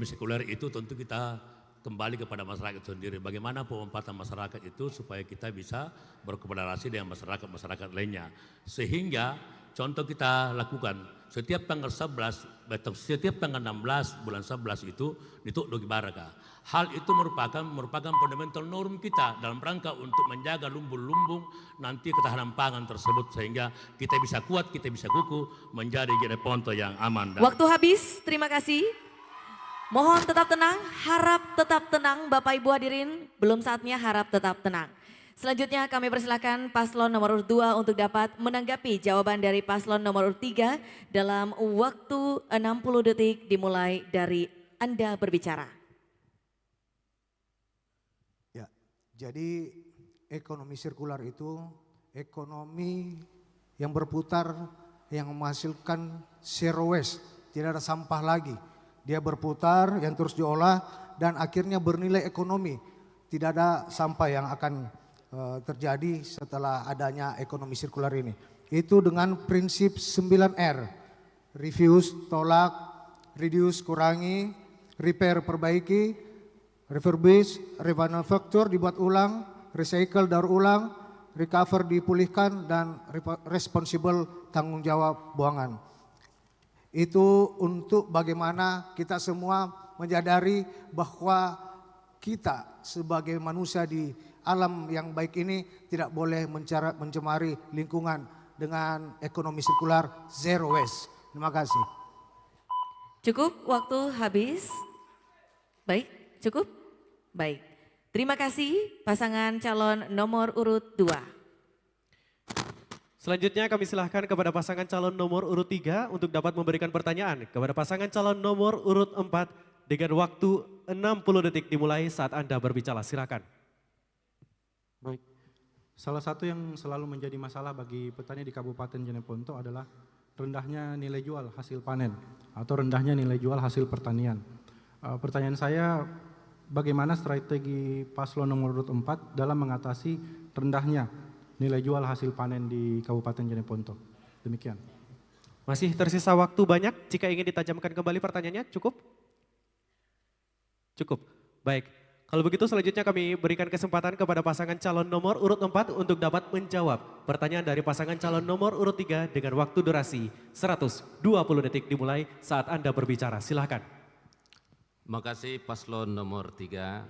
sekuler itu tentu kita kembali kepada masyarakat sendiri. Bagaimana pemanfaatan masyarakat itu supaya kita bisa berkomunikasi dengan masyarakat lainnya. Sehingga contoh kita lakukan setiap tanggal 11, setiap tanggal 16 bulan 11 itu Dogi Baraka. Hal itu merupakan fundamental norm kita dalam rangka untuk menjaga lumbung-lumbung nanti ketahanan pangan tersebut sehingga kita bisa kuat, kita bisa kukuh menjadi Jeneponto yang aman. Waktu habis, terima kasih. Mohon tetap tenang, harap tetap tenang Bapak Ibu hadirin, belum saatnya harap tetap tenang. Selanjutnya kami persilakan paslon nomor urut 2 untuk dapat menanggapi jawaban dari paslon nomor urut 3 dalam waktu 60 detik dimulai dari Anda berbicara. Ya, jadi ekonomi sirkular itu ekonomi yang berputar yang menghasilkan zero waste, tidak ada sampah lagi. Dia berputar yang terus diolah dan akhirnya bernilai ekonomi. Tidak ada sampah yang akan terjadi setelah adanya ekonomi sirkular ini. Itu dengan prinsip 9R. Refuse, tolak, reduce, kurangi, repair, perbaiki, refurbish, remanufacture, dibuat ulang, recycle, daur ulang, recover, dipulihkan, dan responsible, tanggung jawab buangan. Itu untuk bagaimana kita semua menyadari bahwa kita sebagai manusia di alam yang baik ini tidak boleh mencemari lingkungan dengan ekonomi sirkular zero waste. Terima kasih. Cukup, waktu habis. Baik, cukup? Baik. Terima kasih pasangan calon nomor urut 2. Selanjutnya kami silahkan kepada pasangan calon nomor urut 3 untuk dapat memberikan pertanyaan kepada pasangan calon nomor urut 4 dengan waktu 60 detik dimulai saat Anda berbicara. Silakan. Baik. Salah satu yang selalu menjadi masalah bagi petani di Kabupaten Jeneponto adalah rendahnya nilai jual hasil panen atau rendahnya nilai jual hasil pertanian. Pertanyaan saya, bagaimana strategi paslon nomor urut 4 dalam mengatasi rendahnya nilai jual hasil panen di Kabupaten Jeneponto? Demikian. Masih tersisa waktu banyak, jika ingin ditajamkan kembali pertanyaannya, cukup? Cukup, baik. Kalau begitu selanjutnya kami berikan kesempatan kepada pasangan calon nomor urut 4 untuk dapat menjawab pertanyaan dari pasangan calon nomor urut 3 dengan waktu durasi 120 detik dimulai saat Anda berbicara. Silakan. Terima kasih paslon nomor 3.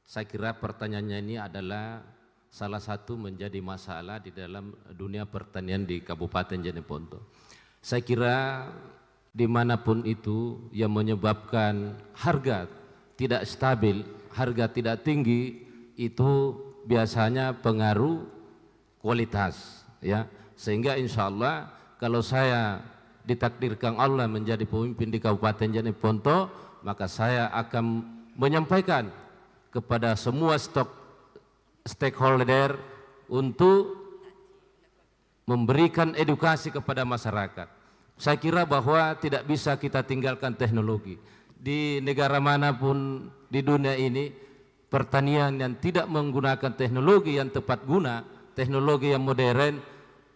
Saya kira pertanyaannya ini adalah salah satu menjadi masalah di dalam dunia pertanian di Kabupaten Jeneponto. Saya kira dimanapun itu yang menyebabkan harga tidak stabil, harga tidak tinggi, itu biasanya pengaruh kualitas, ya. Sehingga insya Allah kalau saya ditakdirkan Allah menjadi pemimpin di Kabupaten Jeneponto, maka saya akan menyampaikan kepada semua stakeholder untuk memberikan edukasi kepada masyarakat. Saya kira bahwa tidak bisa kita tinggalkan teknologi. Di negara manapun di dunia ini, pertanian yang tidak menggunakan teknologi yang tepat guna, teknologi yang modern,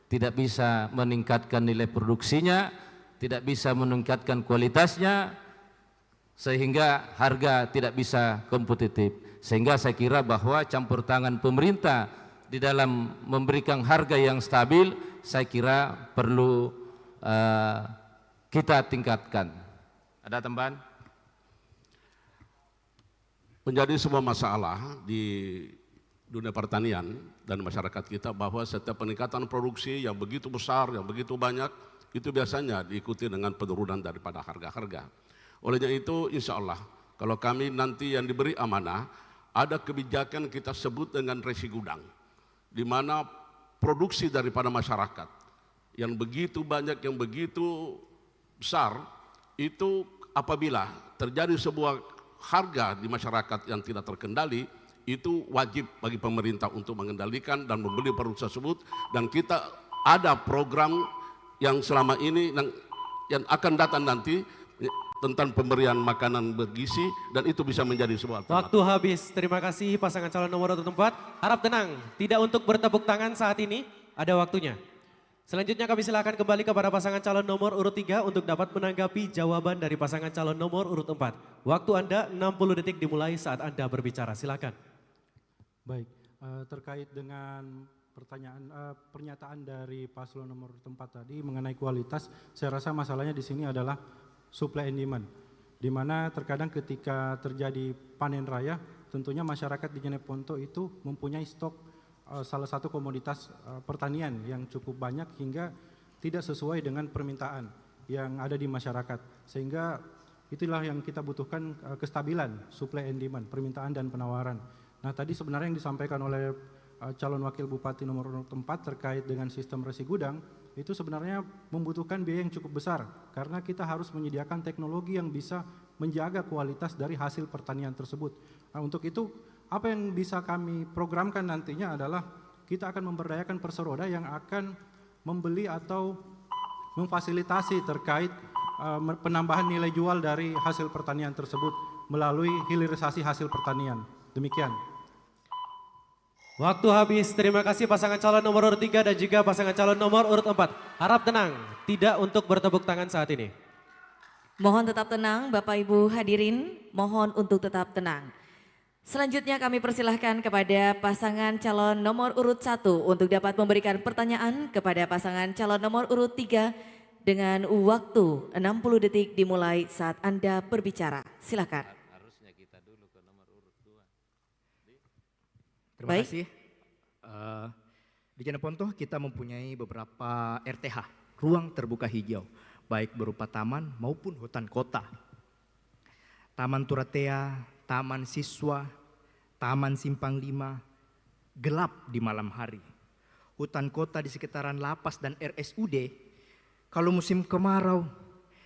tidak bisa meningkatkan nilai produksinya, tidak bisa meningkatkan kualitasnya, sehingga harga tidak bisa kompetitif. Sehingga saya kira bahwa campur tangan pemerintah di dalam memberikan harga yang stabil, saya kira perlu kita tingkatkan. Ada tambahan? Menjadi sebuah masalah di dunia pertanian dan masyarakat kita bahwa setiap peningkatan produksi yang begitu besar, yang begitu banyak, itu biasanya diikuti dengan penurunan daripada harga-harga. Olehnya itu insya Allah kalau kami nanti yang diberi amanah, ada kebijakan kita sebut dengan resi gudang, di mana produksi daripada masyarakat yang begitu banyak, yang begitu besar, itu apabila terjadi sebuah harga di masyarakat yang tidak terkendali, itu wajib bagi pemerintah untuk mengendalikan dan membeli produk tersebut. Dan kita ada program yang selama ini yang akan datang nanti tentang pemberian makanan bergizi, dan itu bisa menjadi sebuah alternatif. Waktu habis, terima kasih pasangan calon nomor urut 4. Harap tenang, tidak untuk bertepuk tangan saat ini, ada waktunya. Selanjutnya kami silakan kembali kepada pasangan calon nomor urut 3 untuk dapat menanggapi jawaban dari pasangan calon nomor urut 4. Waktu Anda 60 detik dimulai saat Anda berbicara, silakan. Baik, terkait dengan pernyataan dari paslon nomor 4 tadi mengenai kualitas, saya rasa masalahnya di sini adalah supply and demand, di mana terkadang ketika terjadi panen raya, tentunya masyarakat di Jeneponto itu mempunyai stok salah satu komoditas pertanian yang cukup banyak hingga tidak sesuai dengan permintaan yang ada di masyarakat, sehingga itulah yang kita butuhkan, kestabilan supply and demand, permintaan dan penawaran. Nah, tadi sebenarnya yang disampaikan oleh calon wakil bupati nomor 4 terkait dengan sistem resi gudang, itu sebenarnya membutuhkan biaya yang cukup besar karena kita harus menyediakan teknologi yang bisa menjaga kualitas dari hasil pertanian tersebut. Nah, untuk itu apa yang bisa kami programkan nantinya adalah kita akan memberdayakan perseroda yang akan membeli atau memfasilitasi terkait penambahan nilai jual dari hasil pertanian tersebut melalui hilirisasi hasil pertanian. Demikian. Waktu habis, terima kasih pasangan calon nomor urut 3 dan juga pasangan calon nomor urut 4. Harap tenang, tidak untuk bertepuk tangan saat ini. Mohon tetap tenang Bapak Ibu hadirin, mohon untuk tetap tenang. Selanjutnya kami persilahkan kepada pasangan calon nomor urut 1 untuk dapat memberikan pertanyaan kepada pasangan calon nomor urut 3 dengan waktu 60 detik dimulai saat Anda berbicara. Silakan. Terima kasih. Di Jeneponto kita mempunyai beberapa RTH, ruang terbuka hijau, baik berupa taman maupun hutan kota. Taman Turatea, taman siswa, taman Simpang 5, gelap di malam hari. hutan kota di sekitaran lapas dan RSUD, kalau musim kemarau,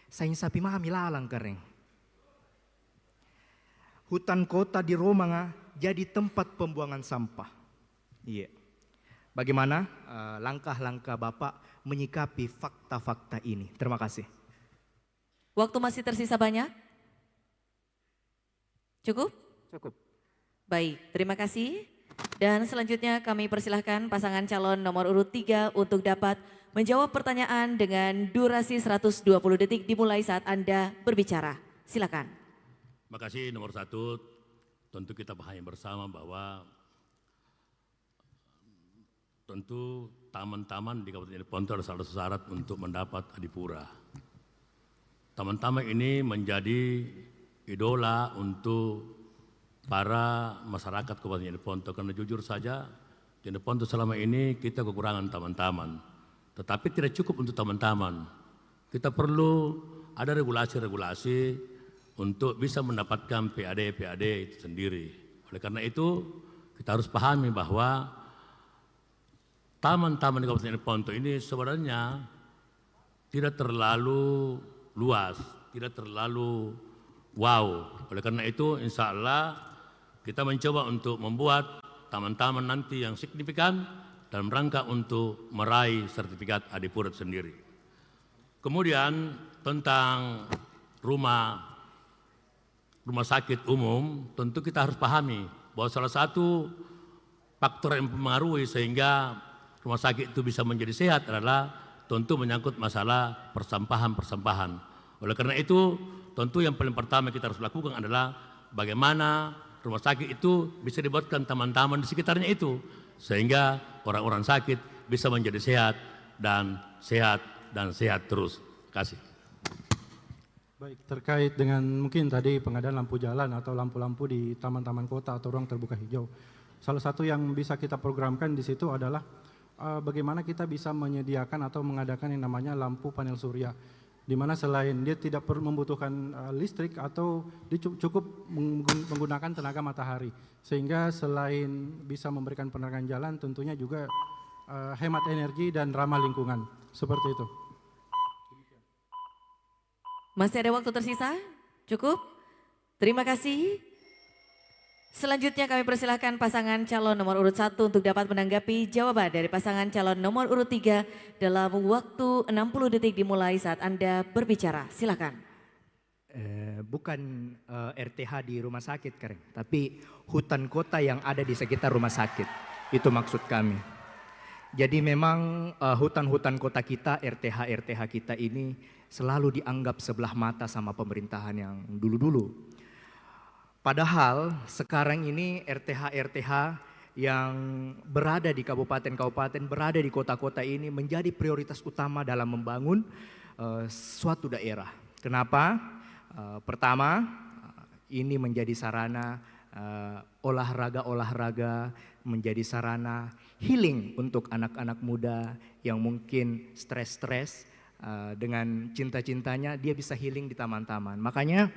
saing sapi mami lalang kering. Hutan kota di Romanga jadi tempat pembuangan sampah. Iya. Bagaimana langkah-langkah Bapak menyikapi fakta-fakta ini? Terima kasih. Waktu masih tersisa banyak? Cukup? Cukup. Baik, terima kasih. Dan selanjutnya kami persilahkan pasangan calon nomor urut 3 untuk dapat menjawab pertanyaan dengan durasi 120 detik dimulai saat Anda berbicara. Silakan. Terima kasih. Nomor 1, tentu kita pahami bersama bahwa tentu taman-taman di Kabupaten Jeneponto adalah salah satu syarat untuk mendapat adipura. Taman-taman ini menjadi idola untuk para masyarakat Kabupaten Jeneponto, karena jujur saja Jeneponto selama ini kita kekurangan taman-taman. Tetapi tidak cukup untuk taman-taman. Kita perlu ada regulasi-regulasi untuk bisa mendapatkan PAD itu sendiri. Oleh karena itu kita harus pahami bahwa taman-taman di Kabupaten Jeneponto ini sebenarnya tidak terlalu luas, tidak terlalu wow. Oleh karena itu insya Allah kita mencoba untuk membuat taman-taman nanti yang signifikan dalam rangka untuk meraih sertifikat adipura sendiri. Kemudian tentang rumah sakit umum, tentu kita harus pahami bahwa salah satu faktor yang mempengaruhi sehingga rumah sakit itu bisa menjadi sehat adalah tentu menyangkut masalah persampahan. Oleh karena itu, tentu yang paling pertama kita harus lakukan adalah bagaimana rumah sakit itu bisa dibuatkan taman-taman di sekitarnya itu, sehingga orang-orang sakit bisa menjadi sehat terus. Terima kasih. Baik, terkait dengan mungkin tadi pengadaan lampu jalan atau lampu-lampu di taman-taman kota atau ruang terbuka hijau. Salah satu yang bisa kita programkan di situ adalah bagaimana kita bisa menyediakan atau mengadakan yang namanya lampu panel surya, di mana selain dia tidak perlu membutuhkan listrik atau dia cukup menggunakan tenaga matahari, sehingga selain bisa memberikan penerangan jalan tentunya juga hemat energi dan ramah lingkungan, seperti itu. Masih ada waktu tersisa? Cukup? Terima kasih. Selanjutnya kami persilahkan pasangan calon nomor urut 1 untuk dapat menanggapi jawaban dari pasangan calon nomor urut 3 dalam waktu 60 detik dimulai saat Anda berbicara. Silakan. Bukan RTH di rumah sakit, Karen, tapi hutan kota yang ada di sekitar rumah sakit. Itu maksud kami. Jadi memang hutan-hutan kota kita, RTH kita ini selalu dianggap sebelah mata sama pemerintahan yang dulu-dulu. Padahal sekarang ini RTH yang berada di kabupaten-kabupaten, berada di kota-kota ini menjadi prioritas utama dalam membangun suatu daerah. Kenapa? Pertama, ini menjadi sarana olahraga, menjadi sarana healing untuk anak-anak muda yang mungkin stres-stres. Dengan cinta-cintanya dia bisa healing di taman-taman. Makanya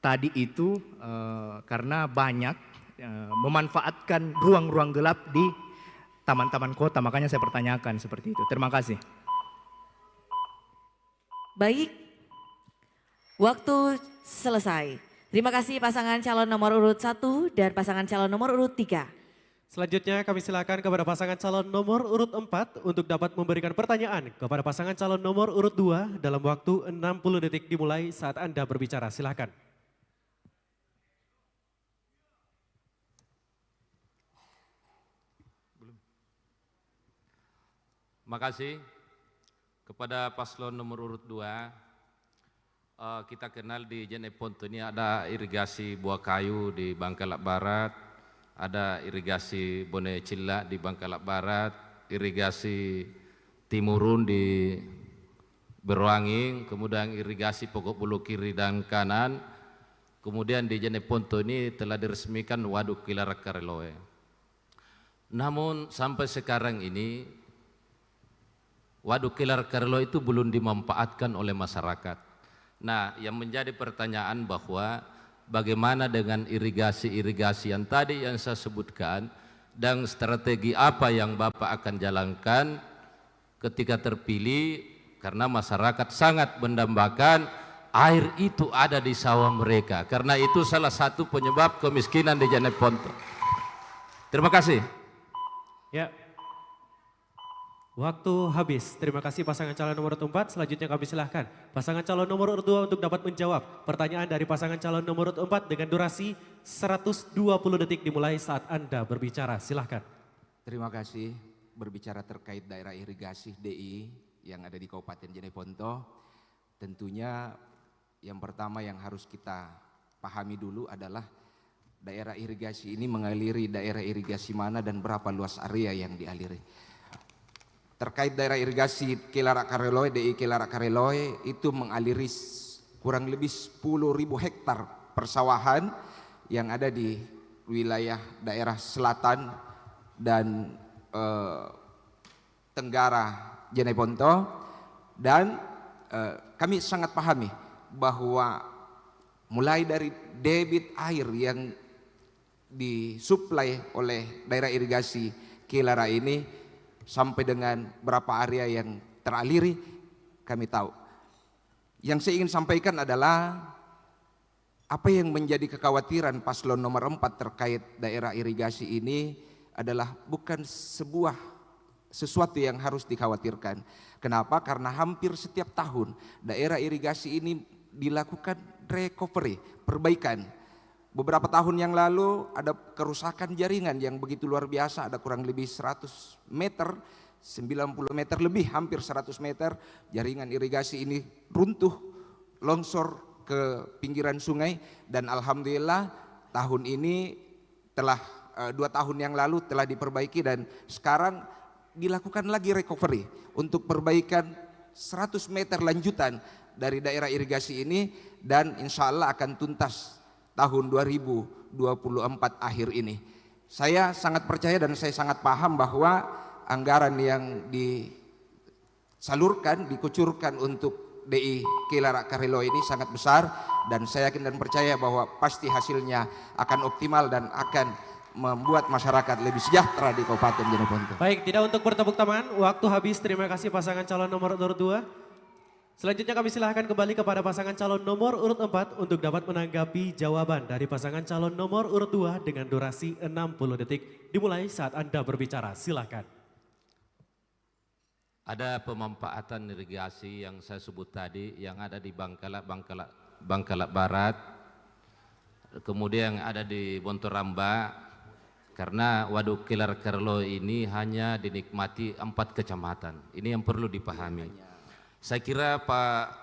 tadi itu karena banyak memanfaatkan ruang-ruang gelap di taman-taman kota, makanya saya pertanyakan seperti itu. Terima kasih. Baik, waktu selesai. Terima kasih pasangan calon nomor urut 1 dan pasangan calon nomor urut 3. Selanjutnya kami silakan kepada pasangan calon nomor urut 4 untuk dapat memberikan pertanyaan kepada pasangan calon nomor urut 2 dalam waktu 60 detik dimulai saat Anda berbicara. Silakan. Terima kasih kepada paslon nomor urut 2. Kita kenal di Jeneponto ini ada irigasi Buah Kayu di Bangkalak Barat, ada irigasi Bone Cilla di Bangkalak Barat, irigasi Timurun di Berwangi, kemudian irigasi Pokok Bulu kiri dan kanan. Kemudian di Jeneponto ini telah diresmikan Waduk Kilara Kareloe. Namun sampai sekarang ini Waduk Kilara Kareloe itu belum dimanfaatkan oleh masyarakat. Nah, yang menjadi pertanyaan bahwa bagaimana dengan irigasi-irigasi yang tadi yang saya sebutkan dan strategi apa yang Bapak akan jalankan ketika terpilih, karena masyarakat sangat mendambakan air itu ada di sawah mereka, karena itu salah satu penyebab kemiskinan di Jeneponto. Terima kasih. Ya. Waktu habis. Terima kasih pasangan calon nomor 4. Selanjutnya kami silahkan pasangan calon nomor 2 untuk dapat menjawab pertanyaan dari pasangan calon nomor 4 dengan durasi 120 detik dimulai saat Anda berbicara. Silahkan. Terima kasih. Berbicara terkait daerah irigasi DI yang ada di Kabupaten Jeneponto, tentunya yang pertama yang harus kita pahami dulu adalah daerah irigasi ini mengaliri daerah irigasi mana dan berapa luas area yang dialiri. Terkait daerah irigasi Kilara Kareloy, DI Kilara Kareloy itu mengaliri kurang lebih 10.000 hektar persawahan yang ada di wilayah daerah selatan dan tenggara Jeneponto, dan kami sangat pahami bahwa mulai dari debit air yang disuplai oleh daerah irigasi Kilara ini sampai dengan berapa area yang teraliri kami tahu. Yang saya ingin sampaikan adalah apa yang menjadi kekhawatiran paslon nomor 4 terkait daerah irigasi ini adalah bukan sesuatu yang harus dikhawatirkan. Kenapa? Karena hampir setiap tahun daerah irigasi ini dilakukan recovery, perbaikan. Beberapa tahun yang lalu ada kerusakan jaringan yang begitu luar biasa, ada kurang lebih 100 meter, 90 meter lebih, hampir 100 meter jaringan irigasi ini runtuh, longsor ke pinggiran sungai, dan alhamdulillah tahun ini telah 2 tahun yang lalu telah diperbaiki dan sekarang dilakukan lagi recovery untuk perbaikan 100 meter lanjutan dari daerah irigasi ini, dan insya Allah akan tuntas tahun 2024 akhir ini. Saya sangat percaya dan saya sangat paham bahwa anggaran yang disalurkan, dikucurkan untuk DI Kilara Kareloy ini sangat besar, dan saya yakin dan percaya bahwa pasti hasilnya akan optimal dan akan membuat masyarakat lebih sejahtera di Kabupaten Jeneponto. Baik, tidak untuk bertepuk tangan, waktu habis. Terima kasih pasangan calon nomor 2. Selanjutnya kami silahkan kembali kepada pasangan calon nomor urut 4 untuk dapat menanggapi jawaban dari pasangan calon nomor urut 2 dengan durasi 60 detik dimulai saat Anda berbicara. Silahkan. Ada pemanfaatan irigasi yang saya sebut tadi yang ada di Bangkalak Barat, kemudian yang ada di Bontoramba, karena Waduk Kilara Kareloy ini hanya dinikmati 4 kecamatan. Ini yang perlu dipahami. Saya kira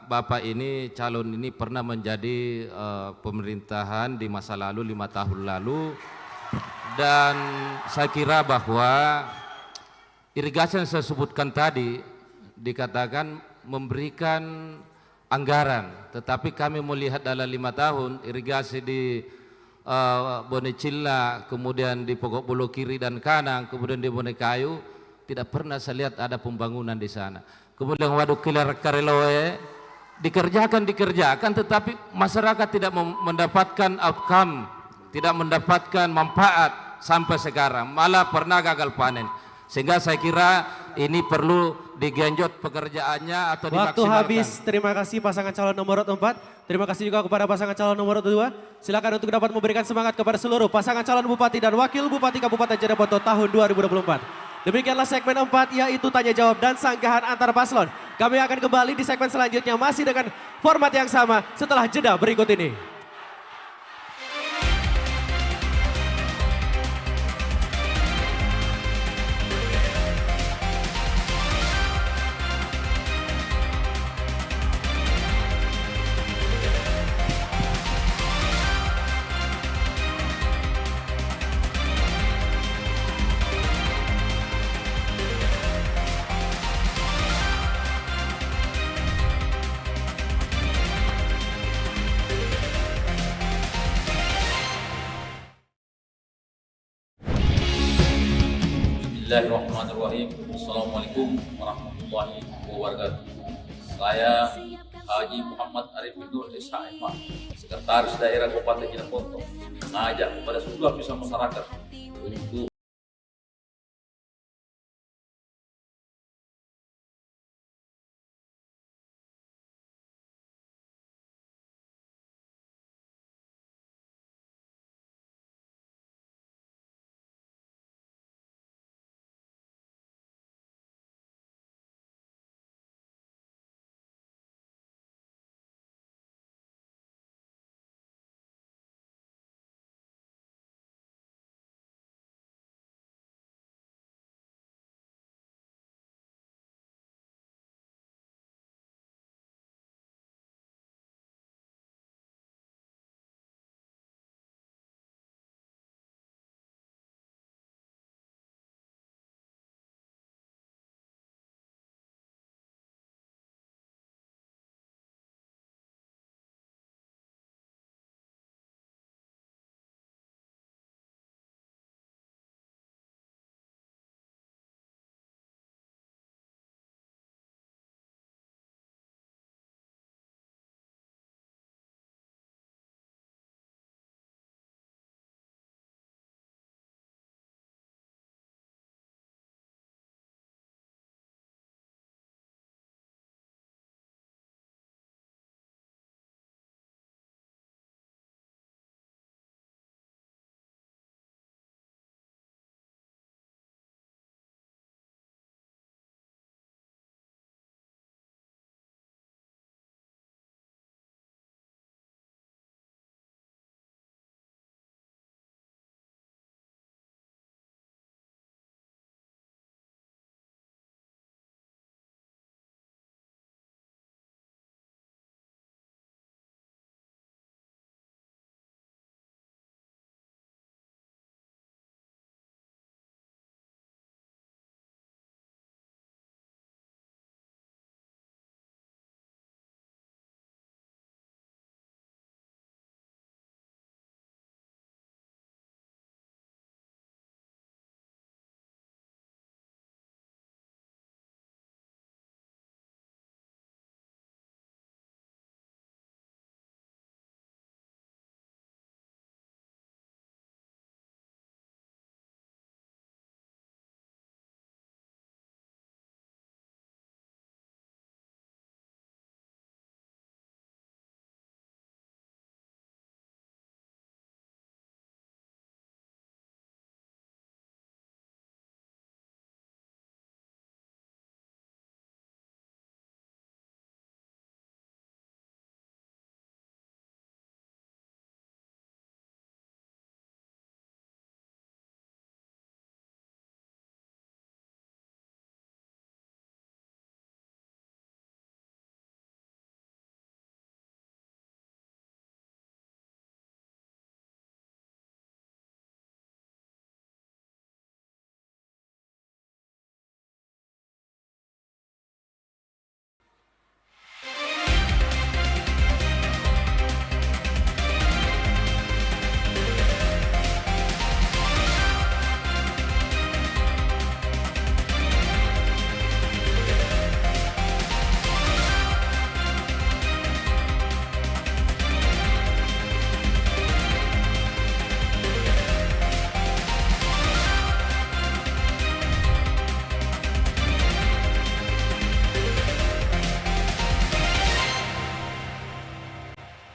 Bapak ini, calon ini pernah menjadi pemerintahan di masa lalu 5 tahun lalu, dan saya kira bahwa irigasi yang saya sebutkan tadi dikatakan memberikan anggaran, tetapi kami melihat dalam 5 tahun irigasi di Bonecilla, kemudian di Pokok Bulu kiri dan kanan, kemudian di Bonekayu, tidak pernah saya lihat ada pembangunan di sana. Kemudian Waduk Kilara Kareloy dikerjakan, tetapi masyarakat tidak mendapatkan outcome, tidak mendapatkan manfaat sampai sekarang, malah pernah gagal panen. Sehingga saya kira ini perlu digenjot pekerjaannya atau Waktu dimaksimalkan. habis. Terima kasih pasangan calon nomor 4. Terima kasih juga kepada pasangan calon nomor 2. Silakan untuk dapat memberikan semangat kepada seluruh pasangan calon bupati dan wakil bupati Kabupaten Jeneponto tahun 2024. Demikianlah segmen 4, yaitu tanya jawab dan sanggahan antar paslon. Kami akan kembali di segmen selanjutnya masih dengan format yang sama setelah jeda berikut ini. Bismillahirrahmanirrahim. Assalamualaikum warahmatullahi wabarakatuh. Saya Haji Muhammad Arifin Nur SHMH, Sekretaris Daerah Kabupaten Jeneponto, mengajak kepada seluruh lapisan masyarakat untuk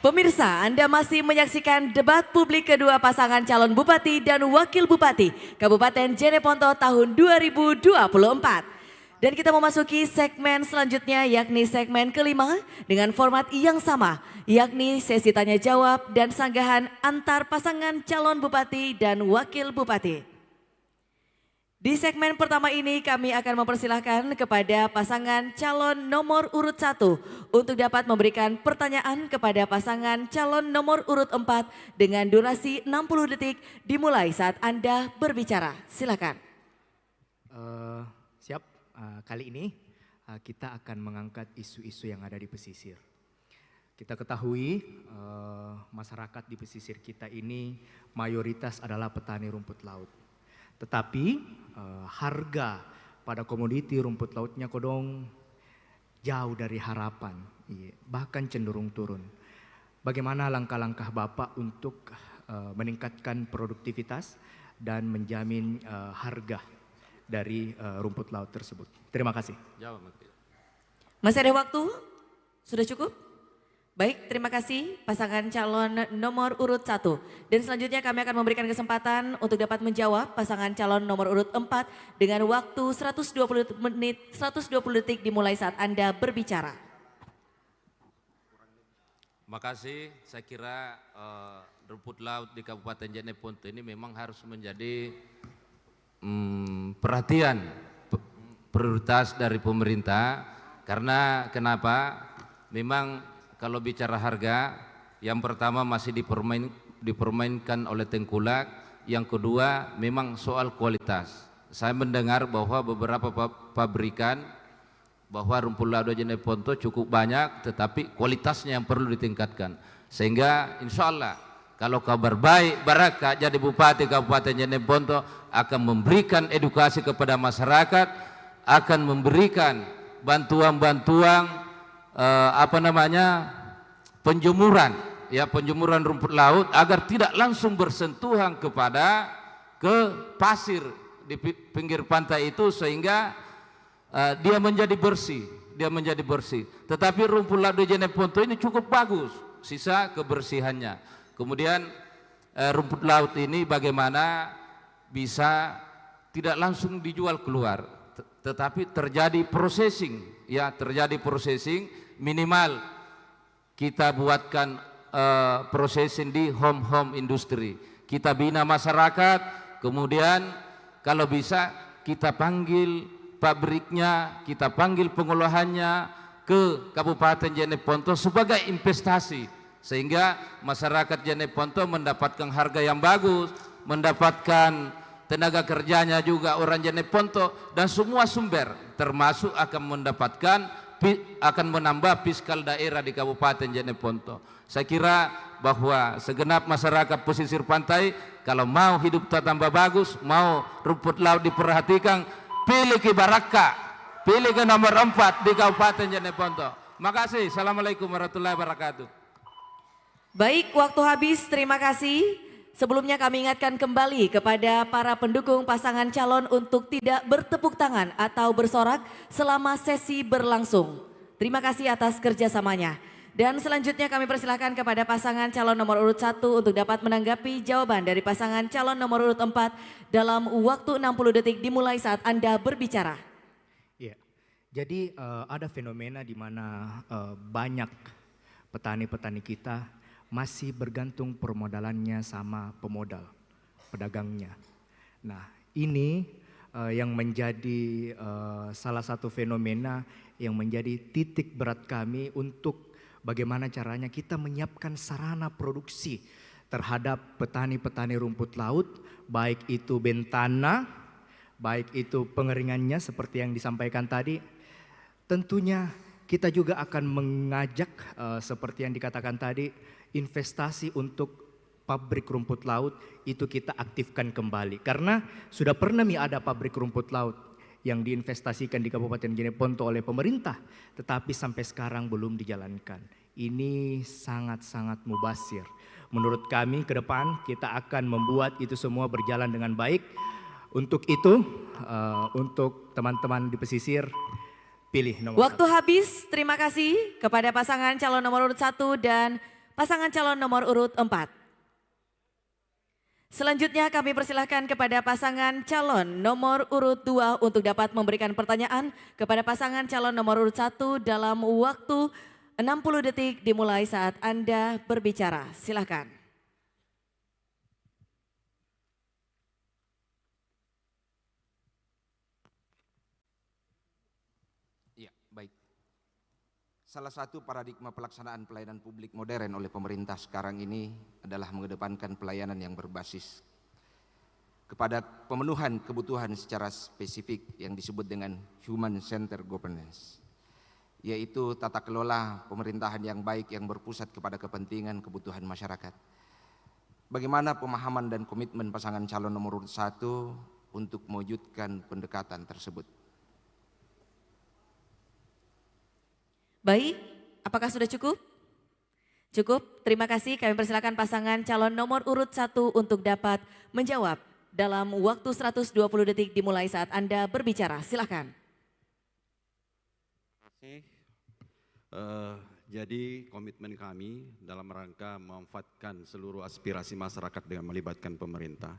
Pemirsa, Anda masih menyaksikan debat publik kedua pasangan calon Bupati dan Wakil Bupati Kabupaten Jeneponto tahun 2024. Dan kita memasuki segmen selanjutnya yakni segmen kelima dengan format yang sama, yakni sesi tanya jawab dan sanggahan antar pasangan calon Bupati dan Wakil Bupati. Di segmen pertama ini kami akan mempersilahkan kepada pasangan calon nomor urut 1 untuk dapat memberikan pertanyaan kepada pasangan calon nomor urut 4 dengan durasi 60 detik dimulai saat Anda berbicara. Silakan. Siap, kali ini kita akan mengangkat isu-isu yang ada di pesisir. Kita ketahui masyarakat di pesisir kita ini mayoritas adalah petani rumput laut. Tetapi harga pada komoditi rumput lautnya kodong jauh dari harapan, bahkan cenderung turun. Bagaimana langkah-langkah Bapak untuk meningkatkan produktivitas dan menjamin harga dari rumput laut tersebut? Terima kasih. Masih ada waktu? Sudah cukup? Baik, terima kasih pasangan calon nomor urut 1. Dan selanjutnya kami akan memberikan kesempatan untuk dapat menjawab pasangan calon nomor urut 4 dengan waktu 120 menit, 120 detik dimulai saat Anda berbicara. Makasih, saya kira rumput laut di Kabupaten Jeneponto ini memang harus menjadi perhatian prioritas dari pemerintah. Karena kenapa? Memang kalau bicara harga, yang pertama masih dipermainkan oleh tengkulak, yang kedua memang soal kualitas. Saya mendengar bahwa beberapa pabrikan bahwa rumput laut Jeneponto cukup banyak, tetapi kualitasnya yang perlu ditingkatkan. Sehingga insya Allah kalau kabar baik Baraka jadi Bupati Kabupaten Jeneponto akan memberikan edukasi kepada masyarakat, akan memberikan bantuan-bantuan penjemuran rumput laut agar tidak langsung bersentuhan ke pasir di pinggir pantai itu, sehingga dia menjadi bersih. Tetapi rumput laut di Jeneponto ini cukup bagus sisa kebersihannya. Kemudian rumput laut ini bagaimana bisa tidak langsung dijual keluar, tetapi terjadi processing, minimal kita buatkan processing di home industry. Kita bina masyarakat, kemudian kalau bisa kita panggil pabriknya, kita panggil pengolahannya ke Kabupaten Jeneponto sebagai investasi, sehingga masyarakat Jeneponto mendapatkan harga yang bagus, mendapatkan tenaga kerjanya juga orang Jeneponto, dan semua sumber termasuk akan menambah fiskal daerah di Kabupaten Jeneponto. Saya kira bahwa segenap masyarakat pesisir pantai kalau mau hidup tambah bagus, mau rumput laut diperhatikan, pilih ke Baraka, pilih ke nomor 4 di Kabupaten Jeneponto. Makasih. Assalamualaikum warahmatullahi wabarakatuh. Baik, waktu habis. Terima kasih. Sebelumnya kami ingatkan kembali kepada para pendukung pasangan calon untuk tidak bertepuk tangan atau bersorak selama sesi berlangsung. Terima kasih atas kerjasamanya. Dan selanjutnya kami persilahkan kepada pasangan calon nomor urut 1 untuk dapat menanggapi jawaban dari pasangan calon nomor urut 4 dalam waktu 60 detik dimulai saat Anda berbicara. Iya, jadi ada fenomena di mana banyak petani-petani kita masih bergantung permodalannya sama pemodal, pedagangnya. Nah, ini yang menjadi salah satu fenomena yang menjadi titik berat kami untuk bagaimana caranya kita menyiapkan sarana produksi terhadap petani-petani rumput laut, baik itu bentana, baik itu pengeringannya seperti yang disampaikan tadi. Tentunya kita juga akan mengajak seperti yang dikatakan tadi, investasi untuk pabrik rumput laut itu kita aktifkan kembali. Karena sudah pernah ada pabrik rumput laut yang diinvestasikan di Kabupaten Jeneponto oleh pemerintah, tetapi sampai sekarang belum dijalankan. Ini sangat-sangat mubazir. Menurut kami ke depan kita akan membuat itu semua berjalan dengan baik. Untuk itu, untuk teman-teman di pesisir, pilih nomor Waktu habis, terima kasih kepada pasangan calon nomor urut 1 dan pasangan calon nomor urut 4. Selanjutnya kami persilahkan kepada pasangan calon nomor urut 2 untuk dapat memberikan pertanyaan kepada pasangan calon nomor urut 1 dalam waktu 60 detik dimulai saat Anda berbicara. Silakan. Ya, baik. Salah satu paradigma pelaksanaan pelayanan publik modern oleh pemerintah sekarang ini adalah mengedepankan pelayanan yang berbasis kepada pemenuhan kebutuhan secara spesifik yang disebut dengan human center governance, yaitu tata kelola pemerintahan yang baik yang berpusat kepada kepentingan kebutuhan masyarakat. Bagaimana pemahaman dan komitmen pasangan calon nomor urut 1 untuk mewujudkan pendekatan tersebut? Baik, apakah sudah cukup? Cukup, terima kasih. Kami persilakan pasangan calon nomor urut 1 untuk dapat menjawab dalam waktu 120 detik dimulai saat Anda berbicara. Silakan. Jadi komitmen kami dalam rangka memanfaatkan seluruh aspirasi masyarakat dengan melibatkan pemerintah.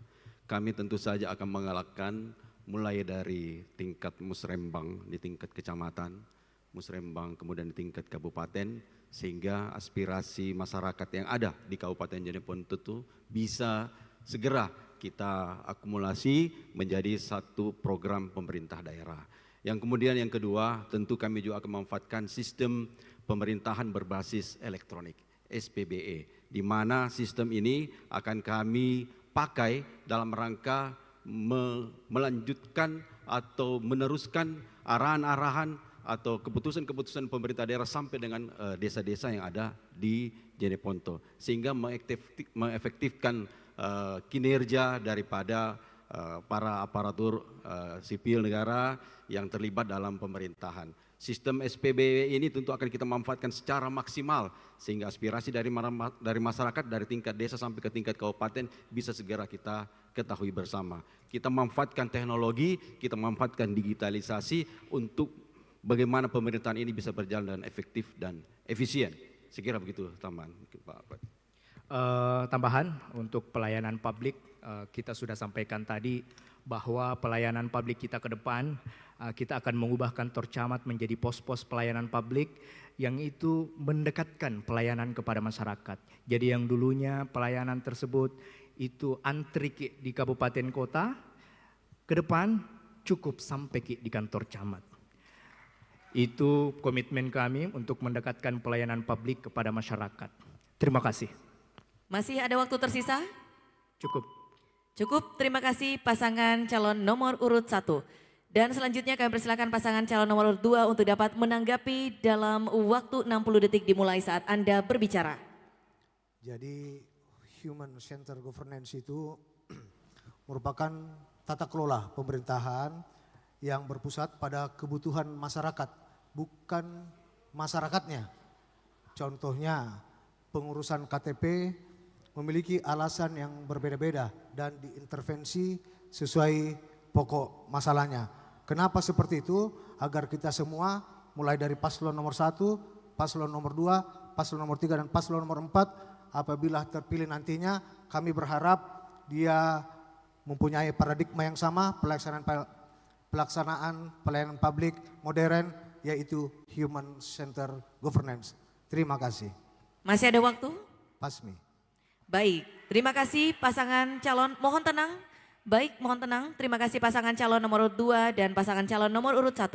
Kami tentu saja akan mengalahkan mulai dari tingkat musrembang di tingkat kecamatan, musrembang kemudian di tingkat kabupaten, sehingga aspirasi masyarakat yang ada di Kabupaten Jeneponto itu bisa segera kita akumulasi menjadi satu program pemerintah daerah. Yang kemudian yang kedua, tentu kami juga akan memanfaatkan sistem pemerintahan berbasis elektronik, SPBE, di mana sistem ini akan kami pakai dalam rangka melanjutkan atau meneruskan arahan-arahan atau keputusan-keputusan pemerintah daerah sampai dengan desa-desa yang ada di Jeneponto, sehingga mengefektifkan kinerja daripada para aparatur sipil negara yang terlibat dalam pemerintahan. Sistem SPBE ini tentu akan kita manfaatkan secara maksimal sehingga aspirasi dari masyarakat dari tingkat desa sampai ke tingkat kabupaten bisa segera kita ketahui bersama. Kita manfaatkan teknologi, kita manfaatkan digitalisasi untuk bagaimana pemerintahan ini bisa berjalan dengan efektif dan efisien. Sekira begitu tambahan Pak. Tambahan untuk pelayanan publik, kita sudah sampaikan tadi bahwa pelayanan publik kita ke depan, kita akan mengubah kantor camat menjadi pos-pos pelayanan publik yang itu mendekatkan pelayanan kepada masyarakat. Jadi yang dulunya pelayanan tersebut itu antri di kabupaten kota, ke depan cukup sampai di kantor camat. Itu komitmen kami untuk mendekatkan pelayanan publik kepada masyarakat. Terima kasih. Masih ada waktu tersisa? Cukup. Cukup, terima kasih pasangan calon nomor urut 1. Dan selanjutnya kami persilakan pasangan calon nomor urut 2 untuk dapat menanggapi dalam waktu 60 detik dimulai saat Anda berbicara. Jadi human center governance itu merupakan tata kelola pemerintahan yang berpusat pada kebutuhan masyarakat, bukan masyarakatnya. Contohnya pengurusan KTP memiliki alasan yang berbeda-beda dan diintervensi sesuai pokok masalahnya. Kenapa seperti itu? Agar kita semua mulai dari paslon nomor 1, paslon nomor 2, paslon nomor 3 dan paslon nomor 4 apabila terpilih nantinya kami berharap dia mempunyai paradigma yang sama pelaksanaan pelayanan publik modern yaitu human center governance. Terima kasih. Masih ada waktu? Pasmi. Baik, terima kasih pasangan calon, mohon tenang. Baik, mohon tenang. Terima kasih pasangan calon nomor urut 2 dan pasangan calon nomor urut 1.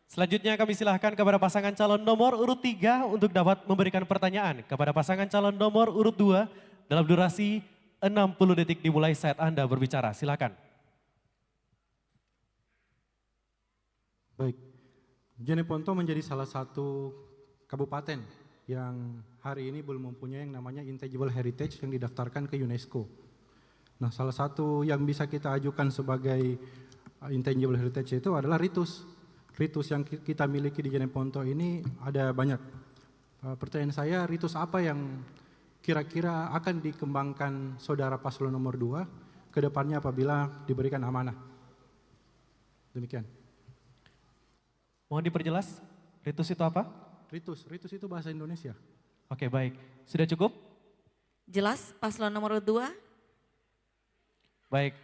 Selanjutnya kami silahkan kepada pasangan calon nomor urut 3 untuk dapat memberikan pertanyaan kepada pasangan calon nomor urut 2 dalam durasi 60 detik dimulai saat Anda berbicara. Silakan. Baik, Jeneponto menjadi salah satu kabupaten yang hari ini belum mempunyai yang namanya Intangible Heritage yang didaftarkan ke UNESCO. Nah, salah satu yang bisa kita ajukan sebagai Intangible Heritage itu adalah ritus. Ritus yang kita miliki di Jeneponto ini ada banyak. Pertanyaan saya, ritus apa yang kira-kira akan dikembangkan saudara paslon nomor 2 ke depannya apabila diberikan amanah? Demikian. Mohon diperjelas, ritus itu apa? Ritus itu bahasa Indonesia. Oke, baik. sudah cukup? Jelas paslon nomor 2? Baik,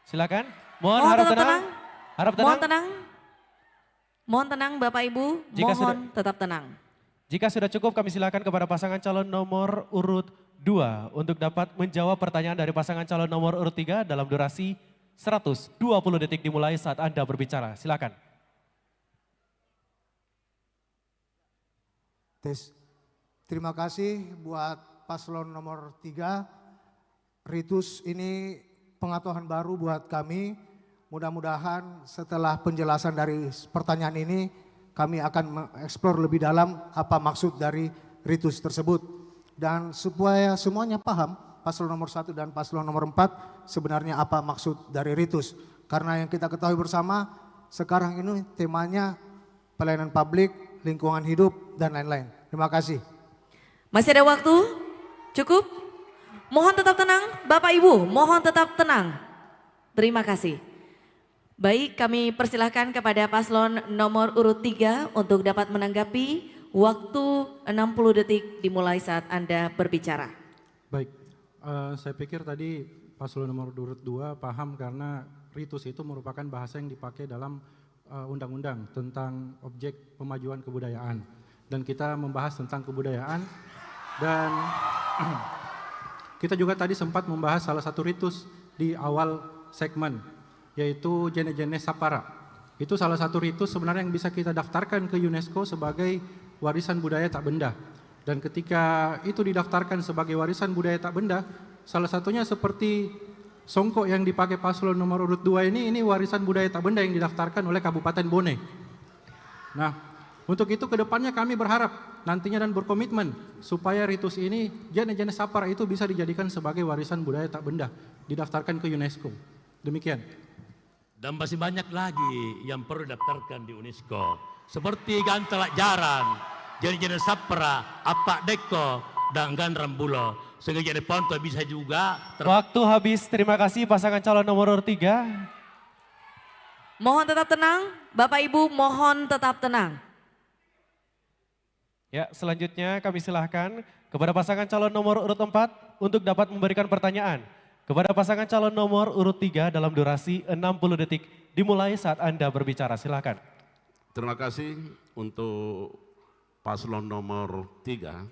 silakan. Mohon Mohon harap tetap tenang. tenang. Harap tenang. Mohon tenang. Mohon tenang Bapak Ibu, Jika mohon tetap tenang. Jika sudah cukup, kami silakan kepada pasangan calon nomor urut 2 untuk dapat menjawab pertanyaan dari pasangan calon nomor urut 3 dalam durasi 120 detik dimulai saat Anda berbicara. Silakan. Tes. Terima kasih buat paslon nomor 3. Ritus ini pengetahuan baru buat kami. Mudah-mudahan setelah penjelasan dari pertanyaan ini, kami akan mengeksplor lebih dalam apa maksud dari ritus tersebut. Dan supaya semuanya paham, paslon nomor 1 dan paslon nomor 4 sebenarnya apa maksud dari ritus. Karena yang kita ketahui bersama, sekarang ini temanya pelayanan publik, lingkungan hidup, dan lain-lain. Terima kasih. Masih ada waktu? Cukup? Mohon tetap tenang, Bapak Ibu, mohon tetap tenang. Terima kasih. Baik, kami persilahkan kepada paslon nomor urut 3 untuk dapat menanggapi. Waktu 60 detik dimulai saat Anda berbicara. Baik, saya pikir tadi paslon nomor urut 2 paham karena ritus itu merupakan bahasa yang dipakai dalam undang-undang tentang objek pemajuan kebudayaan. Dan kita membahas tentang kebudayaan dan kita juga tadi sempat membahas salah satu ritus di awal segmen, yaitu Jene-Jene Sapara. Itu salah satu ritus sebenarnya yang bisa kita daftarkan ke UNESCO sebagai warisan budaya tak benda. Dan ketika itu didaftarkan sebagai warisan budaya tak benda, salah satunya seperti songkok yang dipakai paslon nomor urut 2 ini warisan budaya tak benda yang didaftarkan oleh Kabupaten Bone. Nah, untuk itu kedepannya kami berharap nantinya dan berkomitmen supaya ritus ini, Jene-Jene Sapara itu bisa dijadikan sebagai warisan budaya tak benda, didaftarkan ke UNESCO. Demikian. Dan masih banyak lagi yang perlu didaftarkan di UNESCO. Seperti Gantelak Jaran, Jene-Jene Sapra, Apak Deko, dan Gandrambulo. Sehingga Jene Ponto bisa juga. Waktu habis, terima kasih pasangan calon nomor urut 3. Mohon tetap tenang, Bapak Ibu mohon tetap tenang. Ya, selanjutnya kami silahkan kepada pasangan calon nomor urut 4 untuk dapat memberikan pertanyaan. Kepada pasangan calon nomor urut 3 dalam durasi 60 detik dimulai saat Anda berbicara. Silakan. Terima kasih untuk paslon nomor 3.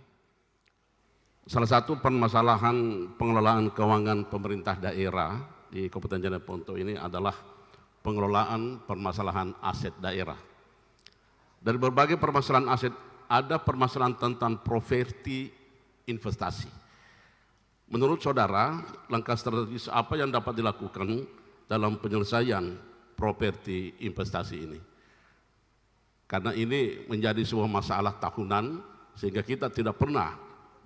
Salah satu permasalahan pengelolaan keuangan pemerintah daerah di Kabupaten Jeneponto ini adalah pengelolaan permasalahan aset daerah. Dari berbagai permasalahan aset, ada permasalahan tentang properti investasi. Menurut saudara, langkah strategis apa yang dapat dilakukan dalam penyelesaian properti investasi ini? Karena ini menjadi sebuah masalah tahunan sehingga kita tidak pernah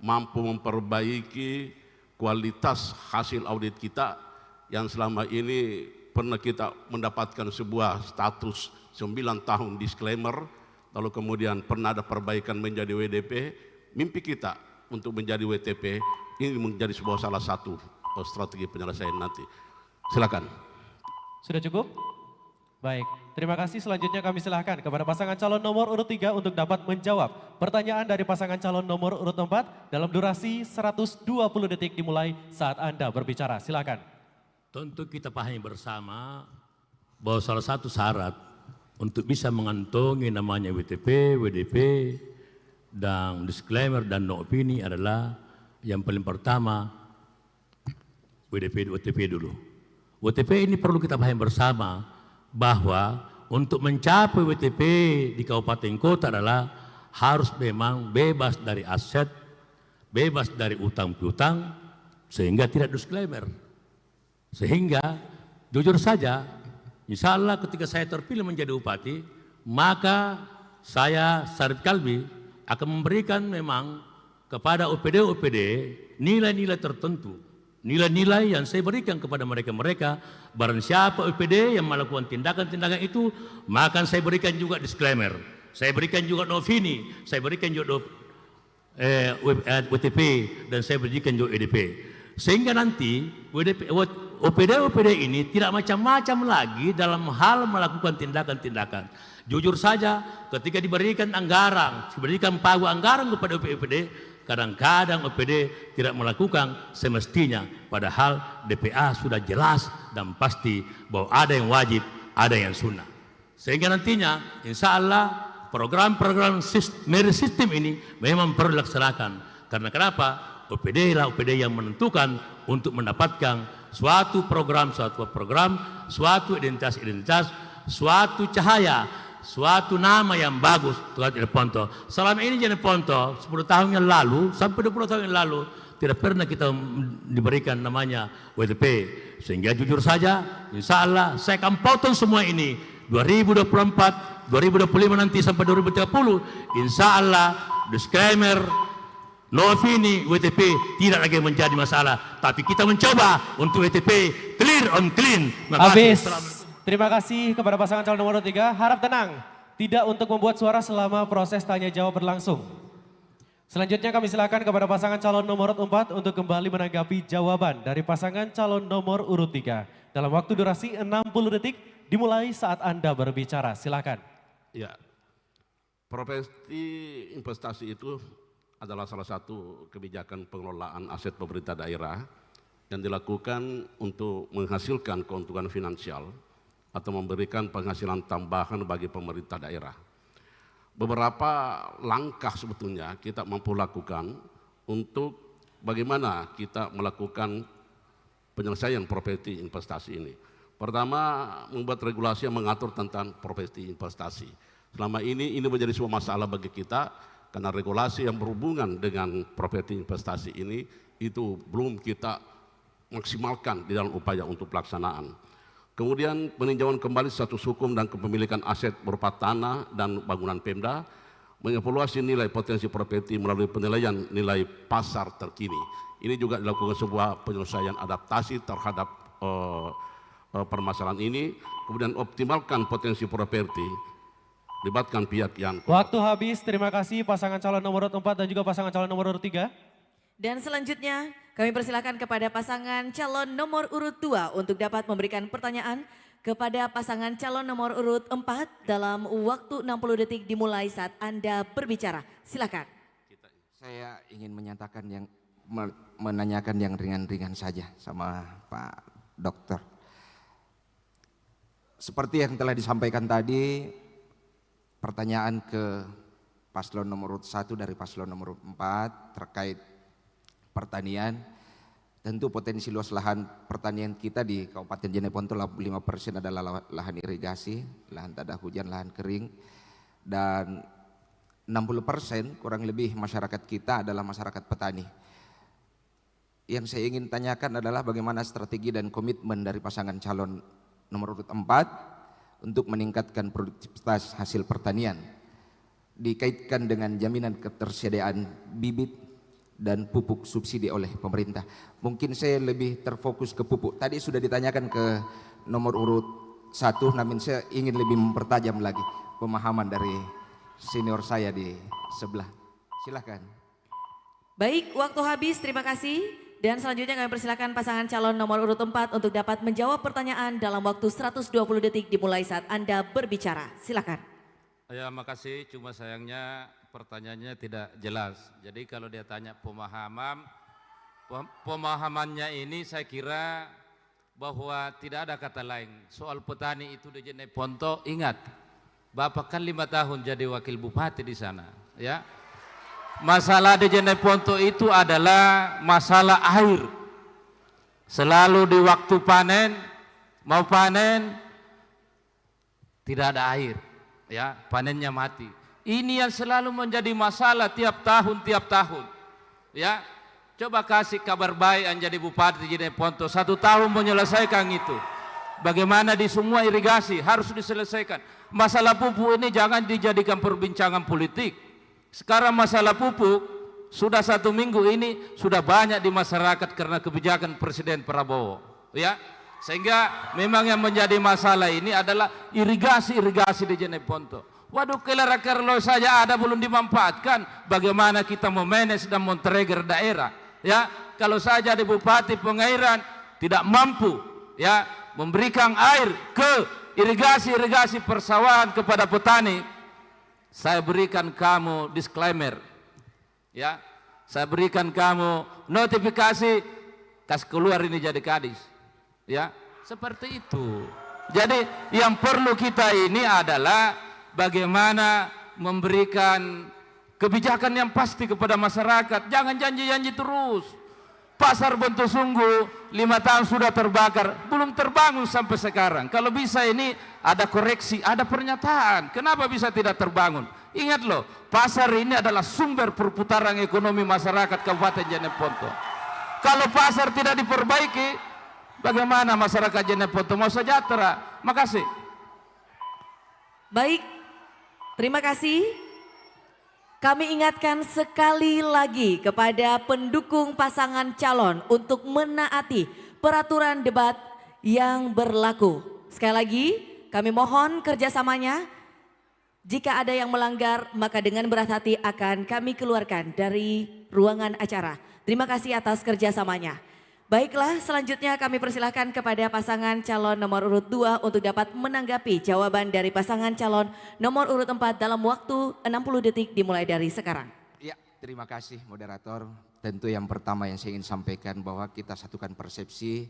mampu memperbaiki kualitas hasil audit kita yang selama ini pernah kita mendapatkan sebuah status 9 tahun disclaimer, lalu kemudian pernah ada perbaikan menjadi WDP. Mimpi kita untuk menjadi WTP ini menjadi sebuah salah satu strategi penyelesaian nanti. Silakan. Sudah cukup? Baik, terima kasih. Selanjutnya kami silahkan kepada pasangan calon nomor urut 3 untuk dapat menjawab pertanyaan dari pasangan calon nomor urut 4 dalam durasi 120 detik dimulai saat Anda berbicara. Silakan. Tentu kita pahami bersama bahwa salah satu syarat untuk bisa mengantongi namanya WTP, WDP, dan disclaimer dan no opini adalah yang paling pertama WTP dulu. WTP ini perlu kita pahami bersama bahwa untuk mencapai WTP di kabupaten kota adalah harus memang bebas dari aset, bebas dari utang piutang, sehingga tidak disclaimer. Sehingga jujur saja, insya Allah ketika saya terpilih menjadi bupati, maka saya Sarip Kalbi akan memberikan memang kepada OPD-OPD nilai-nilai tertentu. Nilai-nilai yang saya berikan kepada mereka-mereka, barang siapa OPD yang melakukan tindakan-tindakan itu, maka saya berikan juga disclaimer. Saya berikan juga novini, saya berikan juga WTP, dan saya berikan juga EDP. Sehingga nanti OPD-OPD ini tidak macam-macam lagi dalam hal melakukan tindakan-tindakan. Jujur saja, ketika diberikan anggaran, diberikan pagu anggaran kepada OPD, kadang-kadang OPD tidak melakukan semestinya, padahal DPA sudah jelas dan pasti bahwa ada yang wajib, ada yang sunnah. Sehingga nantinya insya Allah program-program merit system ini memang perlu dilaksanakan. Karena kenapa? OPD lah OPD yang menentukan untuk mendapatkan suatu program, suatu identitas, suatu cahaya, suatu nama yang bagus Tuan Jeneponto. Selama ini Jeneponto 10 tahun yang lalu sampai 20 tahun yang lalu tidak pernah kita diberikan namanya WTP. Sehingga jujur saja, insya Allah saya akan potong semua ini 2024, 2025 nanti sampai 2030. Insya Allah disclaimer Novini WTP tidak lagi menjadi masalah, tapi kita mencoba untuk WTP clear on clean. Habis. Terima kasih kepada pasangan calon nomor 3. Harap tenang, tidak untuk membuat suara selama proses tanya jawab berlangsung. Selanjutnya kami silakan kepada pasangan calon nomor 4 untuk kembali menanggapi jawaban dari pasangan calon nomor urut 3. Dalam waktu durasi 60 detik dimulai saat Anda berbicara. Silakan. Ya, profesi investasi itu adalah salah satu kebijakan pengelolaan aset pemerintah daerah yang dilakukan untuk menghasilkan keuntungan finansial atau memberikan penghasilan tambahan bagi pemerintah daerah. Beberapa langkah sebetulnya kita mampu lakukan untuk bagaimana kita melakukan penyelesaian profesi investasi ini. Pertama, membuat regulasi yang mengatur tentang profesi investasi. Selama ini menjadi sebuah masalah bagi kita, karena regulasi yang berhubungan dengan profesi investasi ini itu belum kita maksimalkan di dalam upaya untuk pelaksanaan. Kemudian peninjauan kembali status hukum dan kepemilikan aset berupa tanah dan bangunan Pemda, mengevaluasi nilai potensi profesi melalui penilaian nilai pasar terkini. Ini juga dilakukan sebuah penyelesaian adaptasi terhadap permasalahan ini, kemudian optimalkan potensi properti. Libatkan pihak yang... Waktu habis, terima kasih pasangan calon nomor 4 dan juga pasangan calon nomor 3. Dan selanjutnya kami persilakan kepada pasangan calon nomor urut 2 untuk dapat memberikan pertanyaan kepada pasangan calon nomor urut 4 dalam waktu 60 detik dimulai saat Anda berbicara. Silakan. Saya ingin menanyakan yang ringan-ringan saja sama Pak Dokter. Seperti yang telah disampaikan tadi, pertanyaan ke paslon nomor 1 dari paslon nomor 4 terkait pertanian. Tentu potensi luas lahan pertanian kita di Kabupaten Jeneponto 5% adalah lahan irigasi, lahan tak ada hujan, lahan kering. Dan 60% kurang lebih masyarakat kita adalah masyarakat petani. Yang saya ingin tanyakan adalah bagaimana strategi dan komitmen dari pasangan calon nomor urut 4 untuk meningkatkan produktivitas hasil pertanian, dikaitkan dengan jaminan ketersediaan bibit dan pupuk subsidi oleh pemerintah. Mungkin saya lebih terfokus ke pupuk. Tadi sudah ditanyakan ke nomor urut 1, namun saya ingin lebih mempertajam lagi pemahaman dari senior saya di sebelah. Silakan. Baik, waktu habis, terima kasih. Dan selanjutnya kami persilakan pasangan calon nomor urut 4 untuk dapat menjawab pertanyaan dalam waktu 120 detik dimulai saat Anda berbicara. Silakan. Ya, makasih. Cuma sayangnya pertanyaannya tidak jelas. Jadi kalau dia tanya pemahamannya ini saya kira bahwa tidak ada kata lain. Soal petani itu di Jeneponto, ingat, Bapak kan 5 tahun jadi wakil bupati di sana, ya. Masalah di Jeneponto itu adalah masalah air. Selalu di waktu panen, mau panen, tidak ada air, ya, panennya mati. Ini yang selalu menjadi masalah tiap tahun, ya. Coba kasih kabar baik yang jadi bupati di Jeneponto, 1 tahun menyelesaikan itu. Bagaimana di semua irigasi harus diselesaikan. Masalah pupuk ini jangan dijadikan perbincangan politik. Sekarang masalah pupuk sudah 1 minggu ini sudah banyak di masyarakat karena kebijakan Presiden Prabowo, ya. Sehingga memang yang menjadi masalah ini adalah irigasi di Jeneponto. Waduh, Kelarakarlo saja ada belum dimanfaatkan. Bagaimana kita memanage dan men-trigger daerah, ya? Kalau saja di Bupati Pengairan tidak mampu, ya, memberikan air ke irigasi persawahan kepada petani, saya berikan kamu disclaimer, ya. Saya berikan kamu notifikasi, kasih keluar ini jadi kadis. Ya, seperti itu. Jadi yang perlu kita ini adalah bagaimana memberikan kebijakan yang pasti kepada masyarakat. Jangan janji-janji terus. Pasar Bentuk Sungguh 5 tahun sudah terbakar, belum terbangun sampai sekarang. Kalau bisa ini ada koreksi, ada pernyataan. Kenapa bisa tidak terbangun? Ingat loh, pasar ini adalah sumber perputaran ekonomi masyarakat Kabupaten Jeneponto. Kalau pasar tidak diperbaiki, bagaimana masyarakat Jeneponto mau sejahtera? Makasih. Baik, terima kasih. Kami ingatkan sekali lagi kepada pendukung pasangan calon untuk menaati peraturan debat yang berlaku. Sekali lagi, kami mohon kerjasamanya. Jika ada yang melanggar, maka dengan berat hati akan kami keluarkan dari ruangan acara. Terima kasih atas kerjasamanya. Baiklah, selanjutnya kami persilahkan kepada pasangan calon nomor urut 2 untuk dapat menanggapi jawaban dari pasangan calon nomor urut 4 dalam waktu 60 detik dimulai dari sekarang. Ya, terima kasih moderator. Tentu yang pertama yang saya ingin sampaikan bahwa kita satukan persepsi.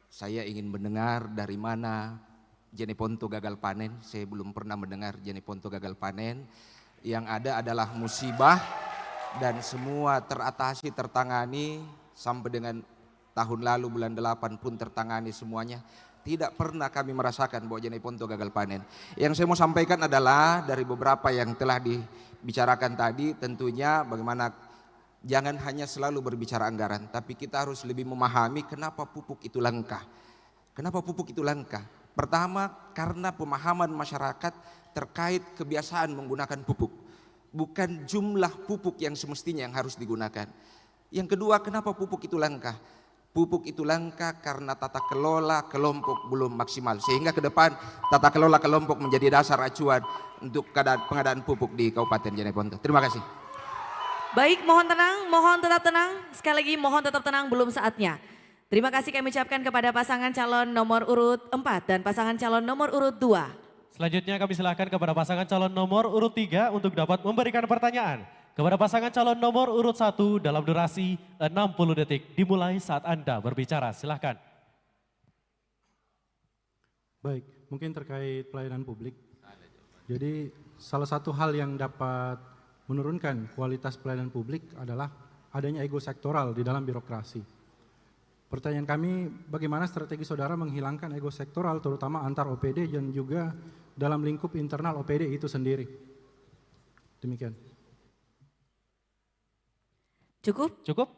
Saya ingin mendengar dari mana Jeneponto gagal panen. Saya belum pernah mendengar Jeneponto gagal panen. Yang ada adalah musibah dan semua teratasi, tertangani sampai dengan tahun lalu bulan 8 pun tertangani semuanya. Tidak pernah kami merasakan bahwa Jeneponto gagal panen. Yang saya mau sampaikan adalah dari beberapa yang telah dibicarakan tadi, tentunya bagaimana jangan hanya selalu berbicara anggaran, tapi kita harus lebih memahami kenapa pupuk itu langka. Kenapa pupuk itu langka? Pertama, karena pemahaman masyarakat terkait kebiasaan menggunakan pupuk. Bukan jumlah pupuk yang semestinya yang harus digunakan. Yang kedua, kenapa pupuk itu langka? Pupuk itu langka karena tata kelola kelompok belum maksimal. Sehingga ke depan tata kelola kelompok menjadi dasar acuan untuk pengadaan pupuk di Kabupaten Jeneponto. Terima kasih. Baik, mohon tenang, mohon tetap tenang. Sekali lagi mohon tetap tenang, belum saatnya. Terima kasih kami ucapkan kepada pasangan calon nomor urut 4 dan pasangan calon nomor urut 2. Selanjutnya kami silakan kepada pasangan calon nomor urut 3 untuk dapat memberikan pertanyaan kepada pasangan calon nomor urut 1 dalam durasi 60 detik dimulai saat Anda berbicara. Silakan. Baik, mungkin terkait pelayanan publik. Jadi salah satu hal yang dapat menurunkan kualitas pelayanan publik adalah adanya ego sektoral di dalam birokrasi. Pertanyaan kami, bagaimana strategi saudara menghilangkan ego sektoral terutama antar OPD dan juga dalam lingkup internal OPD itu sendiri? Demikian. Cukup? Cukup?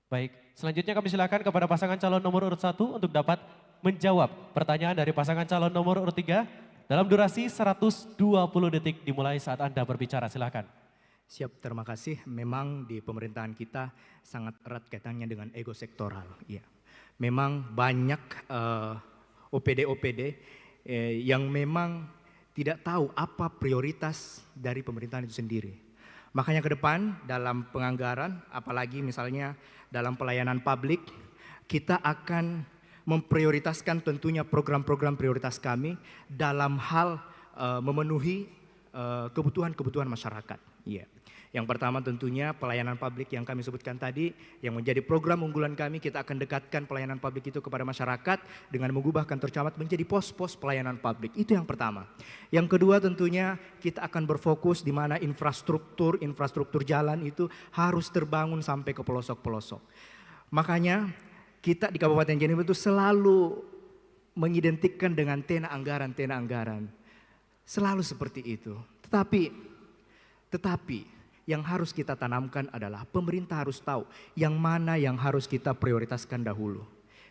Baik, selanjutnya kami silakan kepada pasangan calon nomor urut 1 untuk dapat menjawab pertanyaan dari pasangan calon nomor urut 3 dalam durasi 120 detik dimulai saat Anda berbicara. Silakan. Siap, terima kasih. Memang di pemerintahan kita sangat erat kaitannya dengan ego sektoral. Ya, memang banyak OPD-OPD yang memang tidak tahu apa prioritas dari pemerintahan itu sendiri. Makanya ke depan dalam penganggaran, apalagi misalnya dalam pelayanan publik, kita akan memprioritaskan tentunya program-program prioritas kami dalam hal memenuhi kebutuhan-kebutuhan masyarakat. Ya. Yang pertama tentunya pelayanan publik yang kami sebutkan tadi, yang menjadi program unggulan kami, kita akan dekatkan pelayanan publik itu kepada masyarakat dengan mengubah kantor camat menjadi pos-pos pelayanan publik. Itu yang pertama. Yang kedua tentunya kita akan berfokus di mana infrastruktur jalan itu harus terbangun sampai ke pelosok-pelosok. Makanya kita di Kabupaten Jeneponto itu selalu mengidentikan dengan tena anggaran. Selalu seperti itu. Tetapi yang harus kita tanamkan adalah pemerintah harus tahu yang mana yang harus kita prioritaskan dahulu.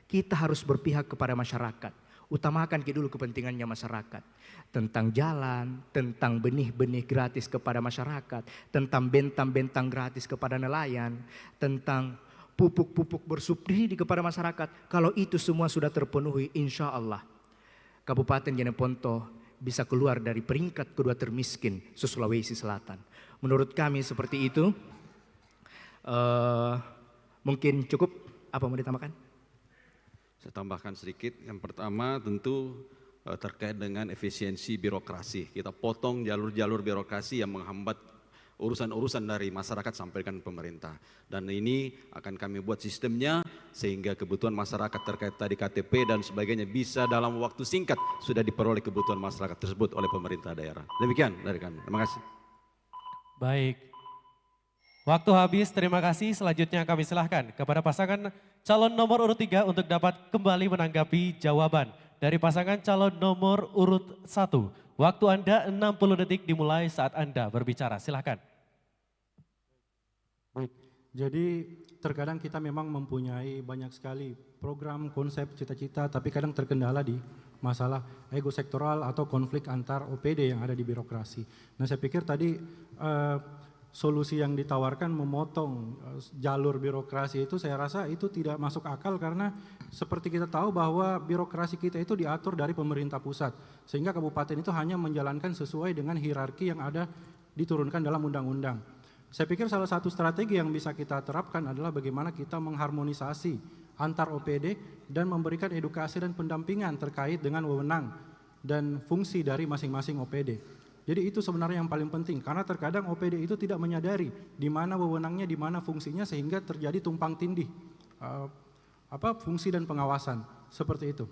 Kita harus berpihak kepada masyarakat. Utamakan dulu kepentingannya masyarakat. Tentang jalan, tentang benih-benih gratis kepada masyarakat, tentang bentang-bentang gratis kepada nelayan, tentang pupuk-pupuk bersubsidi kepada masyarakat. Kalau itu semua sudah terpenuhi, insya Allah Kabupaten Jeneponto bisa keluar dari peringkat kedua termiskin se-Sulawesi Selatan. Menurut kami seperti itu. Mungkin cukup, apa mau ditambahkan? Saya tambahkan sedikit. Yang pertama tentu terkait dengan efisiensi birokrasi. Kita potong jalur-jalur birokrasi yang menghambat urusan-urusan dari masyarakat sampaikan pemerintah. Dan ini akan kami buat sistemnya sehingga kebutuhan masyarakat terkait tadi KTP dan sebagainya bisa dalam waktu singkat sudah diperoleh kebutuhan masyarakat tersebut oleh pemerintah daerah. Demikian dari kami. Terima kasih. Baik. Waktu habis, terima kasih. Selanjutnya kami silahkan kepada pasangan calon nomor urut 3 untuk dapat kembali menanggapi jawaban dari pasangan calon nomor urut 1. Waktu Anda 60 detik dimulai saat Anda berbicara. Silahkan. Baik, jadi terkadang kita memang mempunyai banyak sekali program, konsep, cita-cita, tapi kadang terkendala di masalah ego sektoral atau konflik antar OPD yang ada di birokrasi. Nah, saya pikir tadi solusi yang ditawarkan memotong jalur birokrasi itu saya rasa itu tidak masuk akal karena seperti kita tahu bahwa birokrasi kita itu diatur dari pemerintah pusat sehingga kabupaten itu hanya menjalankan sesuai dengan hierarki yang ada diturunkan dalam undang-undang. Saya pikir salah satu strategi yang bisa kita terapkan adalah bagaimana kita mengharmonisasi antar OPD dan memberikan edukasi dan pendampingan terkait dengan wewenang dan fungsi dari masing-masing OPD. Jadi itu sebenarnya yang paling penting karena terkadang OPD itu tidak menyadari di mana wewenangnya, di mana fungsinya sehingga terjadi tumpang tindih fungsi dan pengawasan seperti itu.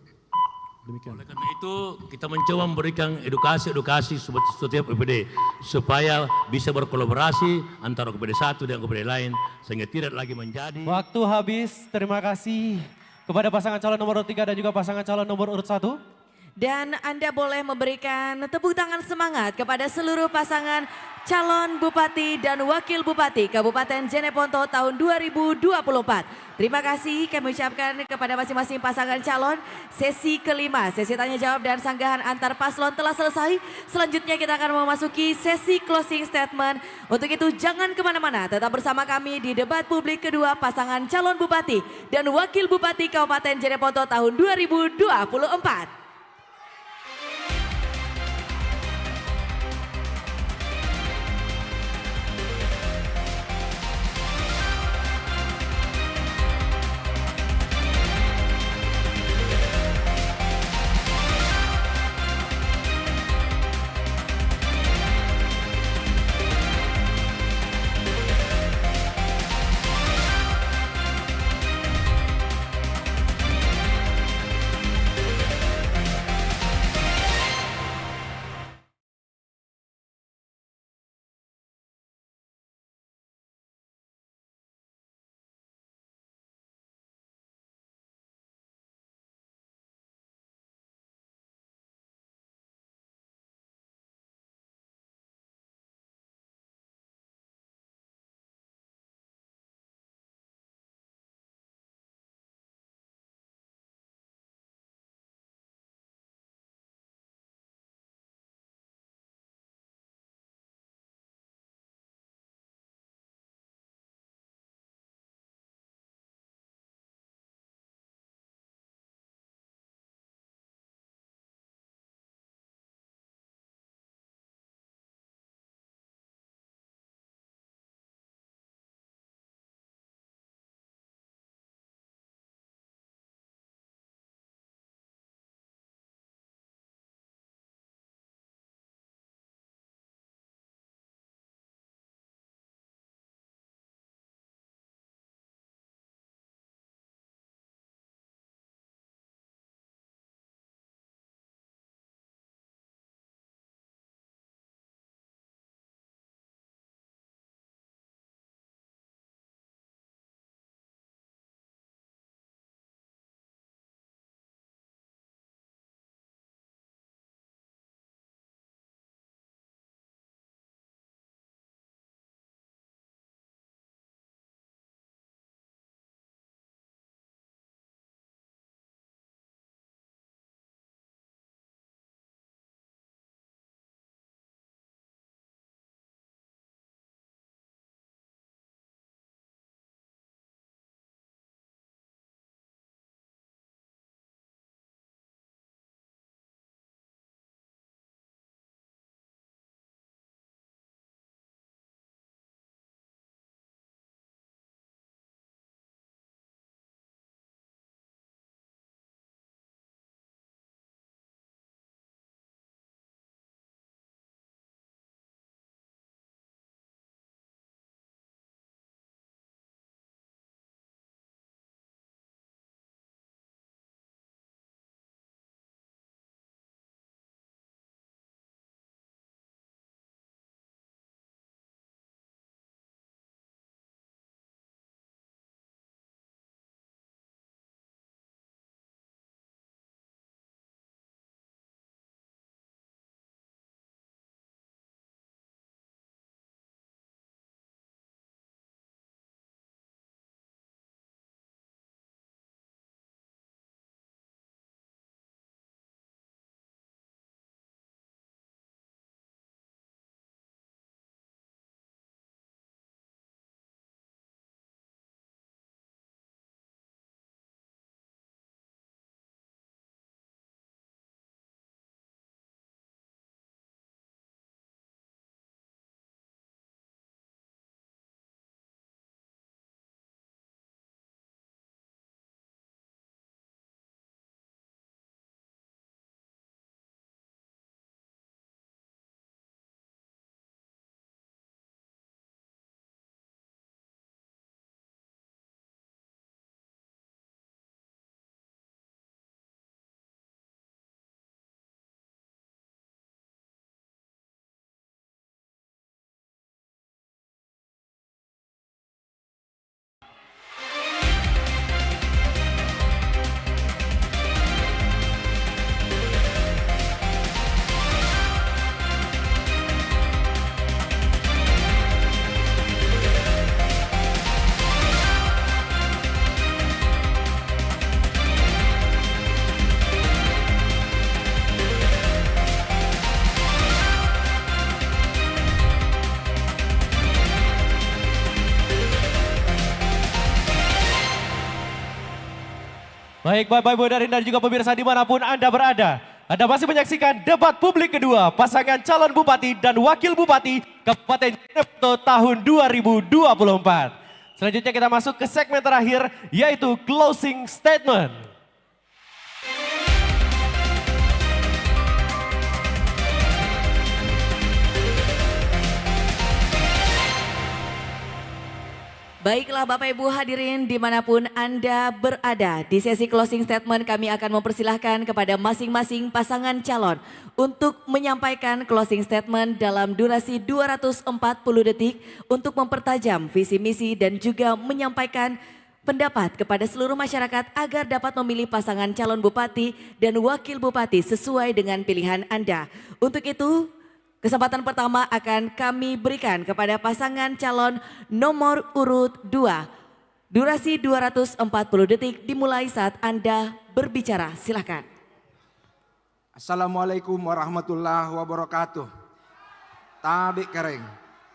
Demikian. Oleh karena itu kita mencoba memberikan edukasi setiap OPD supaya bisa berkolaborasi antara OPD satu dan OPD lain sehingga tidak lagi menjadi. Waktu habis, terima kasih kepada pasangan calon nomor urut 3 dan juga pasangan calon nomor urut 1. Dan Anda boleh memberikan tepuk tangan semangat kepada seluruh pasangan calon Bupati dan Wakil Bupati Kabupaten Jeneponto tahun 2024. Terima kasih kami ucapkan kepada masing-masing pasangan calon. Sesi kelima, sesi tanya jawab dan sanggahan antar paslon telah selesai. Selanjutnya kita akan memasuki sesi closing statement. Untuk itu jangan kemana-mana, tetap bersama kami di debat publik kedua pasangan calon Bupati dan Wakil Bupati Kabupaten Jeneponto tahun 2024. Baik Bapak Ibu dan juga pemirsa dimanapun Anda berada. Anda masih menyaksikan debat publik kedua pasangan calon bupati dan wakil bupati Kabupaten Jeneponto tahun 2024. Selanjutnya kita masuk ke segmen terakhir yaitu closing statement. Baiklah Bapak Ibu hadirin dimanapun Anda berada. Di sesi closing statement kami akan mempersilahkan kepada masing-masing pasangan calon untuk menyampaikan closing statement dalam durasi 240 detik untuk mempertajam visi misi dan juga menyampaikan pendapat kepada seluruh masyarakat agar dapat memilih pasangan calon bupati dan wakil bupati sesuai dengan pilihan Anda. Untuk itu, kesempatan pertama akan kami berikan kepada pasangan calon nomor urut 2. Durasi 240 detik dimulai saat Anda berbicara. Silakan. Assalamualaikum warahmatullahi wabarakatuh. Tabik Kareng,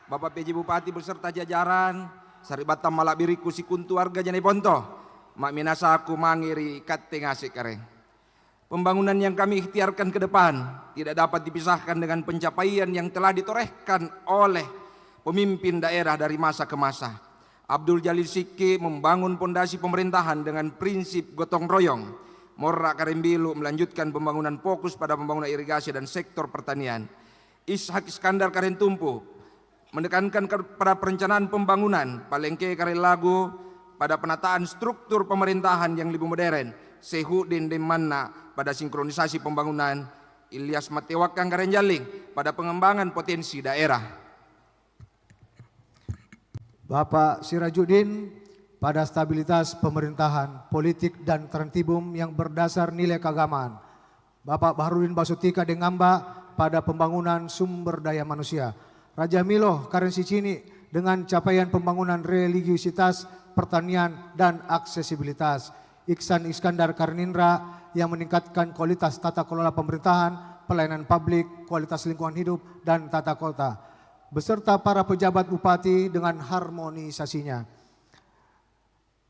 Bapak PJ Bupati beserta jajaran, Saribata Malabiriku Sikuntu warga Jeneponto, Mak Minasaku mangiri Kate Ngasik Kareng. Pembangunan yang kami ikhtiarkan ke depan tidak dapat dipisahkan dengan pencapaian yang telah ditorehkan oleh pemimpin daerah dari masa ke masa. Abdul Jalil Sikki membangun pondasi pemerintahan dengan prinsip gotong royong. Morra Karembilu melanjutkan pembangunan fokus pada pembangunan irigasi dan sektor pertanian. Ishak Iskandar Karentumpu menekankan pada perencanaan pembangunan. Palengke Karelagu pada penataan struktur pemerintahan yang lebih modern. Sehudin Demanna pada sinkronisasi pembangunan, Ilyas Matewakang Karenjaling pada pengembangan potensi daerah. Bapak Sirajuddin pada stabilitas pemerintahan, politik dan tertibum yang berdasar nilai keagamaan. Bapak Baharudin Basutika Dengamba pada pembangunan sumber daya manusia. Raja Milo Karensicini dengan capaian pembangunan religiusitas, pertanian dan aksesibilitas. Iksan Iskandar Karnindra yang meningkatkan kualitas tata kelola pemerintahan, pelayanan publik, kualitas lingkungan hidup, dan tata kota. Beserta para pejabat bupati dengan harmonisasinya.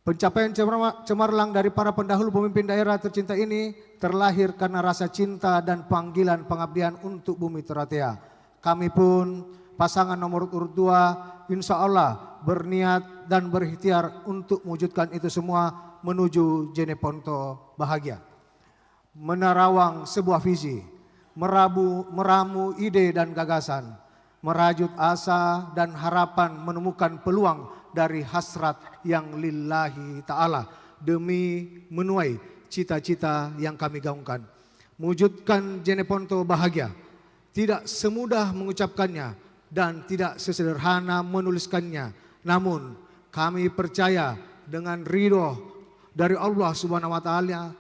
Pencapaian cemerlang dari para pendahulu pemimpin daerah tercinta ini terlahir karena rasa cinta dan panggilan pengabdian untuk bumi Teratea. Kami pun pasangan nomor urut 2 insya Allah berniat dan berikhtiar untuk mewujudkan itu semua menuju Jeneponto bahagia. Menerawang sebuah visi, meramu ide dan gagasan, merajut asa dan harapan menemukan peluang dari hasrat yang lillahi ta'ala demi menuai cita-cita yang kami gaungkan. Mewujudkan Jeneponto bahagia, tidak semudah mengucapkannya dan tidak sesederhana menuliskannya. Namun kami percaya dengan ridho dari Allah Subhanahu wa Ta'ala,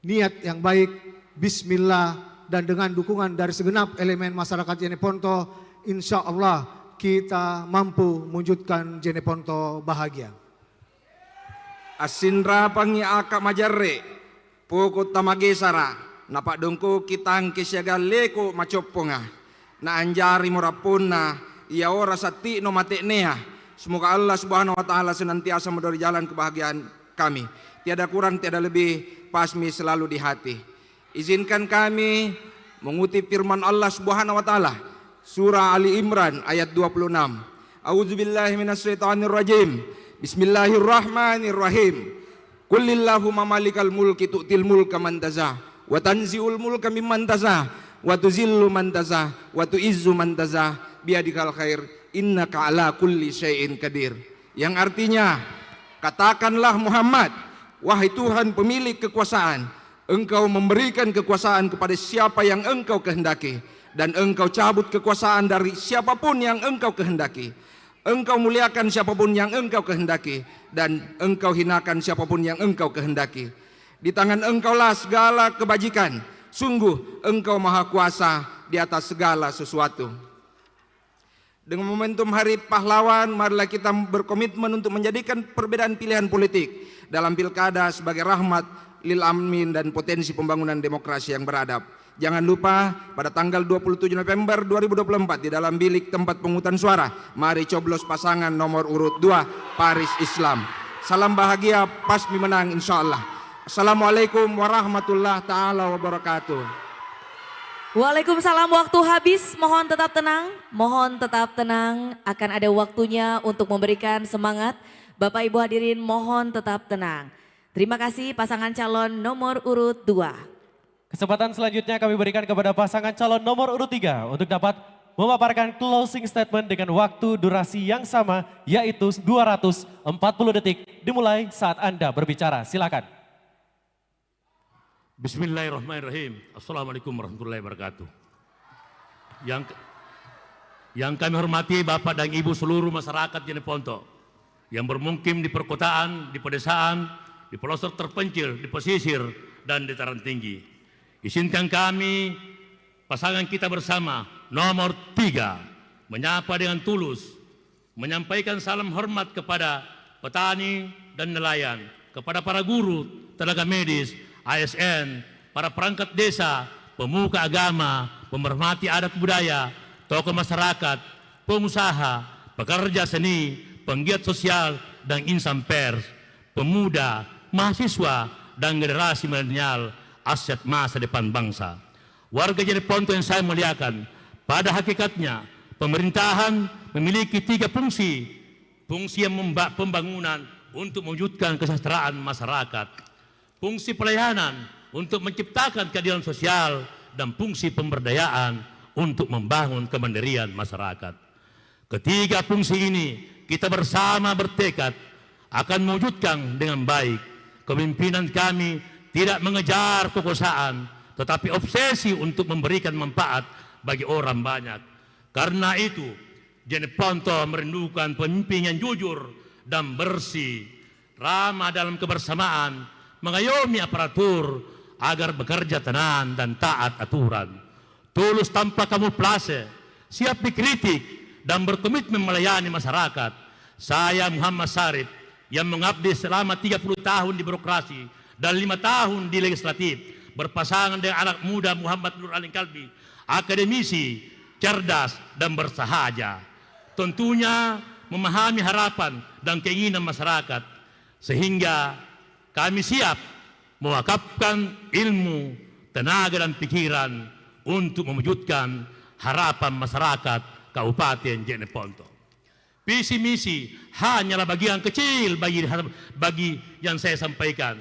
niat yang baik, bismillah, dan dengan dukungan dari segenap elemen masyarakat Jeneponto, insya Allah kita mampu mewujudkan Jeneponto bahagia. Asindra pangi aka majarre, pokok tamagesara, napak dongko kitang kesyaga leko macoponga, na anjari morapuna, ia ora sati no mateknea. Semoga Allah Subhanahu wa Ta'ala senantiasa mendorong jalan kebahagiaan kami. Tiada kurang, tiada lebih, pasmi selalu di hati. Izinkan kami mengutip firman Allah Subhanahu wa Ta'ala, surah Ali Imran ayat 26. A'udzubillahi minasyaitonirrajim. Bismillahirrahmanirrahim. Qulillahumma malikal mulki tu'til mulka man tazah wa tanzi'ul mulka mimman tazah wa tuzillu man tazah wa tu'izzu man tazah biyadikal khair innaka ala kulli syai'in qadir. Yang artinya, katakanlah Muhammad, wahai Tuhan pemilik kekuasaan, Engkau memberikan kekuasaan kepada siapa yang Engkau kehendaki, dan Engkau cabut kekuasaan dari siapapun yang Engkau kehendaki. Engkau muliakan siapapun yang Engkau kehendaki, dan Engkau hinakan siapapun yang Engkau kehendaki. Di tangan Engkaulah segala kebajikan. Sungguh Engkau maha kuasa di atas segala sesuatu. Dengan momentum Hari Pahlawan, marilah kita berkomitmen untuk menjadikan perbedaan pilihan politik dalam pilkada sebagai rahmat lil alamin dan potensi pembangunan demokrasi yang beradab. Jangan lupa pada tanggal 27 November 2024 di dalam bilik tempat pemungutan suara, mari coblos pasangan nomor urut 2 Paris Islam. Salam bahagia, pasmi menang insya Allah. Assalamualaikum warahmatullahi taala wabarakatuh. Waalaikumsalam, waktu habis, mohon tetap tenang, mohon tetap tenang, akan ada waktunya untuk memberikan semangat. Bapak Ibu hadirin mohon tetap tenang. Terima kasih pasangan calon nomor urut 2. Kesempatan selanjutnya kami berikan kepada pasangan calon nomor urut 3 untuk dapat memaparkan closing statement dengan waktu durasi yang sama yaitu 240 detik dimulai saat Anda berbicara. Silakan. Bismillahirrahmanirrahim. Assalamualaikum warahmatullahi wabarakatuh. Yang kami hormati Bapak dan Ibu seluruh masyarakat Jeneponto yang bermukim di perkotaan, di pedesaan, di pelosok terpencil, di pesisir, dan di dataran tinggi. Izinkan kami, pasangan kita bersama, nomor 3, menyapa dengan tulus, menyampaikan salam hormat kepada petani dan nelayan, kepada para guru, tenaga medis, ASN, para perangkat desa, pemuka agama, pemerhati adat budaya, tokoh masyarakat, pengusaha, pekerja seni, penggiat sosial, dan insan pers, pemuda, mahasiswa, dan generasi milenial, aset masa depan bangsa. Warga Jeneponto yang saya muliakan, pada hakikatnya pemerintahan memiliki 3 fungsi. Fungsi yang pembangunan untuk mewujudkan kesejahteraan masyarakat. Fungsi pelayanan untuk menciptakan keadilan sosial dan fungsi pemberdayaan untuk membangun kemandirian masyarakat. Ketiga fungsi ini kita bersama bertekad akan mewujudkan dengan baik. Kepemimpinan kami tidak mengejar kekuasaan, tetapi obsesi untuk memberikan manfaat bagi orang banyak. Karena itu, Jeneponto merindukan pemimpin yang jujur dan bersih, ramah dalam kebersamaan, mengayomi aparatur agar bekerja tenang dan taat aturan, tulus tanpa kamuflase, siap dikritik dan berkomitmen melayani masyarakat. Saya Muhammad Sarif yang mengabdi selama 30 tahun di birokrasi dan 5 tahun di legislatif, berpasangan dengan anak muda Muhammad Nur Alim Kalbi, akademisi, cerdas dan bersahaja. Tentunya memahami harapan dan keinginan masyarakat, sehingga kami siap mewakafkan ilmu, tenaga dan pikiran untuk mewujudkan harapan masyarakat Kabupaten Jeneponto. Visi misi hanyalah bagian kecil bagi yang saya sampaikan.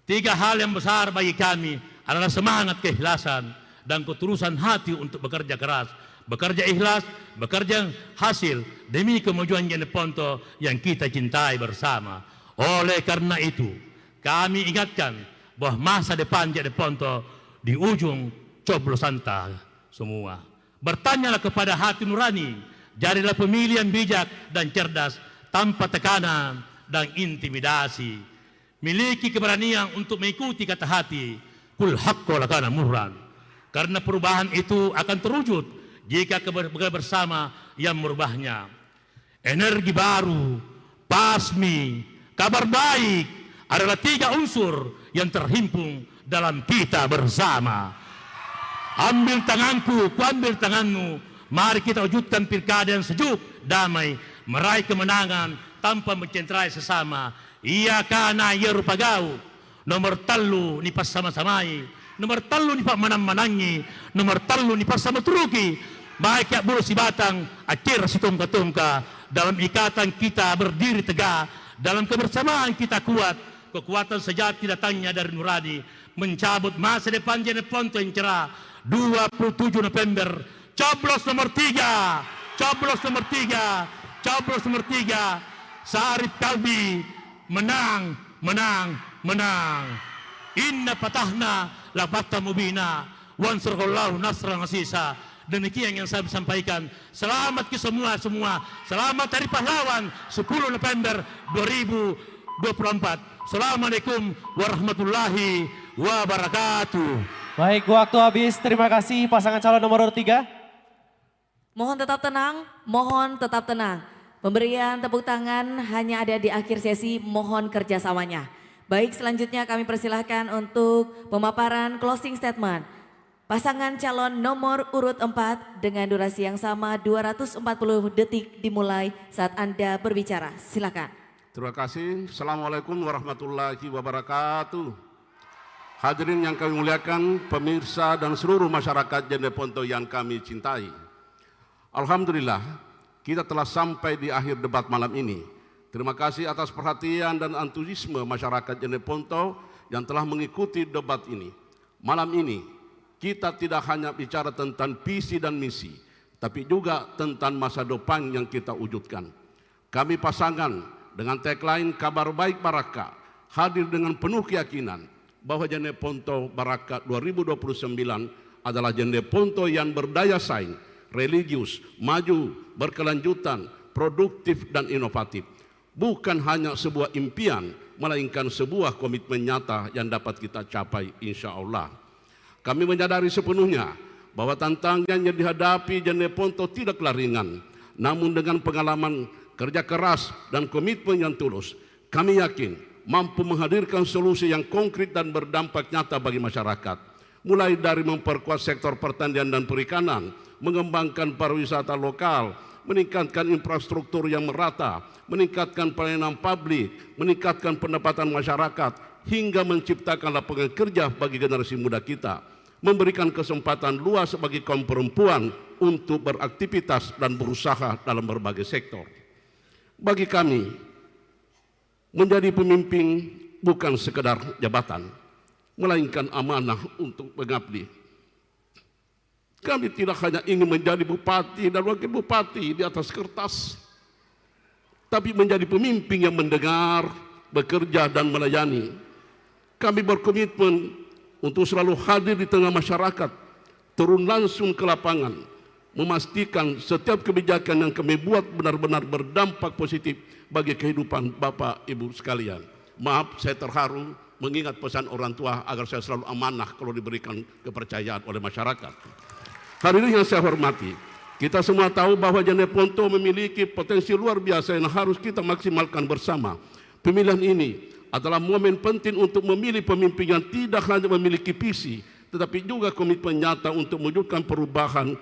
3 hal yang besar bagi kami adalah semangat, keikhlasan, dan ketulusan hati untuk bekerja keras, bekerja ikhlas, bekerja hasil demi kemajuan Jeneponto yang kita cintai bersama. Oleh karena itu, kami ingatkan bahwa masa depan Jeneponto di ujung coblosan semua. Bertanyalah kepada hati nurani, jadilah pemilih yang bijak dan cerdas tanpa tekanan dan intimidasi. Miliki keberanian untuk mengikuti kata hati, kul haqqo lakana murran. Karena perubahan itu akan terwujud jika bersama yang merubahnya. Energi baru, pasmi, kabar baik adalah 3 unsur yang terhimpun dalam kita bersama. Ambil tanganku, ku ambil tanganmu. Mari kita wujudkan pilkada yang sejuk, damai, meraih kemenangan tanpa mencederai sesama. Iya kana ya rupagau. Nomor 3 ni pas sama-samai. Nomor 3 ni pak manang-manangi. Nomor 3 ni pas sama turuki. Baik ya bulu si batang, acir si tungka-tungka. Dalam ikatan kita berdiri tegak. Dalam kebersamaan kita kuat. Kekuatan sejati datangnya dari nurani. Mencabut masa depan Jeneponto yang cerah. 27 November. Coblos nomor 3. Coblos nomor 3. Coblos nomor 3. Sarif Kalbi. Menang, menang, menang. Inna patahna la fatah mubina. Wansurullahu nasran asisa. Demikian yang saya sampaikan. Selamat ke semua. Selamat Hari Pahlawan 10 November 2024. Assalamualaikum warahmatullahi wabarakatuh. Baik, waktu habis. Terima kasih pasangan calon nomor 3. Mohon tetap tenang, mohon tetap tenang. Pemberian tepuk tangan hanya ada di akhir sesi, mohon kerjasamanya. Baik, selanjutnya kami persilahkan untuk pemaparan closing statement. Pasangan calon nomor urut 4 dengan durasi yang sama 240 detik dimulai saat Anda berbicara. Silakan. Terima kasih. Assalamualaikum warahmatullahi wabarakatuh. Hadirin yang kami muliakan, pemirsa dan seluruh masyarakat Jeneponto yang kami cintai. Alhamdulillah, kita telah sampai di akhir debat malam ini. Terima kasih atas perhatian dan antusiasme masyarakat Jeneponto yang telah mengikuti debat ini. Malam ini, kita tidak hanya bicara tentang visi dan misi, tapi juga tentang masa depan yang kita wujudkan. Kami pasangan dengan tagline Kabar Baik Baraka hadir dengan penuh keyakinan bahwa Jeneponto Baraka 2029 adalah Jeneponto yang berdaya saing, religius, maju, berkelanjutan, produktif dan inovatif. Bukan hanya sebuah impian, melainkan sebuah komitmen nyata yang dapat kita capai insya Allah. Kami menyadari sepenuhnya bahwa tantangan yang dihadapi Jeneponto tidaklah ringan, namun dengan pengalaman kerja keras dan komitmen yang tulus, kami yakin mampu menghadirkan solusi yang konkret dan berdampak nyata bagi masyarakat. Mulai dari memperkuat sektor pertanian dan perikanan, mengembangkan pariwisata lokal, meningkatkan infrastruktur yang merata, meningkatkan pelayanan publik, meningkatkan pendapatan masyarakat, hingga menciptakan lapangan kerja bagi generasi muda kita, memberikan kesempatan luas bagi kaum perempuan untuk beraktivitas dan berusaha dalam berbagai sektor. Bagi kami, menjadi pemimpin bukan sekedar jabatan, melainkan amanah untuk mengabdi. Kami tidak hanya ingin menjadi bupati dan wakil bupati di atas kertas, tapi menjadi pemimpin yang mendengar, bekerja dan melayani. Kami berkomitmen untuk selalu hadir di tengah masyarakat, turun langsung ke lapangan, memastikan setiap kebijakan yang kami buat benar-benar berdampak positif bagi kehidupan Bapak Ibu sekalian. Maaf, saya terharu mengingat pesan orang tua agar saya selalu amanah kalau diberikan kepercayaan oleh masyarakat. Hadirin yang saya hormati, kita semua tahu bahwa Jeneponto memiliki potensi luar biasa yang harus kita maksimalkan bersama. Pemilihan ini adalah momen penting untuk memilih pemimpin yang tidak hanya memiliki visi, tetapi juga komitmen nyata untuk mewujudkan perubahan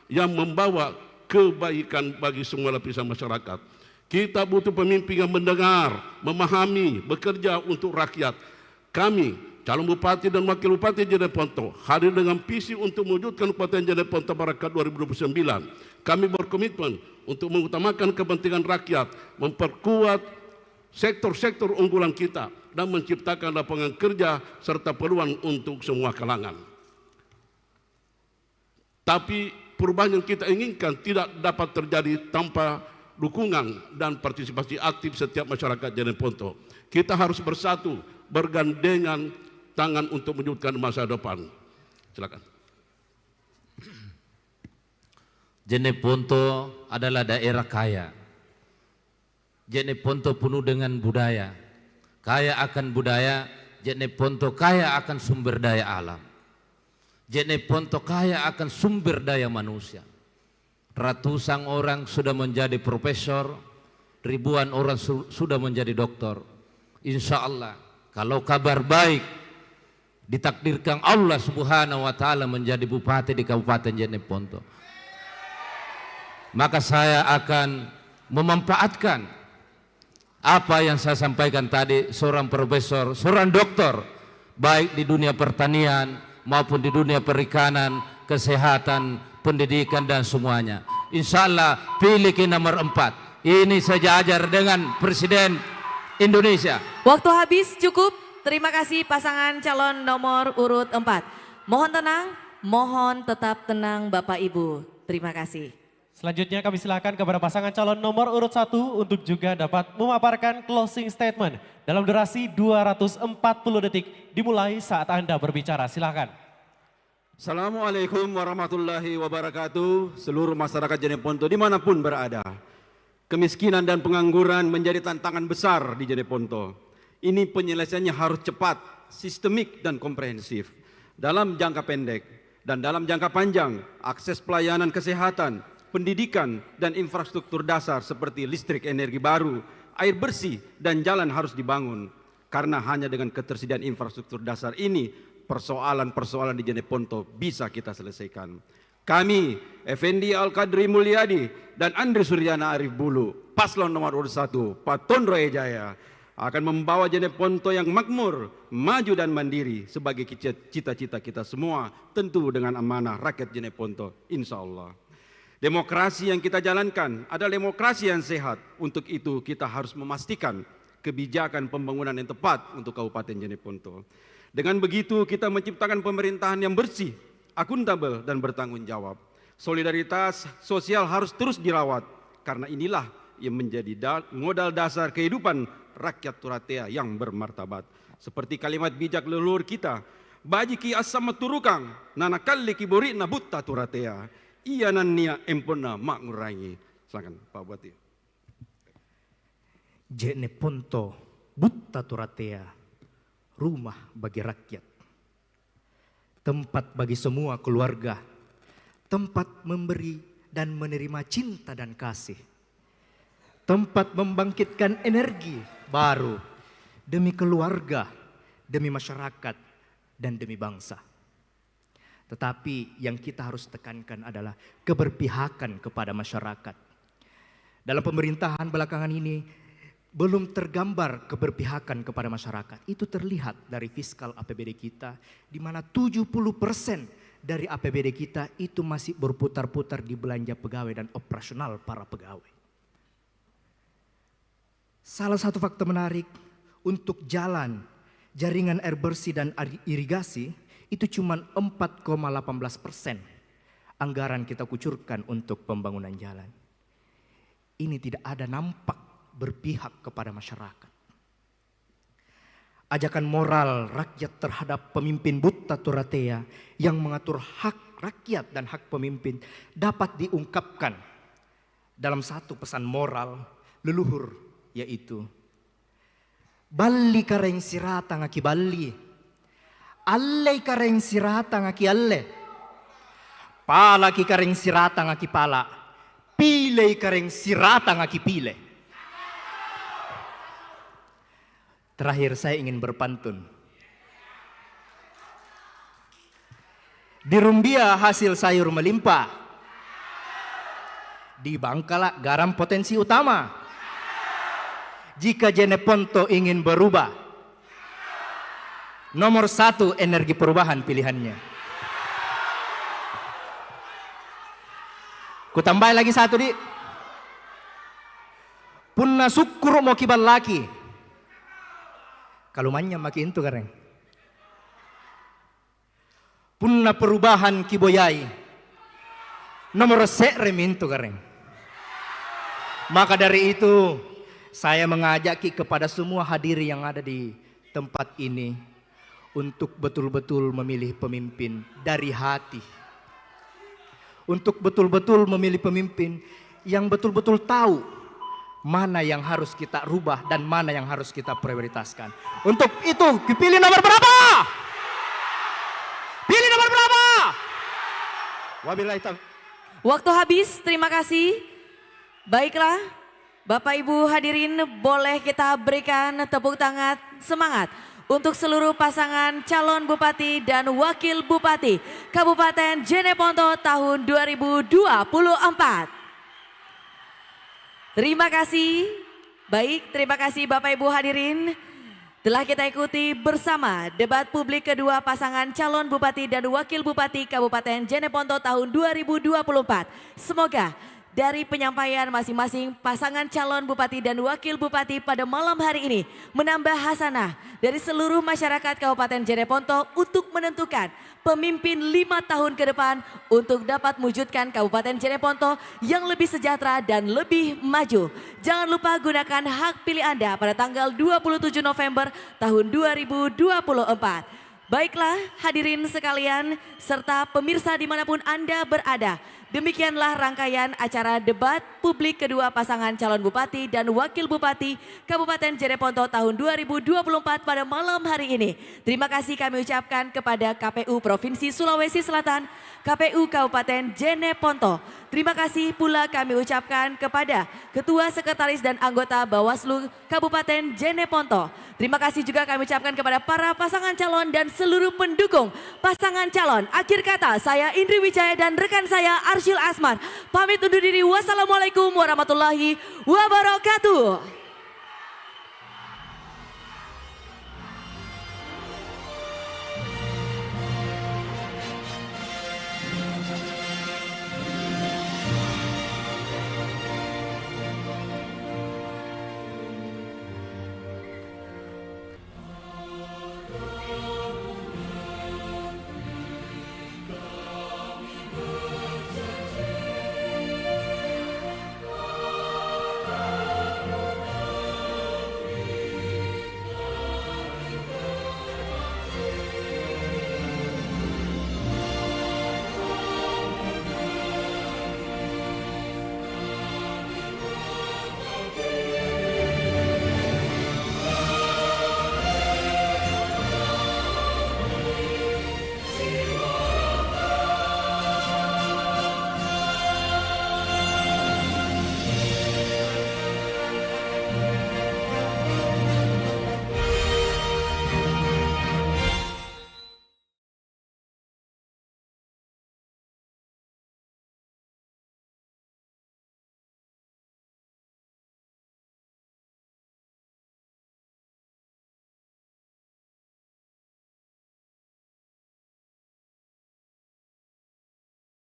yang membawa kebaikan bagi semua lapisan masyarakat. Kita butuh pemimpin yang mendengar, memahami, bekerja untuk rakyat. Kami, calon bupati dan wakil bupati Jeneponto, hadir dengan visi untuk mewujudkan Kabupaten Jeneponto Baraka 2029. Kami berkomitmen untuk mengutamakan kepentingan rakyat, memperkuat sektor-sektor unggulan kita, dan menciptakan lapangan kerja serta peluang untuk semua kalangan. Tapi perubahan yang kita inginkan tidak dapat terjadi tanpa dukungan dan partisipasi aktif setiap masyarakat Jeneponto. Kita harus bersatu, bergandengan tangan untuk mewujudkan masa depan. Silakan. Jeneponto adalah daerah kaya. Jeneponto penuh dengan budaya. Kaya akan budaya, Jeneponto kaya akan sumber daya alam. Jeneponto kaya akan sumber daya manusia. Ratusan orang sudah menjadi profesor, ribuan orang sudah menjadi doktor. Insya Allah, kalau kabar baik ditakdirkan Allah Subhanahu wa Ta'ala menjadi bupati di Kabupaten Jeneponto, maka saya akan memanfaatkan apa yang saya sampaikan tadi, seorang profesor, seorang doktor, baik di dunia pertanian maupun di dunia perikanan, kesehatan, pendidikan dan semuanya. Insya Allah pilih ke nomor 4. Ini sejajar dengan Presiden Indonesia. Waktu habis cukup. Terima kasih pasangan calon nomor urut 4. Mohon tenang, mohon tetap tenang Bapak Ibu. Terima kasih. Selanjutnya kami silakan kepada pasangan calon nomor urut 1 untuk juga dapat memaparkan closing statement dalam durasi 240 detik dimulai saat Anda berbicara. Silakan. Assalamualaikum warahmatullahi wabarakatuh. Seluruh masyarakat Jeneponto dimanapun berada. Kemiskinan dan pengangguran menjadi tantangan besar di Jeneponto. Ini penyelesaiannya harus cepat, sistemik dan komprehensif. Dalam jangka pendek dan dalam jangka panjang, akses pelayanan kesehatan, pendidikan dan infrastruktur dasar seperti listrik, energi baru, air bersih dan jalan harus dibangun. Karena hanya dengan ketersediaan infrastruktur dasar ini, persoalan-persoalan di Jeneponto bisa kita selesaikan. Kami, Effendi Al-Qadri Mulyadi dan Andri Suryana Arif Bulu, paslon nomor urut 1, Patondro Ejaya, akan membawa Jeneponto yang makmur, maju dan mandiri sebagai cita-cita kita semua, tentu dengan amanah rakyat Jeneponto, insya Allah. Demokrasi yang kita jalankan adalah demokrasi yang sehat. Untuk itu kita harus memastikan kebijakan pembangunan yang tepat untuk Kabupaten Jeneponto. Dengan begitu kita menciptakan pemerintahan yang bersih, akuntabel dan bertanggung jawab. Solidaritas sosial harus terus dirawat, karena inilah yang menjadi modal dasar kehidupan rakyat Turatea yang bermartabat. Seperti kalimat bijak leluhur kita, bajiki asama turukang, nanakalli kibori nabutta Turatea, iya nania empona makmurangi. Silakan Pak Bupati. Jeneponto, Butta Turatea, rumah bagi rakyat. Tempat bagi semua keluarga, tempat memberi dan menerima cinta dan kasih. Tempat membangkitkan energi baru demi keluarga, demi masyarakat, dan demi bangsa. Tetapi yang kita harus tekankan adalah keberpihakan kepada masyarakat. Dalam pemerintahan belakangan ini belum tergambar keberpihakan kepada masyarakat. Itu terlihat dari fiskal APBD kita, di mana 70% dari APBD kita itu masih berputar-putar di belanja pegawai dan operasional para pegawai. Salah satu fakta menarik, untuk jalan, jaringan air bersih dan irigasi itu cuma 4,18% anggaran kita kucurkan untuk pembangunan jalan. Ini tidak ada nampak berpihak kepada masyarakat. Ajakan moral rakyat terhadap pemimpin Butta Turatea yang mengatur hak rakyat dan hak pemimpin dapat diungkapkan dalam satu pesan moral leluhur, yaitu balli kareng sirata ngaki balli, alle kareng sirata ngaki alle, pala ki kareng sirata ngaki pala, pile kareng sirata ngaki pile. Terakhir saya ingin berpantun. Di Rumbia hasil sayur melimpah, di Bangkala garam potensi utama. Jika Jeneponto ingin berubah, nomor 1 energi perubahan pilihannya. Ku tambah lagi satu, di punna sukkur mau kibal laki, kalumannya makin itu kareng. Punna perubahan kiboyai, nomor remintu kareng. Maka dari itu saya mengajak kepada semua hadiri yang ada di tempat ini untuk betul-betul memilih pemimpin dari hati. Untuk betul-betul memilih pemimpin yang betul-betul tahu mana yang harus kita rubah dan mana yang harus kita prioritaskan. Untuk itu pilih nomor berapa? Pilih nomor berapa? Wabillahi taufiq. Waktu habis, terima kasih. Baiklah. Bapak Ibu hadirin, boleh kita berikan tepuk tangan semangat untuk seluruh pasangan calon bupati dan wakil bupati Kabupaten Jeneponto tahun 2024. Terima kasih. Baik, terima kasih Bapak Ibu hadirin. Telah kita ikuti bersama debat publik kedua pasangan calon bupati dan wakil bupati Kabupaten Jeneponto tahun 2024. Semoga dari penyampaian masing-masing pasangan calon bupati dan wakil bupati pada malam hari ini menambah hasanah dari seluruh masyarakat Kabupaten Jeneponto untuk menentukan pemimpin 5 tahun ke depan untuk dapat mewujudkan Kabupaten Jeneponto yang lebih sejahtera dan lebih maju. Jangan lupa gunakan hak pilih Anda pada tanggal 27 November tahun 2024. Baiklah hadirin sekalian serta pemirsa dimanapun Anda berada. Demikianlah rangkaian acara debat publik kedua pasangan calon bupati dan wakil bupati Kabupaten Jeneponto tahun 2024 pada malam hari ini. Terima kasih kami ucapkan kepada KPU Provinsi Sulawesi Selatan, KPU Kabupaten Jeneponto. Terima kasih pula kami ucapkan kepada Ketua Sekretaris dan anggota Bawaslu Kabupaten Jeneponto. Terima kasih juga kami ucapkan kepada para pasangan calon dan seluruh pendukung pasangan calon. Akhir kata, saya Indri Wijaya dan rekan saya Arsyil Asman. Pamit undur diri. Wassalamualaikum warahmatullahi wabarakatuh.